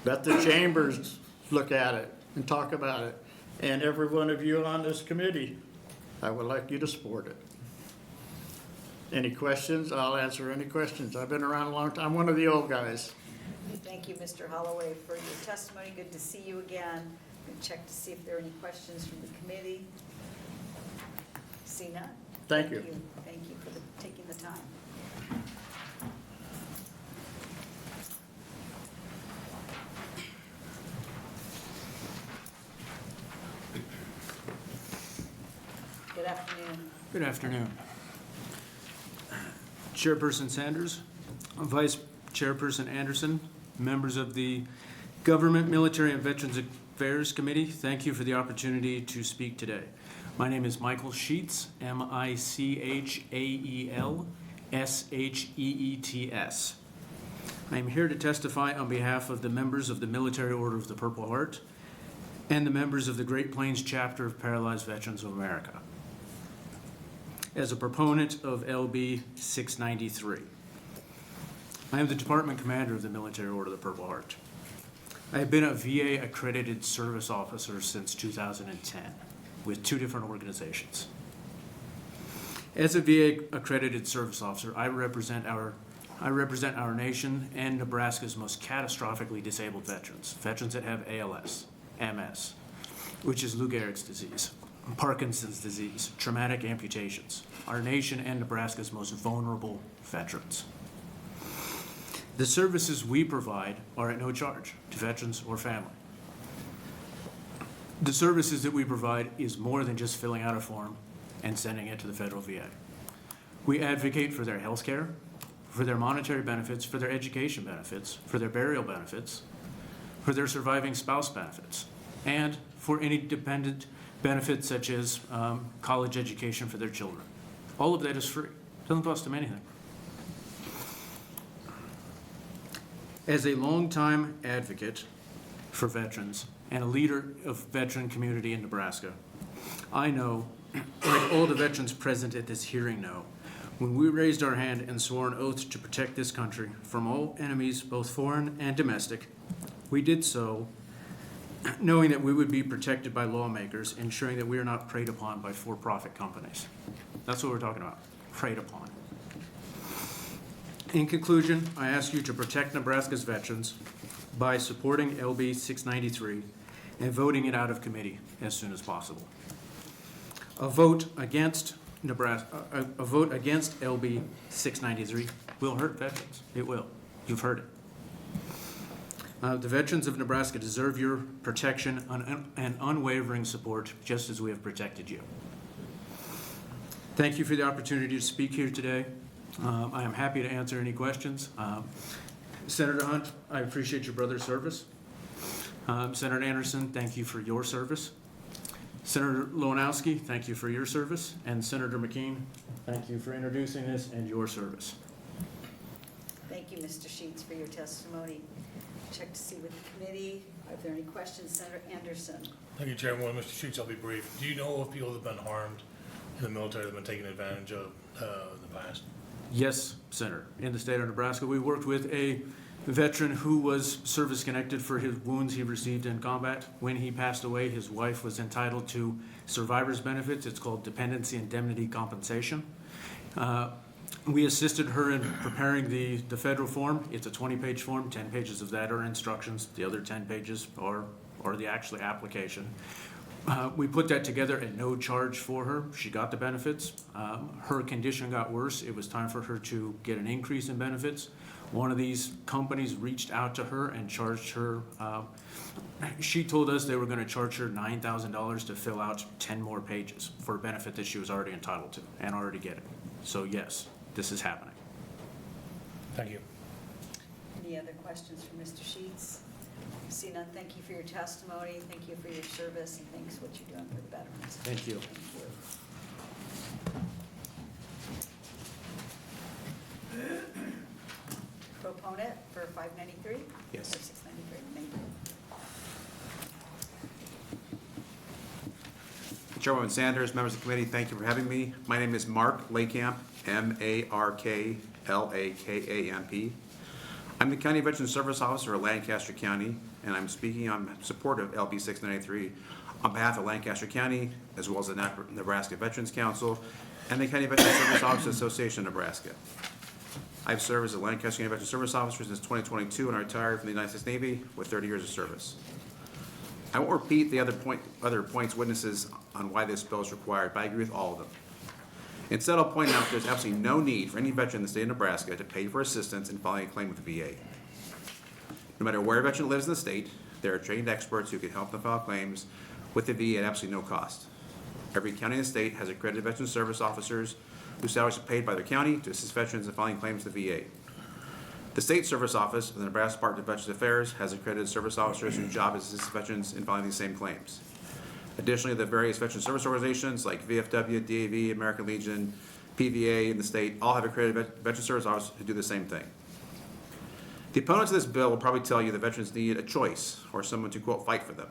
Let the chambers look at it and talk about it. And every one of you on this committee, I would like you to support it. Any questions? I'll answer any questions. I've been around a long time. I'm one of the old guys. Thank you, Mr. Holloway, for your testimony. Good to see you again. I'm going to check to see if there are any questions from the committee. See none? Thank you. Thank you for taking the time. Good afternoon. Good afternoon. Chairperson Sanders, Vice Chairperson Anderson, members of the Government, Military, and Veterans Affairs Committee, thank you for the opportunity to speak today. My name is Michael Sheets, MICHAELSHEETS. I am here to testify on behalf of the members of the Military Order of the Purple Heart and the members of the Great Plains Chapter of Paralyzed Veterans of America. As a proponent of LB 693. I am the Department Commander of the Military Order of the Purple Heart. I have been a VA accredited service officer since 2010 with 2 different organizations. As a VA accredited service officer, I represent our nation and Nebraska's most catastrophically disabled veterans that have ALS, MS, which is Lou Gehrig's disease, Parkinson's disease, traumatic amputations, our nation and Nebraska's most vulnerable veterans. The services we provide are at no charge to veterans or family. The services that we provide is more than just filling out a form and sending it to the federal VA. We advocate for their health care, for their monetary benefits, for their education benefits, for their burial benefits, for their surviving spouse benefits, and for any dependent benefits such as college education for their children. All of that is free. Doesn't cost them anything. As a longtime advocate for veterans and a leader of veteran community in Nebraska, I know, like all the veterans present at this hearing know, when we raised our hand and swore an oath to protect this country from all enemies, both foreign and domestic, we did so knowing that we would be protected by lawmakers, ensuring that we are not preyed upon by for-profit companies. That's what we're talking about, preyed upon. In conclusion, I ask you to protect Nebraska's veterans by supporting LB 693 and voting it out of committee as soon as possible. A vote against LB 693 will hurt veterans. It will. You've heard it. The veterans of Nebraska deserve your protection and unwavering support, just as we have protected you. Thank you for the opportunity to speak here today. I am happy to answer any questions. Senator Hunt, I appreciate your brother's service. Senator Anderson, thank you for your service. Senator Lowanowski, thank you for your service. And Senator McKean, thank you for introducing this and your service. Thank you, Mr. Sheets, for your testimony. Check to see with the committee. Are there any questions? Senator Anderson. Thank you, Chairwoman. Mr. Sheets, I'll be brief. Do you know of people that have been harmed in the military that have been taken advantage of in the past? Yes, Senator. In the state of Nebraska, we worked with a veteran who was service-connected for his wounds he received in combat. When he passed away, his wife was entitled to survivor's benefits. It's called dependency indemnity compensation. We assisted her in preparing the federal form. It's a 20-page form. 10 pages of that are instructions. The other 10 pages are the actual application. We put that together at no charge for her. She got the benefits. Her condition got worse. It was time for her to get an increase in benefits. One of these companies reached out to her and charged her. She told us they were going to charge her $9,000 to fill out 10 more pages for a benefit that she was already entitled to and already getting. So yes, this is happening. Thank you. Any other questions for Mr. Sheets? See none, thank you for your testimony, thank you for your service, and thanks for what you're doing for the veterans. Thank you. Proponent for 593? Yes. Or 693, thank you. Chairwoman Sanders, members of the committee, thank you for having me. My name is Mark Lakamp, M-A-R-K-L-A-K-A-M-P. I'm the County Veteran Service Officer of Lancaster County, and I'm speaking on support of LB 693 on behalf of Lancaster County, as well as the Nebraska Veterans Council and the County Veteran Service Officers Association of Nebraska. I've served as a Lancaster County Veteran Service Officer since 2022 and I retired from the United States Navy with 30 years of service. I won't repeat the other points witnesses on why this bill is required, but I agree with all of them. Instead, I'll point out there's absolutely no need for any veteran in the state of Nebraska to pay for assistance in filing a claim with the VA. No matter where a veteran lives in the state, there are trained experts who can help them file claims with the VA at absolutely no cost. Every county in the state has accredited veteran service officers whose salaries are paid by their county to assist veterans in filing claims with the VA. The State Service Office of the Nebraska Department of Veterans Affairs has accredited service officers whose job is to assist veterans in filing these same claims. Additionally, the various veteran service organizations like VFW, DAV, American Legion, PVA in the state all have accredited veteran service officers who do the same thing. The opponents of this bill will probably tell you that veterans need a choice or someone to, quote, fight for them.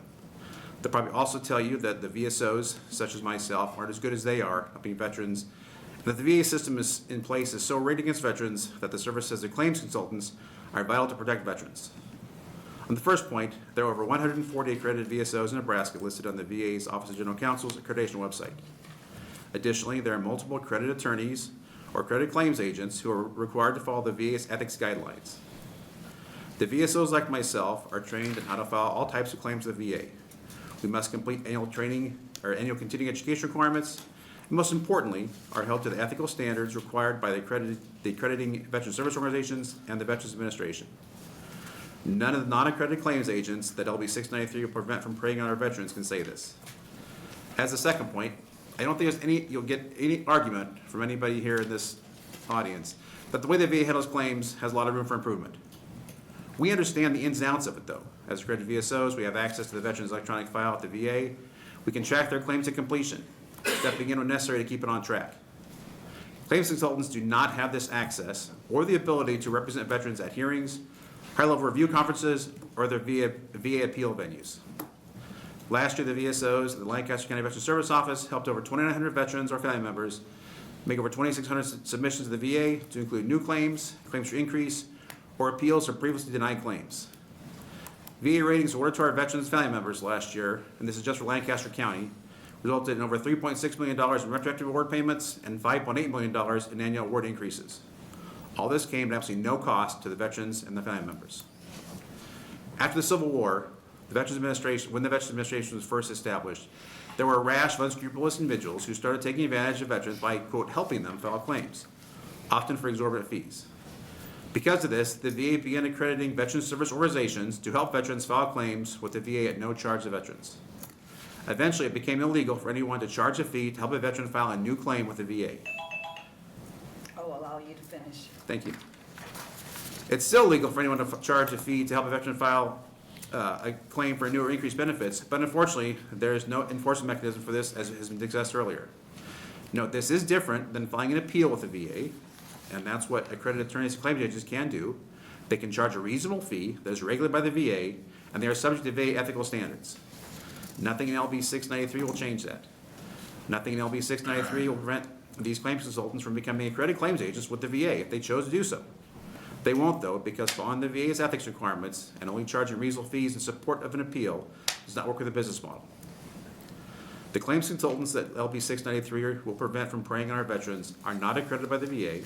They'll probably also tell you that the VSOs, such as myself, aren't as good as they are helping veterans, and that the VA system is in place is so rigged against veterans that the service says the claims consultants are vital to protect veterans. On the first point, there are over 140 accredited VSOs in Nebraska listed on the VA's Office of General Counsel's accreditation website. Additionally, there are multiple accredited attorneys or accredited claims agents who are required to follow the VA's ethics guidelines. The VSOs, like myself, are trained on how to file all types of claims with the VA. We must complete annual training or annual continuing education requirements, and most importantly, are held to the ethical standards required by the accrediting veteran service organizations and the Veterans Administration. None of the non-accredited claims agents that LB 693 will prevent from preying on our veterans can say this. As a second point, I don't think you'll get any argument from anybody here in this audience that the way the VA handles claims has a lot of room for improvement. We understand the ins and outs of it, though. As accredited VSOs, we have access to the veterans' electronic file at the VA. We can track their claims to completion, stepping in when necessary to keep it on track. Claims consultants do not have this access or the ability to represent veterans at hearings, high-level review conferences, or their VA appeal venues. Last year, the VSOs at the Lancaster County Veteran Service Office helped over 2,900 veterans or family members make over 2,600 submissions to the VA to include new claims, claims for increase, or appeals for previously denied claims. VA ratings awarded to our veterans and family members last year, and this is just for Lancaster County, resulted in over $3.6 million in retroactive award payments and $5.8 million in annual award increases. All this came at absolutely no cost to the veterans and the family members. After the Civil War, when the Veterans Administration was first established, there were a rash of unscrupulous individuals who started taking advantage of veterans by, quote, helping them file claims, often for exorbitant fees. Because of this, the VA began accrediting veteran service organizations to help veterans file claims with the VA at no charge to veterans. Eventually, it became illegal for anyone to charge a fee to help a veteran file a new claim with the VA. I'll allow you to finish. Thank you. It's still legal for anyone to charge a fee to help a veteran file a claim for new or increased benefits, but unfortunately, there is no enforcement mechanism for this, as has been discussed earlier. Note, this is different than filing an appeal with the VA, and that's what accredited attorneys and claims agents can do. They can charge a reasonable fee that is regulated by the VA, and they are subject to VA ethical standards. Nothing in LB 693 will change that. Nothing in LB 693 will prevent these claims consultants from becoming accredited claims agents with the VA if they chose to do so. They won't, though, because following the VA's ethics requirements and only charging reasonable fees in support of an appeal does not work with the business model. The claims consultants that LB 693 will prevent from preying on our veterans are not accredited by the VA,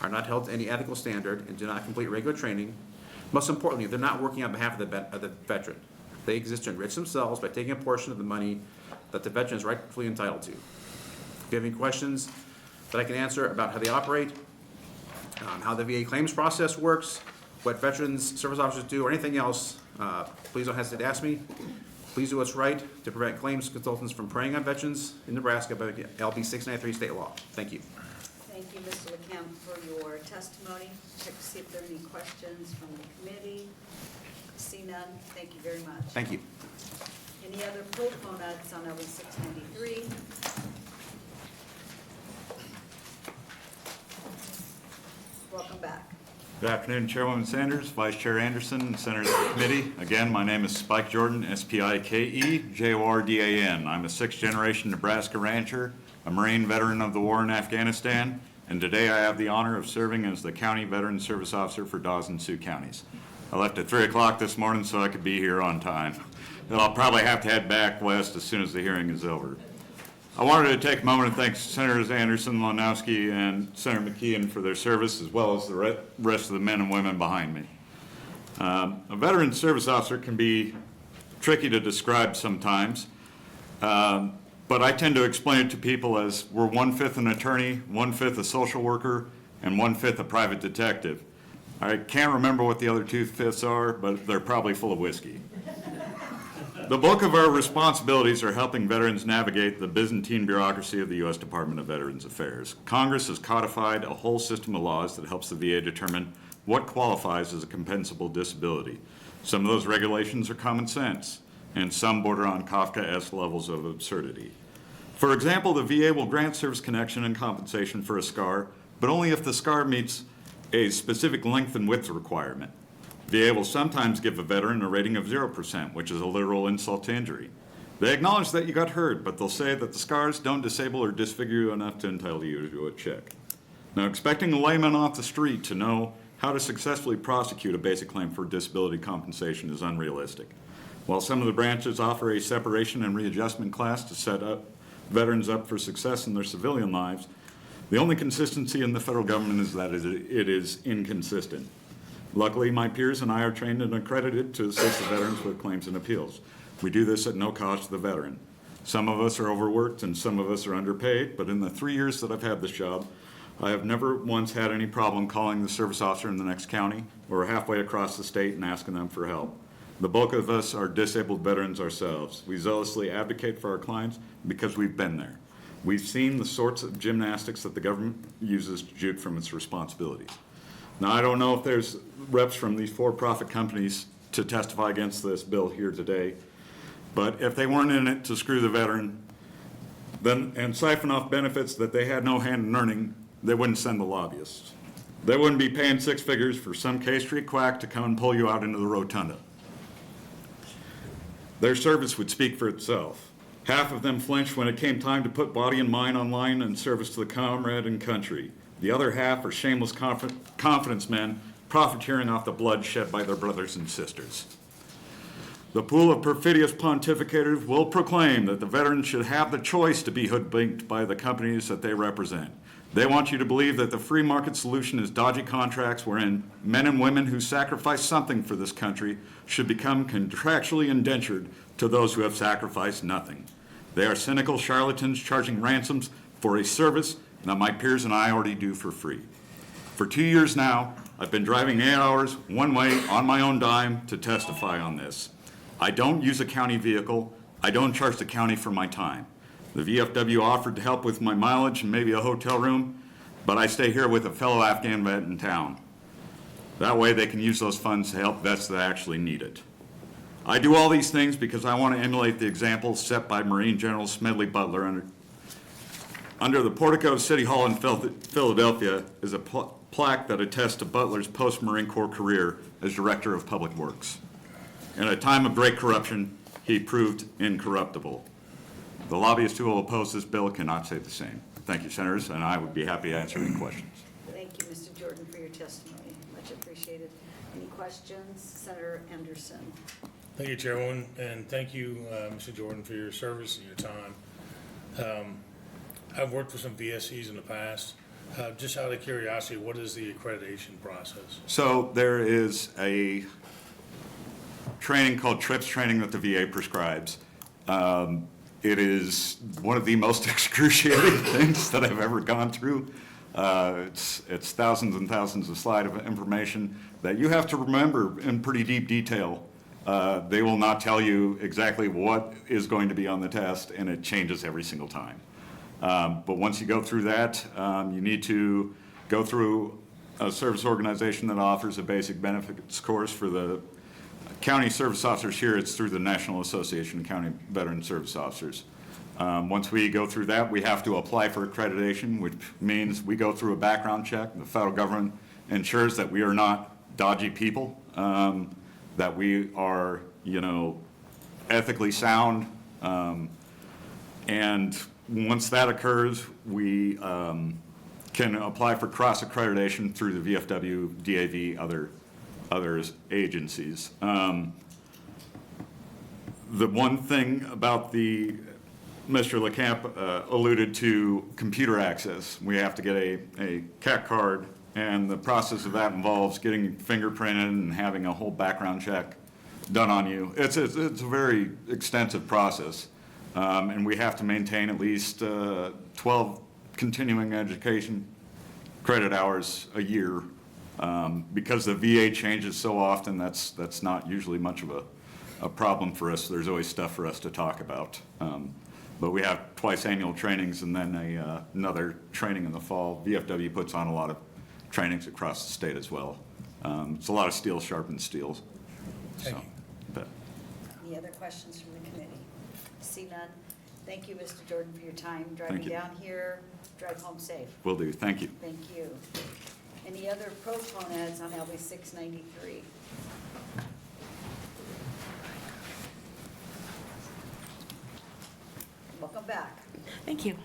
are not held to any ethical standard, and do not complete regular training. Most importantly, they're not working on behalf of the veteran. They exist to enrich themselves by taking a portion of the money that the veteran is rightfully entitled to. If you have any questions that I can answer about how they operate, how the VA claims process works, what veterans service officers do, or anything else, please don't hesitate to ask me. Please do what's right to prevent claims consultants from preying on veterans in Nebraska by LB 693 state law. Thank you. Thank you, Mr. LeCamp, for your testimony. Check to see if there are any questions from the committee. See none. Thank you very much. Thank you. Any other proponents on LB 693? Welcome back. Good afternoon, Chairwoman Sanders, Vice Chair Anderson, and Senators of the committee. Again, my name is Spike Jordan, S-P-I-K-E-J-O-R-D-A-N. I'm a sixth-generation Nebraska rancher, a Marine veteran of the war in Afghanistan, and today I have the honor of serving as the County Veteran Service Officer for Dawes and Sioux counties. I left at 3 o'clock this morning so I could be here on time. And I'll probably have to head back west as soon as the hearing is over. I wanted to take a moment and thank Senators Anderson, Lonowski, and Senator McKeon for their service, as well as the rest of the men and women behind me. A veteran service officer can be tricky to describe sometimes, but I tend to explain it to people as we're 1/5 an attorney, 1/5 a social worker, and 1/5 a private detective. I can't remember what the other 2/5 are, but they're probably full of whiskey. The bulk of our responsibilities are helping veterans navigate the Byzantine bureaucracy of the U.S. Department of Veterans Affairs. Congress has codified a whole system of laws that helps the VA determine what qualifies as a compensable disability. Some of those regulations are common sense, and some border on Kafkaesque levels of absurdity. For example, the VA will grant service connection and compensation for a SCAR, but only if the SCAR meets a specific length and width requirement. VA will sometimes give a veteran a rating of 0%, which is a literal insult to injury. They acknowledge that you got hurt, but they'll say that the scars don't disable or disfigure you enough to entitle you to a check. Now, expecting a layman off the street to know how to successfully prosecute a basic claim for disability compensation is unrealistic. While some of the branches offer a separation and readjustment class to set up veterans up for success in their civilian lives, the only consistency in the federal government is that it is inconsistent. Luckily, my peers and I are trained and accredited to assist the veterans with claims and appeals. We do this at no cost to the veteran. Some of us are overworked and some of us are underpaid, but in the 3 years that I've had this job, I have never once had any problem calling the service officer in the next county or halfway across the state and asking them for help. The bulk of us are disabled veterans ourselves. We zealously advocate for our clients because we've been there. We've seen the sorts of gymnastics that the government uses to juke from its responsibilities. Now, I don't know if there's reps from these for-profit companies to testify against this bill here today, but if they weren't in it to screw the veteran and siphon off benefits that they had no hand in earning, they wouldn't send the lobbyists. They wouldn't be paying 6 figures for some K Street quack to come and pull you out into the rotunda. Their service would speak for itself. Half of them flinched when it came time to put body and mind on line in service to the comrade and country. The other half are shameless confidence men profiteering off the blood shed by their brothers and sisters. The pool of perfidious pontificators will proclaim that the veterans should have the choice to be hoodwinked by the companies that they represent. They want you to believe that the free market solution is dodgy contracts wherein men and women who sacrifice something for this country should become contractually indentured to those who have sacrificed nothing. They are cynical charlatans charging ransoms for a service that my peers and I already do for free. For 2 years now, I've been driving 8 hours one way on my own dime to testify on this. I don't use a county vehicle. I don't charge the county for my time. The VFW offered to help with my mileage and maybe a hotel room, but I stay here with a fellow Afghan vet in town. That way they can use those funds to help vets that actually need it. I do all these things because I want to emulate the example set by Marine General Smedley Butler. Under the portico of City Hall in Philadelphia is a plaque that attests to Butler's post-Marine Corps career as Director of Public Works. In a time of great corruption, he proved incorruptible. The lobbyists who will oppose this bill cannot say the same. Thank you, Senators, and I would be happy to answer any questions. Thank you, Mr. Jordan, for your testimony. Much appreciated. Any questions? Senator Anderson. Thank you, Chairwoman, and thank you, Mr. Jordan, for your service and your time. I've worked for some VSCs in the past. Just out of curiosity, what is the accreditation process? So there is a training called TRIPS training that the VA prescribes. It is one of the most excruciating things that I've ever gone through. It's thousands and thousands of slides of information that you have to remember in pretty deep detail. They will not tell you exactly what is going to be on the test, and it changes every single time. But once you go through that, you need to go through a service organization that offers a basic benefits course. For the county service officers here, it's through the National Association of County Veteran Service Officers. Once we go through that, we have to apply for accreditation, which means we go through a background check. The federal government ensures that we are not dodgy people, that we are, ethically sound. And once that occurs, we can apply for cross accreditation through the VFW, DAV, other agencies. The one thing about Mr. LeCamp alluded to computer access. We have to get a CAC card, and the process of that involves getting fingerprinted and having a whole background check done on you. It's a very extensive process, and we have to maintain at least 12 continuing education credit hours a year. Because the VA changes so often, that's not usually much of a problem for us. There's always stuff for us to talk about. But we have twice annual trainings and then another training in the fall. VFW puts on a lot of trainings across the state as well. It's a lot of steel sharpens steel. Thank you. But Any other questions from the committee? See none. Thank you, Mr. Jordan, for your time driving Thank you. down here. Drive home safe. Will do. Thank you. Thank you. Any other proponents on LB 693? Welcome back. Thank you.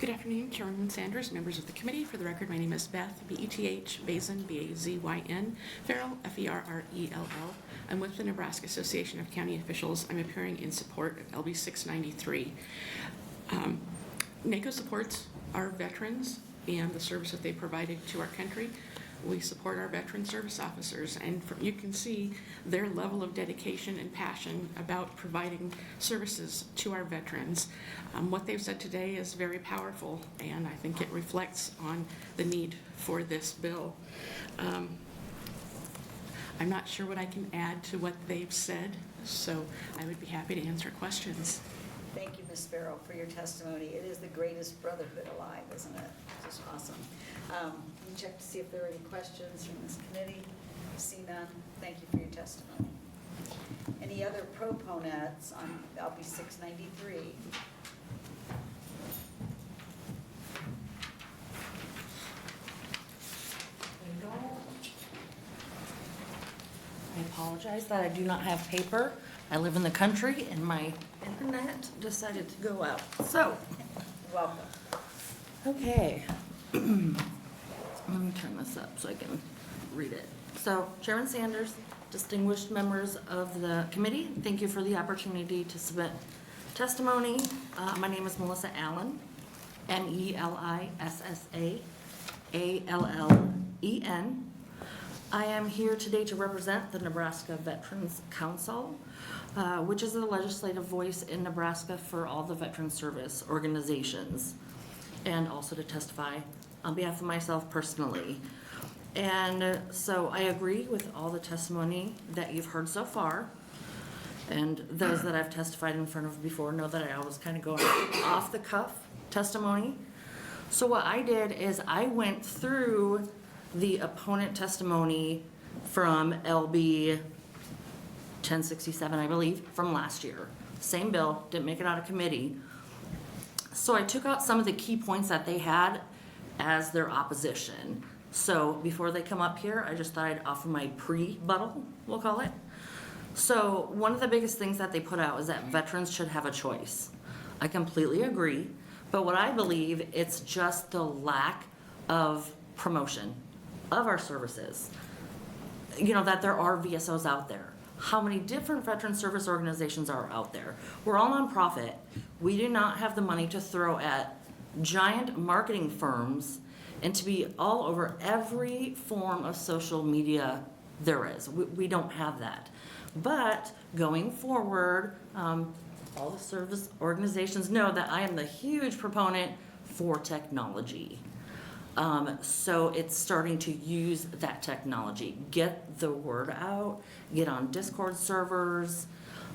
Good afternoon, Chairwoman Sanders, members of the committee. For the record, my name is Beth, B-E-T-H, Bazin, B-A-Z-Y-N, Farrell, F-E-R-R-E-L-L. I'm with the Nebraska Association of County Officials. I'm appearing in support of LB 693. NACO supports our veterans and the service that they provided to our country. We support our veteran service officers, and you can see their level of dedication and passion about providing services to our veterans. What they've said today is very powerful, and I think it reflects on the need for this bill. I'm not sure what I can add to what they've said, so I would be happy to answer questions. Thank you, Ms. Farrell, for your testimony. It is the greatest brotherhood alive, isn't it? Just awesome. Let me check to see if there are any questions from this committee. See none. Thank you for your testimony. Any other proponents on LB 693? There you go. I apologize that I do not have paper. I live in the country and my internet decided to go out. So, welcome. Okay. Let me turn this up so I can read it. So, Chairman Sanders, distinguished members of the committee, thank you for the opportunity to submit testimony. My name is Melissa Allen, M-E-L-I-S-S-A-A-L-L-E-N. I am here today to represent the Nebraska Veterans Council, which is the legislative voice in Nebraska for all the veteran service organizations, and also to testify on behalf of myself personally. And so I agree with all the testimony that you've heard so far, and those that I've testified in front of before know that I always kind of go off the cuff testimony. So what I did is I went through the opponent testimony from LB 1067, I believe, from last year. Same bill, didn't make it out of committee. So I took out some of the key points that they had as their opposition. So before they come up here, I just thought I'd offer my pre-buttal, we'll call it. So one of the biggest things that they put out is that veterans should have a choice. I completely agree, but what I believe, it's just the lack of promotion of our services. You know, that there are VSOs out there. How many different veteran service organizations are out there? We're all nonprofit. We do not have the money to throw at giant marketing firms and to be all over every form of social media there is. We don't have that. But going forward, all the service organizations know that I am the huge proponent for technology. So it's starting to use that technology, get the word out, get on Discord servers,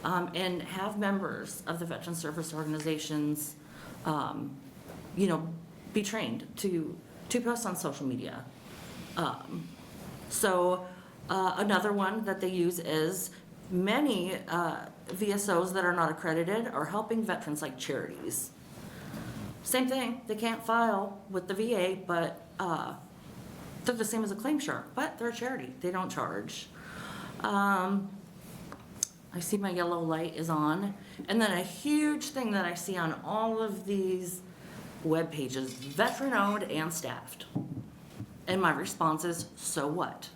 and have members of the veteran service organizations you know, be trained to post on social media. Another one that they use is many VSOs that are not accredited are helping veterans like charities. Same thing, they can't file with the VA, but they're the same as a claim shark, but they're a charity, they don't charge. I see my yellow light is on. And then a huge thing that I see on all of these web pages, veteran-owned and staffed. And my response is, so what?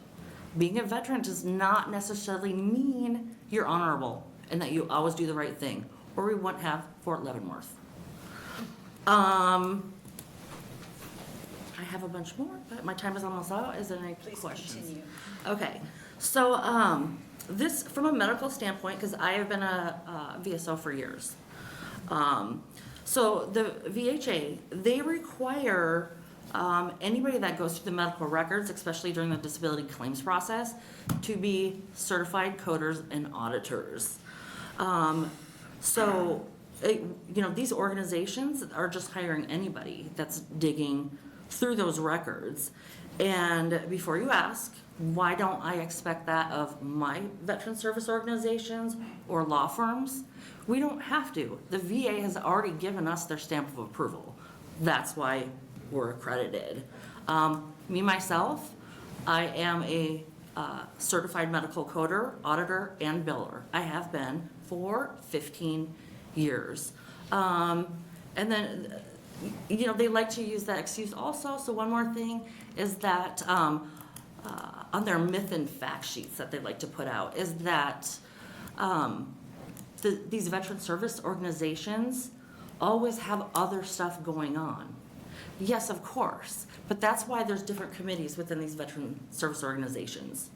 Being a veteran does not necessarily mean you're honorable and that you always do the right thing, or we wouldn't have Fort Leavenworth. I have a bunch more, but my time is almost out. Is there any questions? Continue. Okay, so this, from a medical standpoint, because I have been a VSO for years. So the VHA, they require anybody that goes through the medical records, especially during the disability claims process, to be certified coders and auditors. You know, these organizations are just hiring anybody that's digging through those records. And before you ask, why don't I expect that of my veteran service organizations or law firms? We don't have to. The VA has already given us their stamp of approval. That's why we're accredited. Me, myself, I am a certified medical coder, auditor, and biller. I have been for 15 years. And then, you know, they like to use that excuse also. So one more thing is that on their myth and fact sheets that they like to put out is that these veteran service organizations always have other stuff going on. Yes, of course, but that's why there's different committees within these veteran service organizations.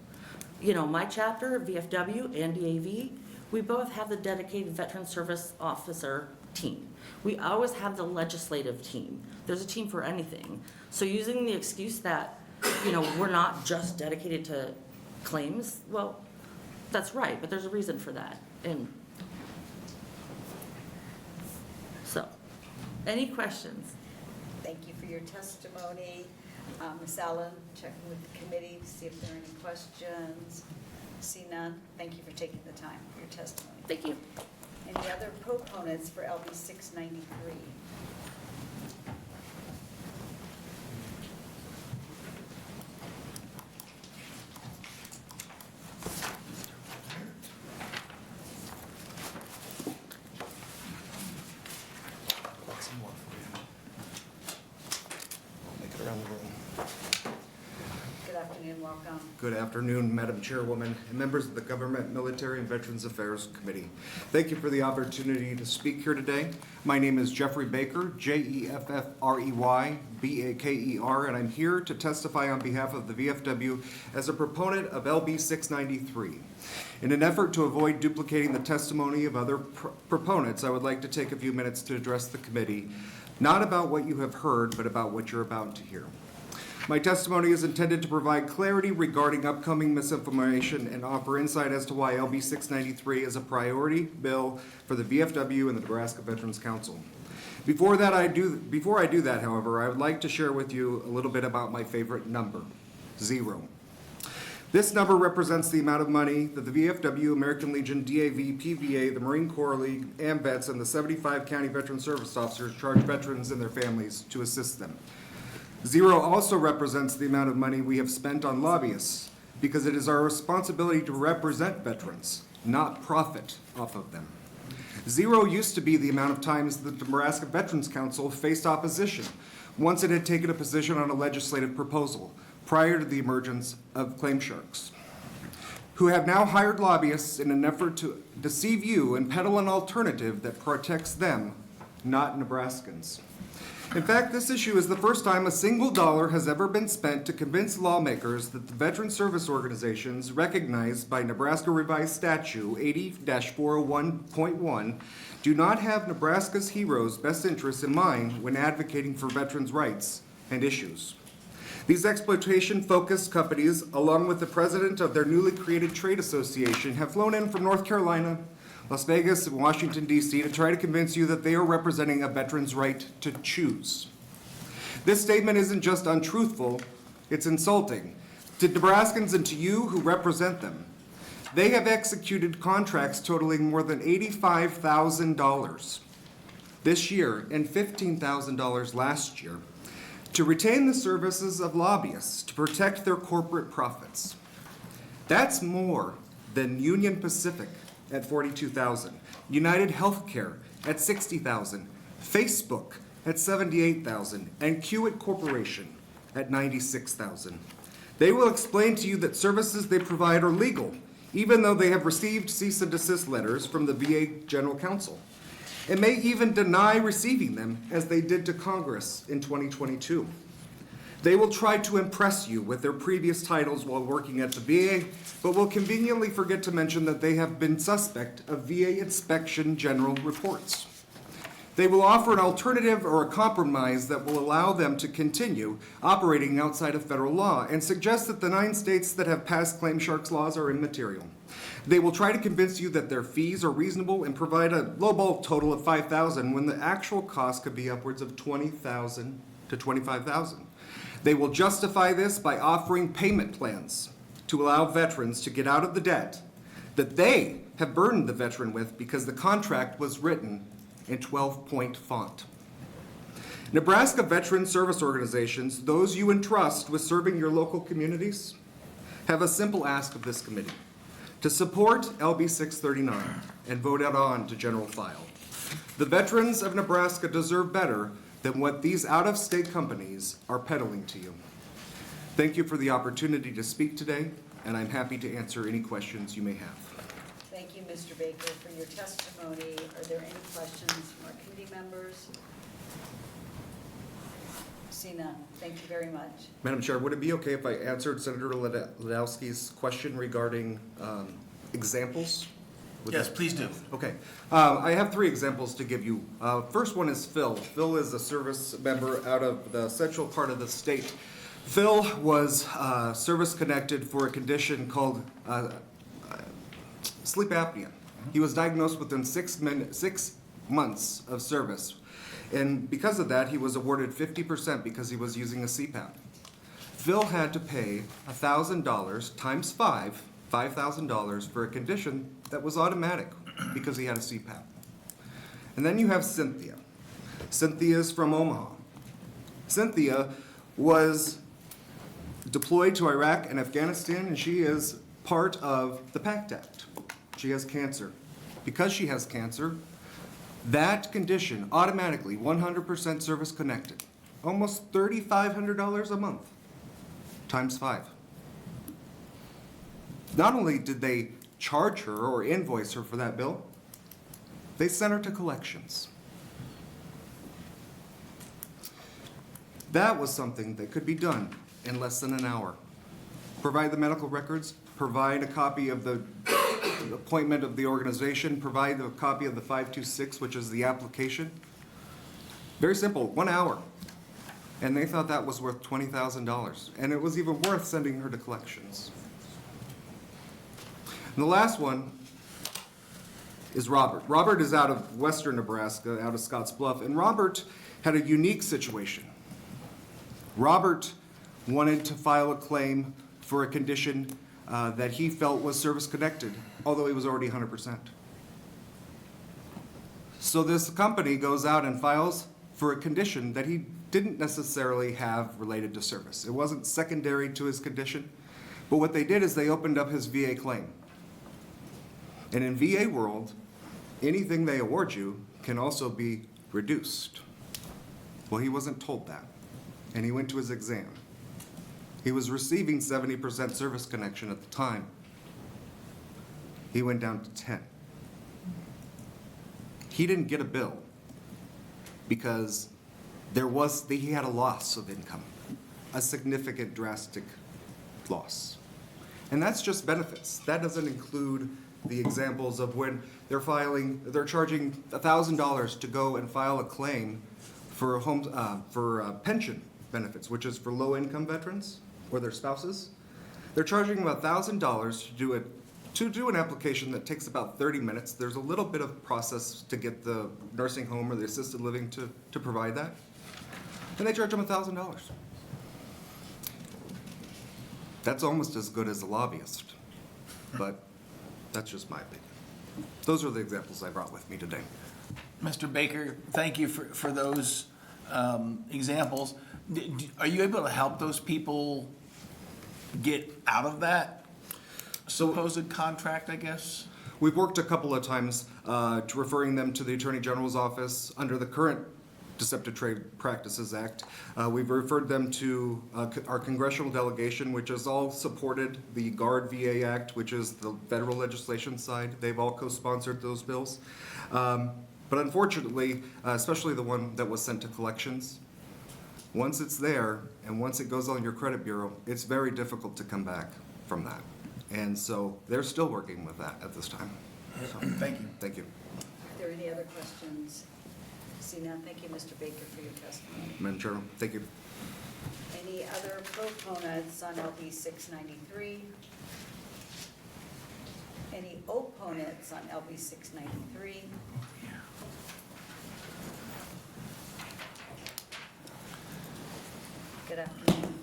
You know, my chapter, VFW and DAV, we both have the dedicated veteran service officer team. We always have the legislative team. There's a team for anything. So using the excuse that, you know, we're not just dedicated to claims, well, that's right, but there's a reason for that. And so, any questions? Thank you for your testimony. Ms. Allen, checking with the committee to see if there are any questions. See none. Thank you for taking the time for your testimony. Thank you. Any other proponents for LB 693? Good afternoon, welcome. Good afternoon, Madam Chairwoman and members of the Government, Military, and Veterans Affairs Committee. Thank you for the opportunity to speak here today. My name is Jeffrey Baker, Jeffrey Baker, and I'm here to testify on behalf of the VFW as a proponent of LB 693. In an effort to avoid duplicating the testimony of other proponents, I would like to take a few minutes to address the committee, not about what you have heard, but about what you're about to hear. My testimony is intended to provide clarity regarding upcoming misinformation and offer insight as to why LB 693 is a priority bill for the VFW and the Nebraska Veterans Council. Before I do that, however, I would like to share with you a little bit about my favorite number, 0. This number represents the amount of money that the VFW, American Legion, DAV, PVA, the Marine Corps League, AMVETS, and the 75 county veteran service officers charge veterans and their families to assist them. 0 also represents the amount of money we have spent on lobbyists, because it is our responsibility to represent veterans, not profit off of them. 0 used to be the amount of times the Nebraska Veterans Council faced opposition once it had taken a position on a legislative proposal prior to the emergence of claim sharks, who have now hired lobbyists in an effort to deceive you and peddle an alternative that protects them, not Nebraskans. In fact, this issue is the first time a single dollar has ever been spent to convince lawmakers that the veteran service organizations recognized by Nebraska Revised Statute 80-401.1 do not have Nebraska's heroes' best interests in mind when advocating for veterans' rights and issues. These exploitation-focused companies, along with the president of their newly created trade association, have flown in from North Carolina, Las Vegas, and Washington, D.C. to try to convince you that they are representing a veteran's right to choose. This statement isn't just untruthful, it's insulting to Nebraskans and to you who represent them. They have executed contracts totaling more than $85,000 this year and $15,000 last year to retain the services of lobbyists to protect their corporate profits. That's more than Union Pacific at $42,000, United Healthcare at $60,000, Facebook at $78,000, and Kiewit Corporation at $96,000. They will explain to you that services they provide are legal, even though they have received cease and desist letters from the VA General Counsel, and may even deny receiving them, as they did to Congress in 2022. They will try to impress you with their previous titles while working at the VA, but will conveniently forget to mention that they have been suspect of VA Inspection General reports. They will offer an alternative or a compromise that will allow them to continue operating outside of federal law and suggest that the 9 states that have passed Claim Sharks laws are immaterial. They will try to convince you that their fees are reasonable and provide a lowball total of $5,000 when the actual cost could be upwards of $20,000 to $25,000. They will justify this by offering payment plans to allow veterans to get out of the debt that they have burdened the veteran with because the contract was written in 12-point font. Nebraska Veteran Service Organizations, those you entrust with serving your local communities, have a simple ask of this committee: to support LB 639 and vote it on to general file. The veterans of Nebraska deserve better than what these out-of-state companies are peddling to you. Thank you for the opportunity to speak today, and I'm happy to answer any questions you may have. Thank you, Mr. Baker, for your testimony. Are there any questions from our committee members? See none. Thank you very much. Madam Chair, would it be okay if I answered Senator Ladowski's question regarding examples? Yes, please do. Okay. I have 3 examples to give you. First one is Phil. Phil is a service member out of the central part of the state. Phil was service-connected for a condition called sleep apnea. He was diagnosed within 6 months of service. And because of that, he was awarded 50% because he was using a CPAP. Phil had to pay $1,000 times 5, $5,000 for a condition that was automatic because he had a CPAP. And then you have Cynthia. Cynthia is from Omaha. Cynthia was deployed to Iraq and Afghanistan, and she is part of the PACT Act. She has cancer. Because she has cancer, that condition automatically 100% service connected. Almost $3,500 a month times 5. Not only did they charge her or invoice her for that bill, they sent her to collections. That was something that could be done in less than an hour. Provide the medical records, provide a copy of the appointment of the organization, provide a copy of the 526, which is the application. Very simple, 1 hour. And they thought that was worth $20,000. And it was even worth sending her to collections. And the last one is Robert. Robert is out of western Nebraska, out of Scotts Bluff, and Robert had a unique situation. Robert wanted to file a claim for a condition that he felt was service-connected, although he was already 100%. So this company goes out and files for a condition that he didn't necessarily have related to service. It wasn't secondary to his condition, but what they did is they opened up his VA claim. And in VA world, anything they award you can also be reduced. Well, he wasn't told that, and he went to his exam. He was receiving 70% service connection at the time. He went down to 10. He didn't get a bill because he had a loss of income, a significant, drastic loss. And that's just benefits. That doesn't include the examples of when they're charging $1,000 to go and file a claim for pension benefits, which is for low-income veterans or their spouses. They're charging them $1,000 To do an application that takes about 30 minutes, there's a little bit of process to get the nursing home or the assisted living to provide that. And they charge them $1,000. That's almost as good as a lobbyist, but that's just my opinion. Those are the examples I brought with me today. Mr. Baker, thank you for those examples. Are you able to help those people get out of that supposed contract, I guess? We've worked a couple of times to referring them to the Attorney General's office under the current Deceptive Trade Practices Act. We've referred them to our congressional delegation, which has all supported the GMVA Act, which is the federal legislation side. They've all co-sponsored those bills. But unfortunately, especially the one that was sent to collections, once it's there and once it goes on your credit bureau, it's very difficult to come back from that. And so they're still working with that at this time. So, Thank you. thank you. Are there any other questions? See none, thank you, Mr. Baker, for your testimony. Madam Chairman, thank you. Any other proponents on LB 693? Any opponents on LB 693? Good afternoon.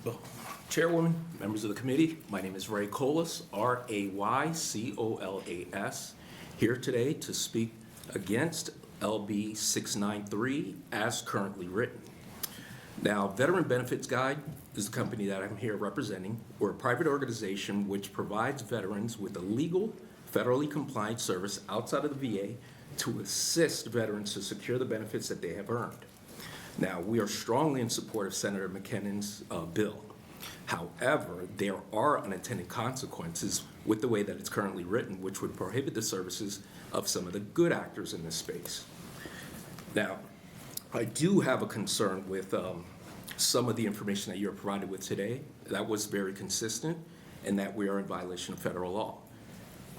Well, Chairwoman, members of the committee, my name is Ray Colas, R-A-Y-C-O-L-A-S, here today to speak against LB 693 as currently written. Now, Veteran Benefits Guide is the company that I'm here representing. We're a private organization which provides veterans with a legal, federally compliant service outside of the VA to assist veterans to secure the benefits that they have earned. Now, we are strongly in support of Senator McKinnon's bill. However, there are unintended consequences with the way that it's currently written, which would prohibit the services of some of the good actors in this space. Now, I do have a concern with some of the information that you're provided with today. That was very consistent, and that we are in violation of federal law.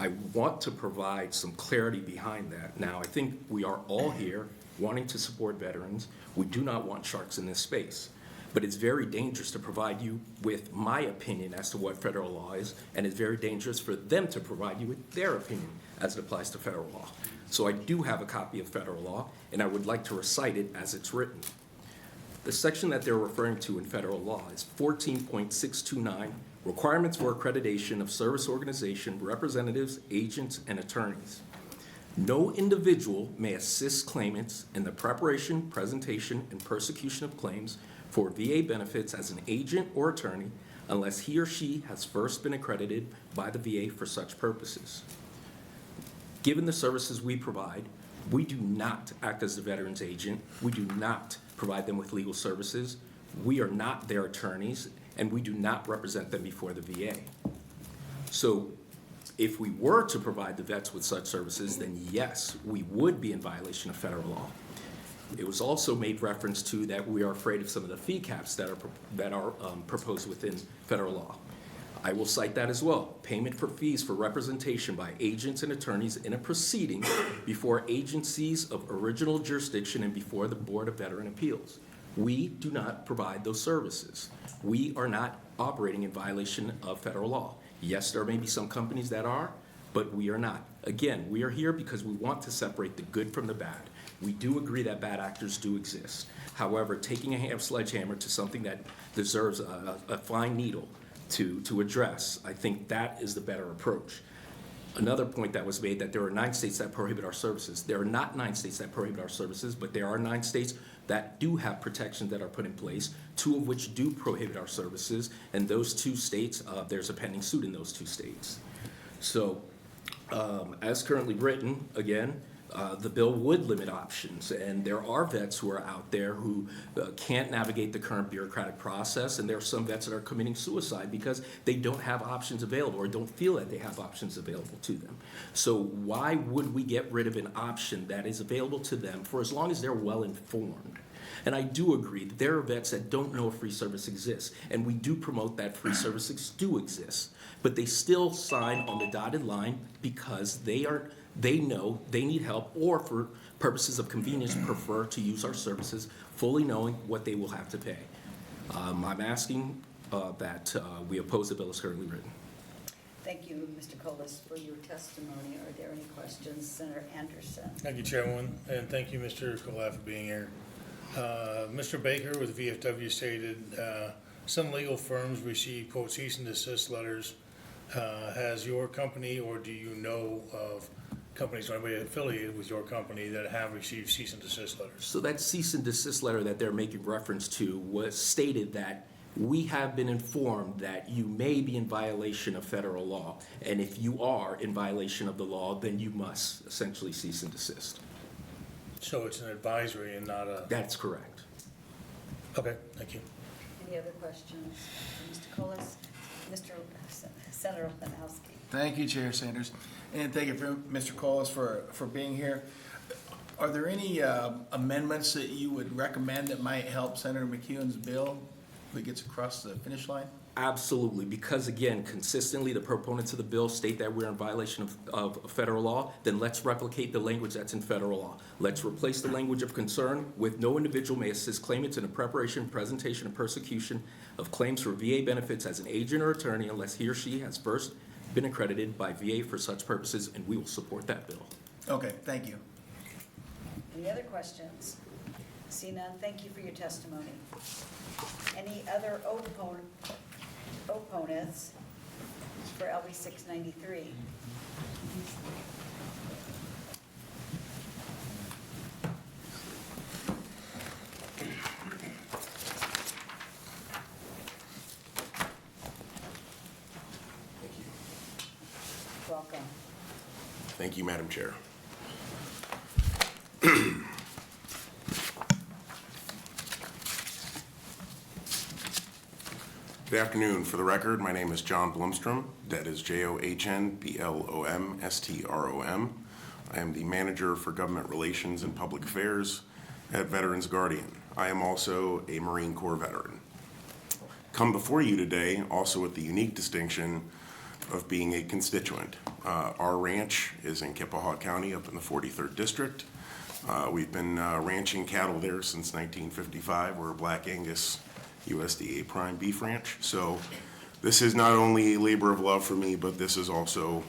I want to provide some clarity behind that. Now, I think we are all here wanting to support veterans. We do not want sharks in this space. But it's very dangerous to provide you with my opinion as to what federal law is, and it's very dangerous for them to provide you with their opinion as it applies to federal law. So I do have a copy of federal law, and I would like to recite it as it's written. The section that they're referring to in federal law is 14.629, Requirements for Accreditation of Service Organization Representatives, Agents, and Attorneys. No individual may assist claimants in the preparation, presentation, and persecution of claims for VA benefits as an agent or attorney unless he or she has first been accredited by the VA for such purposes. Given the services we provide, we do not act as the veteran's agent. We do not provide them with legal services. We are not their attorneys, and we do not represent them before the VA. So if we were to provide the vets with such services, then yes, we would be in violation of federal law. It was also made reference to that we are afraid of some of the fee caps that are proposed within federal law. I will cite that as well. Payment for fees for representation by agents and attorneys in a proceeding before agencies of original jurisdiction and before the Board of Veteran Appeals. We do not provide those services. We are not operating in violation of federal law. Yes, there may be some companies that are, but we are not. Again, we are here because we want to separate the good from the bad. We do agree that bad actors do exist. However, taking a sledgehammer to something that deserves a fine needle to address, I think that is the better approach. Another point that was made that there are 9 states that prohibit our services. There are not 9 states that prohibit our services, but there are 9 states that do have protections that are put in place, 2 of which do prohibit our services, and those 2 states, there's a pending suit in those 2 states. So, as currently written, again, the bill would limit options, and there are vets who are out there who can't navigate the current bureaucratic process, and there are some vets that are committing suicide because they don't have options available or don't feel that they have options available to them. So why would we get rid of an option that is available to them for as long as they're well informed? And I do agree that there are vets that don't know a free service exists, and we do promote that free services do exist, but they still sign on the dotted line because they know they need help, or for purposes of convenience prefer to use our services fully knowing what they will have to pay. I'm asking that we oppose the bill as currently written. Thank you, Mr. Colas, for your testimony. Are there any questions? Senator Anderson. Thank you, Chairwoman, and thank you, Mr. Colette, for being here. Mr. Baker with VFW stated, some legal firms receive, quote, cease and desist letters. Has your company, or do you know of companies or anybody affiliated with your company that have received cease and desist letters? So that cease and desist letter that they're making reference to was stated that we have been informed that you may be in violation of federal law, and if you are in violation of the law, then you must essentially cease and desist. So it's an advisory and not a... That's correct. Okay, thank you. Any other questions for Mr. Colas? Senator Lanowski. Thank you, Chair Sanders, and thank you, Mr. Colas, for being here. Are there any amendments that you would recommend that might help Senator McEwen's bill if it gets across the finish line? Absolutely, because again, consistently the proponents of the bill state that we're in violation of federal law, then let's replicate the language that's in federal law. Let's replace the language of concern with no individual may assist claimants in the preparation, presentation, and persecution of claims for VA benefits as an agent or attorney unless he or she has first been accredited by VA for such purposes, and we will support that bill. Okay, thank you. Any other questions? See none, thank you for your testimony. Any other opponents for LB 693? Welcome. Thank you, Madam Chair. Good afternoon. For the record, my name is John Blomstrom. That is JOHNBLOMSTROM. I am the Manager for Government Relations and Public Affairs at Veterans Guardian. I am also a Marine Corps veteran. Come before you today also with the unique distinction of being a constituent. Our ranch is in Kippahaw County up in the 43rd District. We've been ranching cattle there since 1955. We're a Black Angus USDA prime beef ranch. So this is not only a labor of love for me, but this is also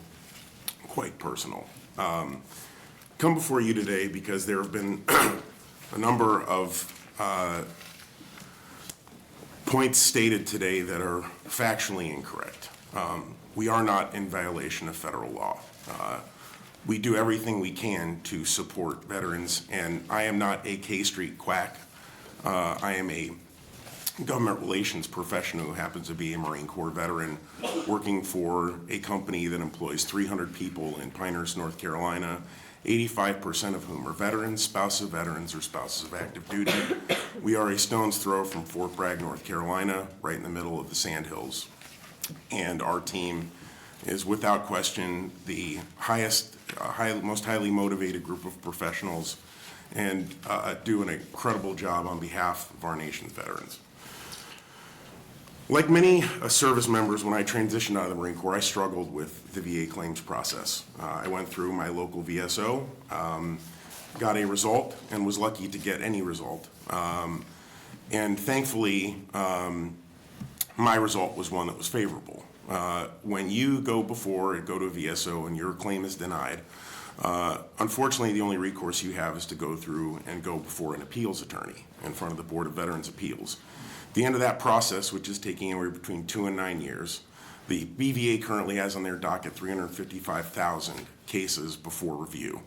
quite personal. Come before you today because there have been a number of points stated today that are factually incorrect. We are not in violation of federal law. We do everything we can to support veterans, and I am not a K Street quack. I am a government relations professional who happens to be a Marine Corps veteran working for a company that employs 300 people in Pinehurst, North Carolina, 85% of whom are veterans, spouses of veterans, or spouses of active duty. We are a stone's throw from Fort Bragg, North Carolina, right in the middle of the Sandhills. And our team is without question the most highly motivated group of professionals and do an incredible job on behalf of our nation's veterans. Like many service members, when I transitioned out of the Marine Corps, I struggled with the VA claims process. I went through my local VSO, got a result, and was lucky to get any result. And thankfully, my result was one that was favorable. When you go to a VSO and your claim is denied, unfortunately, the only recourse you have is to go through and go before an appeals attorney in front of the Board of Veterans' Appeals. At the end of that process, which is taking anywhere between 2 and 9 years, the BVA currently has on their docket 355,000 cases before review.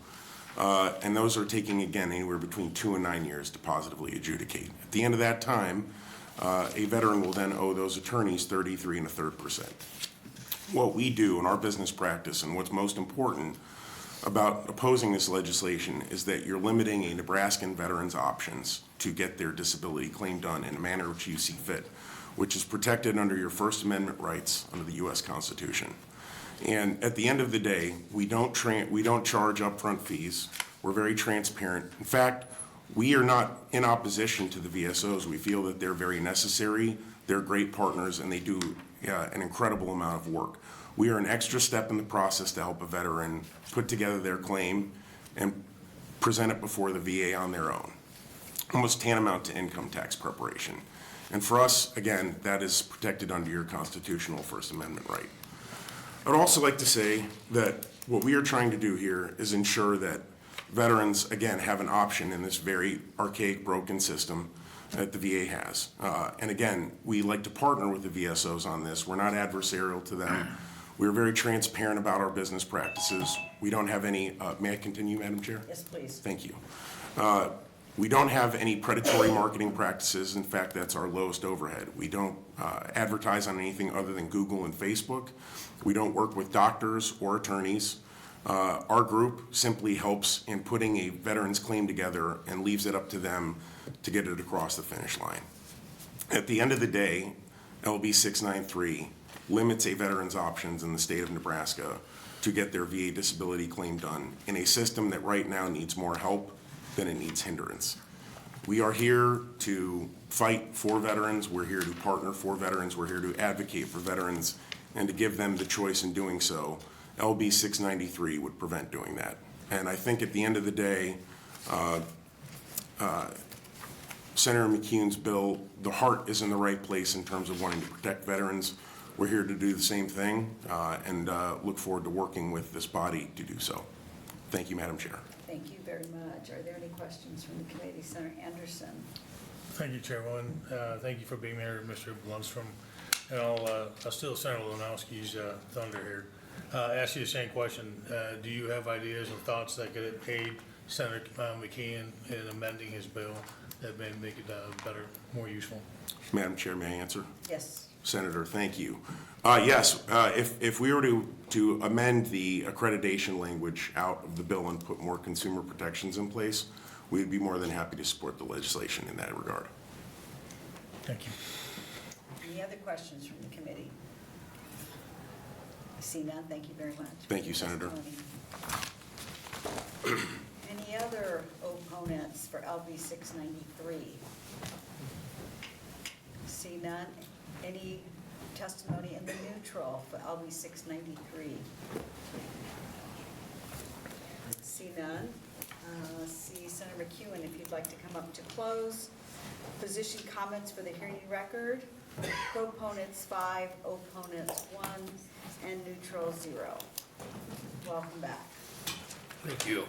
And those are taking, again, anywhere between 2 and 9 years to positively adjudicate. At the end of that time, a veteran will then owe those attorneys 33 1/3%. What we do in our business practice and what's most important about opposing this legislation is that you're limiting a Nebraskan veteran's options to get their disability claim done in a manner which you see fit, which is protected under your First Amendment rights under the U.S. Constitution. And at the end of the day, we don't charge upfront fees. We're very transparent. In fact, we are not in opposition to the VSOs. We feel that they're very necessary, they're great partners, and they do an incredible amount of work. We are an extra step in the process to help a veteran put together their claim and present it before the VA on their own, almost tantamount to income tax preparation. And for us, again, that is protected under your constitutional First Amendment right. I'd also like to say that what we are trying to do here is ensure that veterans, again, have an option in this very archaic, broken system that the VA has. And again, we like to partner with the VSOs on this. We're not adversarial to them. We're very transparent about our business practices. We don't have any, may I continue, Madam Chair? Yes, please. Thank you. We don't have any predatory marketing practices. In fact, that's our lowest overhead. We don't advertise on anything other than Google and Facebook. We don't work with doctors or attorneys. Our group simply helps in putting a veteran's claim together and leaves it up to them to get it across the finish line. At the end of the day, LB 693 limits a veteran's options in the state of Nebraska to get their VA disability claim done in a system that right now needs more help than it needs hindrance. We are here to fight for veterans. We're here to partner for veterans. We're here to advocate for veterans and to give them the choice in doing so. LB 693 would prevent doing that. And I think at the end of the day, Senator McCune's bill, the heart is in the right place in terms of wanting to protect veterans. We're here to do the same thing and look forward to working with this body to do so. Thank you, Madam Chair. Thank you very much. Are there any questions from the committee? Senator Anderson. Thank you, Chairwoman. Thank you for being here, Mr. Blundstrom. And I'll steal Senator Lanowski's thunder here. Ask you the same question. Do you have ideas and thoughts that could aid Senator McKeon in amending his bill that may make it better, more useful? Madam Chair, may I answer? Yes. Senator, thank you. Yes, if we were to amend the accreditation language out of the bill and put more consumer protections in place, we'd be more than happy to support the legislation in that regard. Thank you. Any other questions from the committee? I see none. Thank you very much. Thank you, Senator. Any other opponents for LB 693? See none. Any testimony in the neutral for LB 693? See none. See Senator McEwen, if you'd like to come up to close. Position comments for the hearing record. Proponents 5, opponents 1, and neutral 0. Welcome back. Thank you.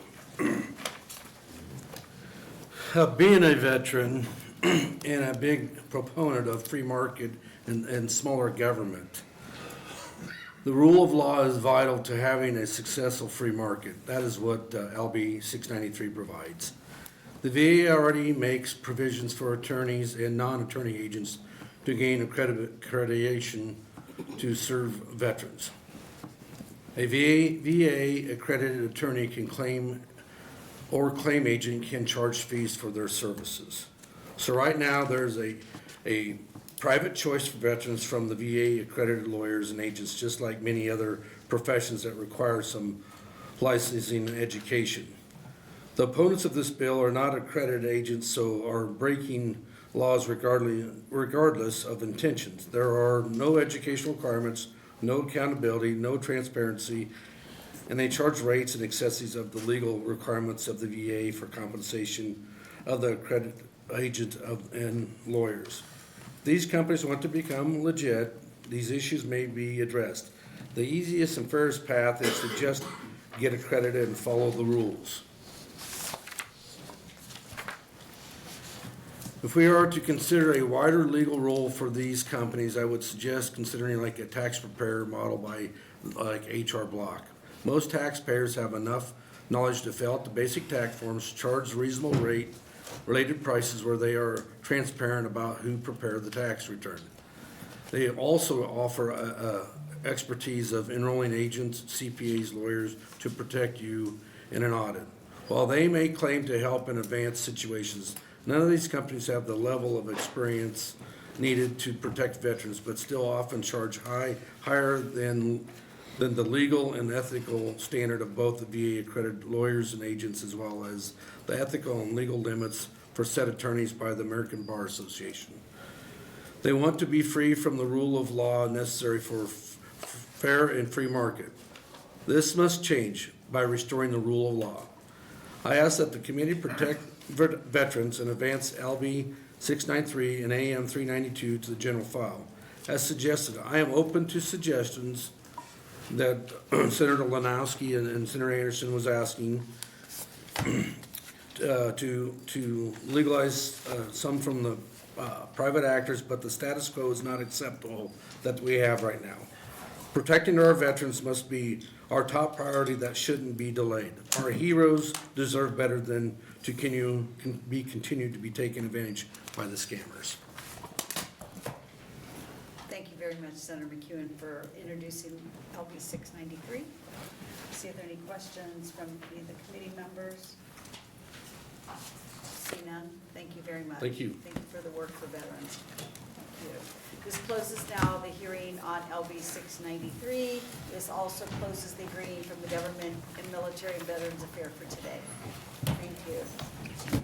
Being a veteran and a big proponent of free market and smaller government, the rule of law is vital to having a successful free market. That is what LB 693 provides. The VA already makes provisions for attorneys and non-attorney agents to gain accreditation to serve veterans. A VA accredited attorney can claim or claim agent can charge fees for their services. So right now there's a private choice for veterans from the VA accredited lawyers and agents, just like many other professions that require some licensing and education. The opponents of this bill are not accredited agents, so are breaking laws regardless of intentions. There are no educational requirements, no accountability, no transparency, and they charge rates in excess of the legal requirements of the VA for compensation of the accredited agent and lawyers. These companies want to become legit. These issues may be addressed. The easiest and fairest path is to just get accredited and follow the rules. If we are to consider a wider legal role for these companies, I would suggest considering like a tax preparer model by like HR Block. Most taxpayers have enough knowledge to fill out the basic tax forms, charge reasonable rate, related prices where they are transparent about who prepared the tax return. They also offer expertise of enrolling agents, CPAs, lawyers to protect you in an audit. While they may claim to help in advanced situations, none of these companies have the level of experience needed to protect veterans, but still often charge higher than the legal and ethical standard of both the VA accredited lawyers and agents, as well as the ethical and legal limits for set attorneys by the American Bar Association. They want to be free from the rule of law necessary for fair and free market. This must change by restoring the rule of law. I ask that the committee protect veterans and advance LB 693 and AM 392 to the general file. As suggested, I am open to suggestions that Senator Lanowski and Senator Anderson was asking to legalize some from the private actors, but the status quo is not acceptable that we have right now. Protecting our veterans must be our top priority that shouldn't be delayed. Our heroes deserve better than to continue to be taken advantage by the scammers. Thank you very much, Senator McEwen, for introducing LB 693. See if there are any questions from any of the committee members. See none. Thank you very much. Thank you. Thank you for the work for veterans. Thank you. This closes now the hearing on LB 693. This also closes the hearing from the Government and Military and Veterans Affairs for today. Thank you.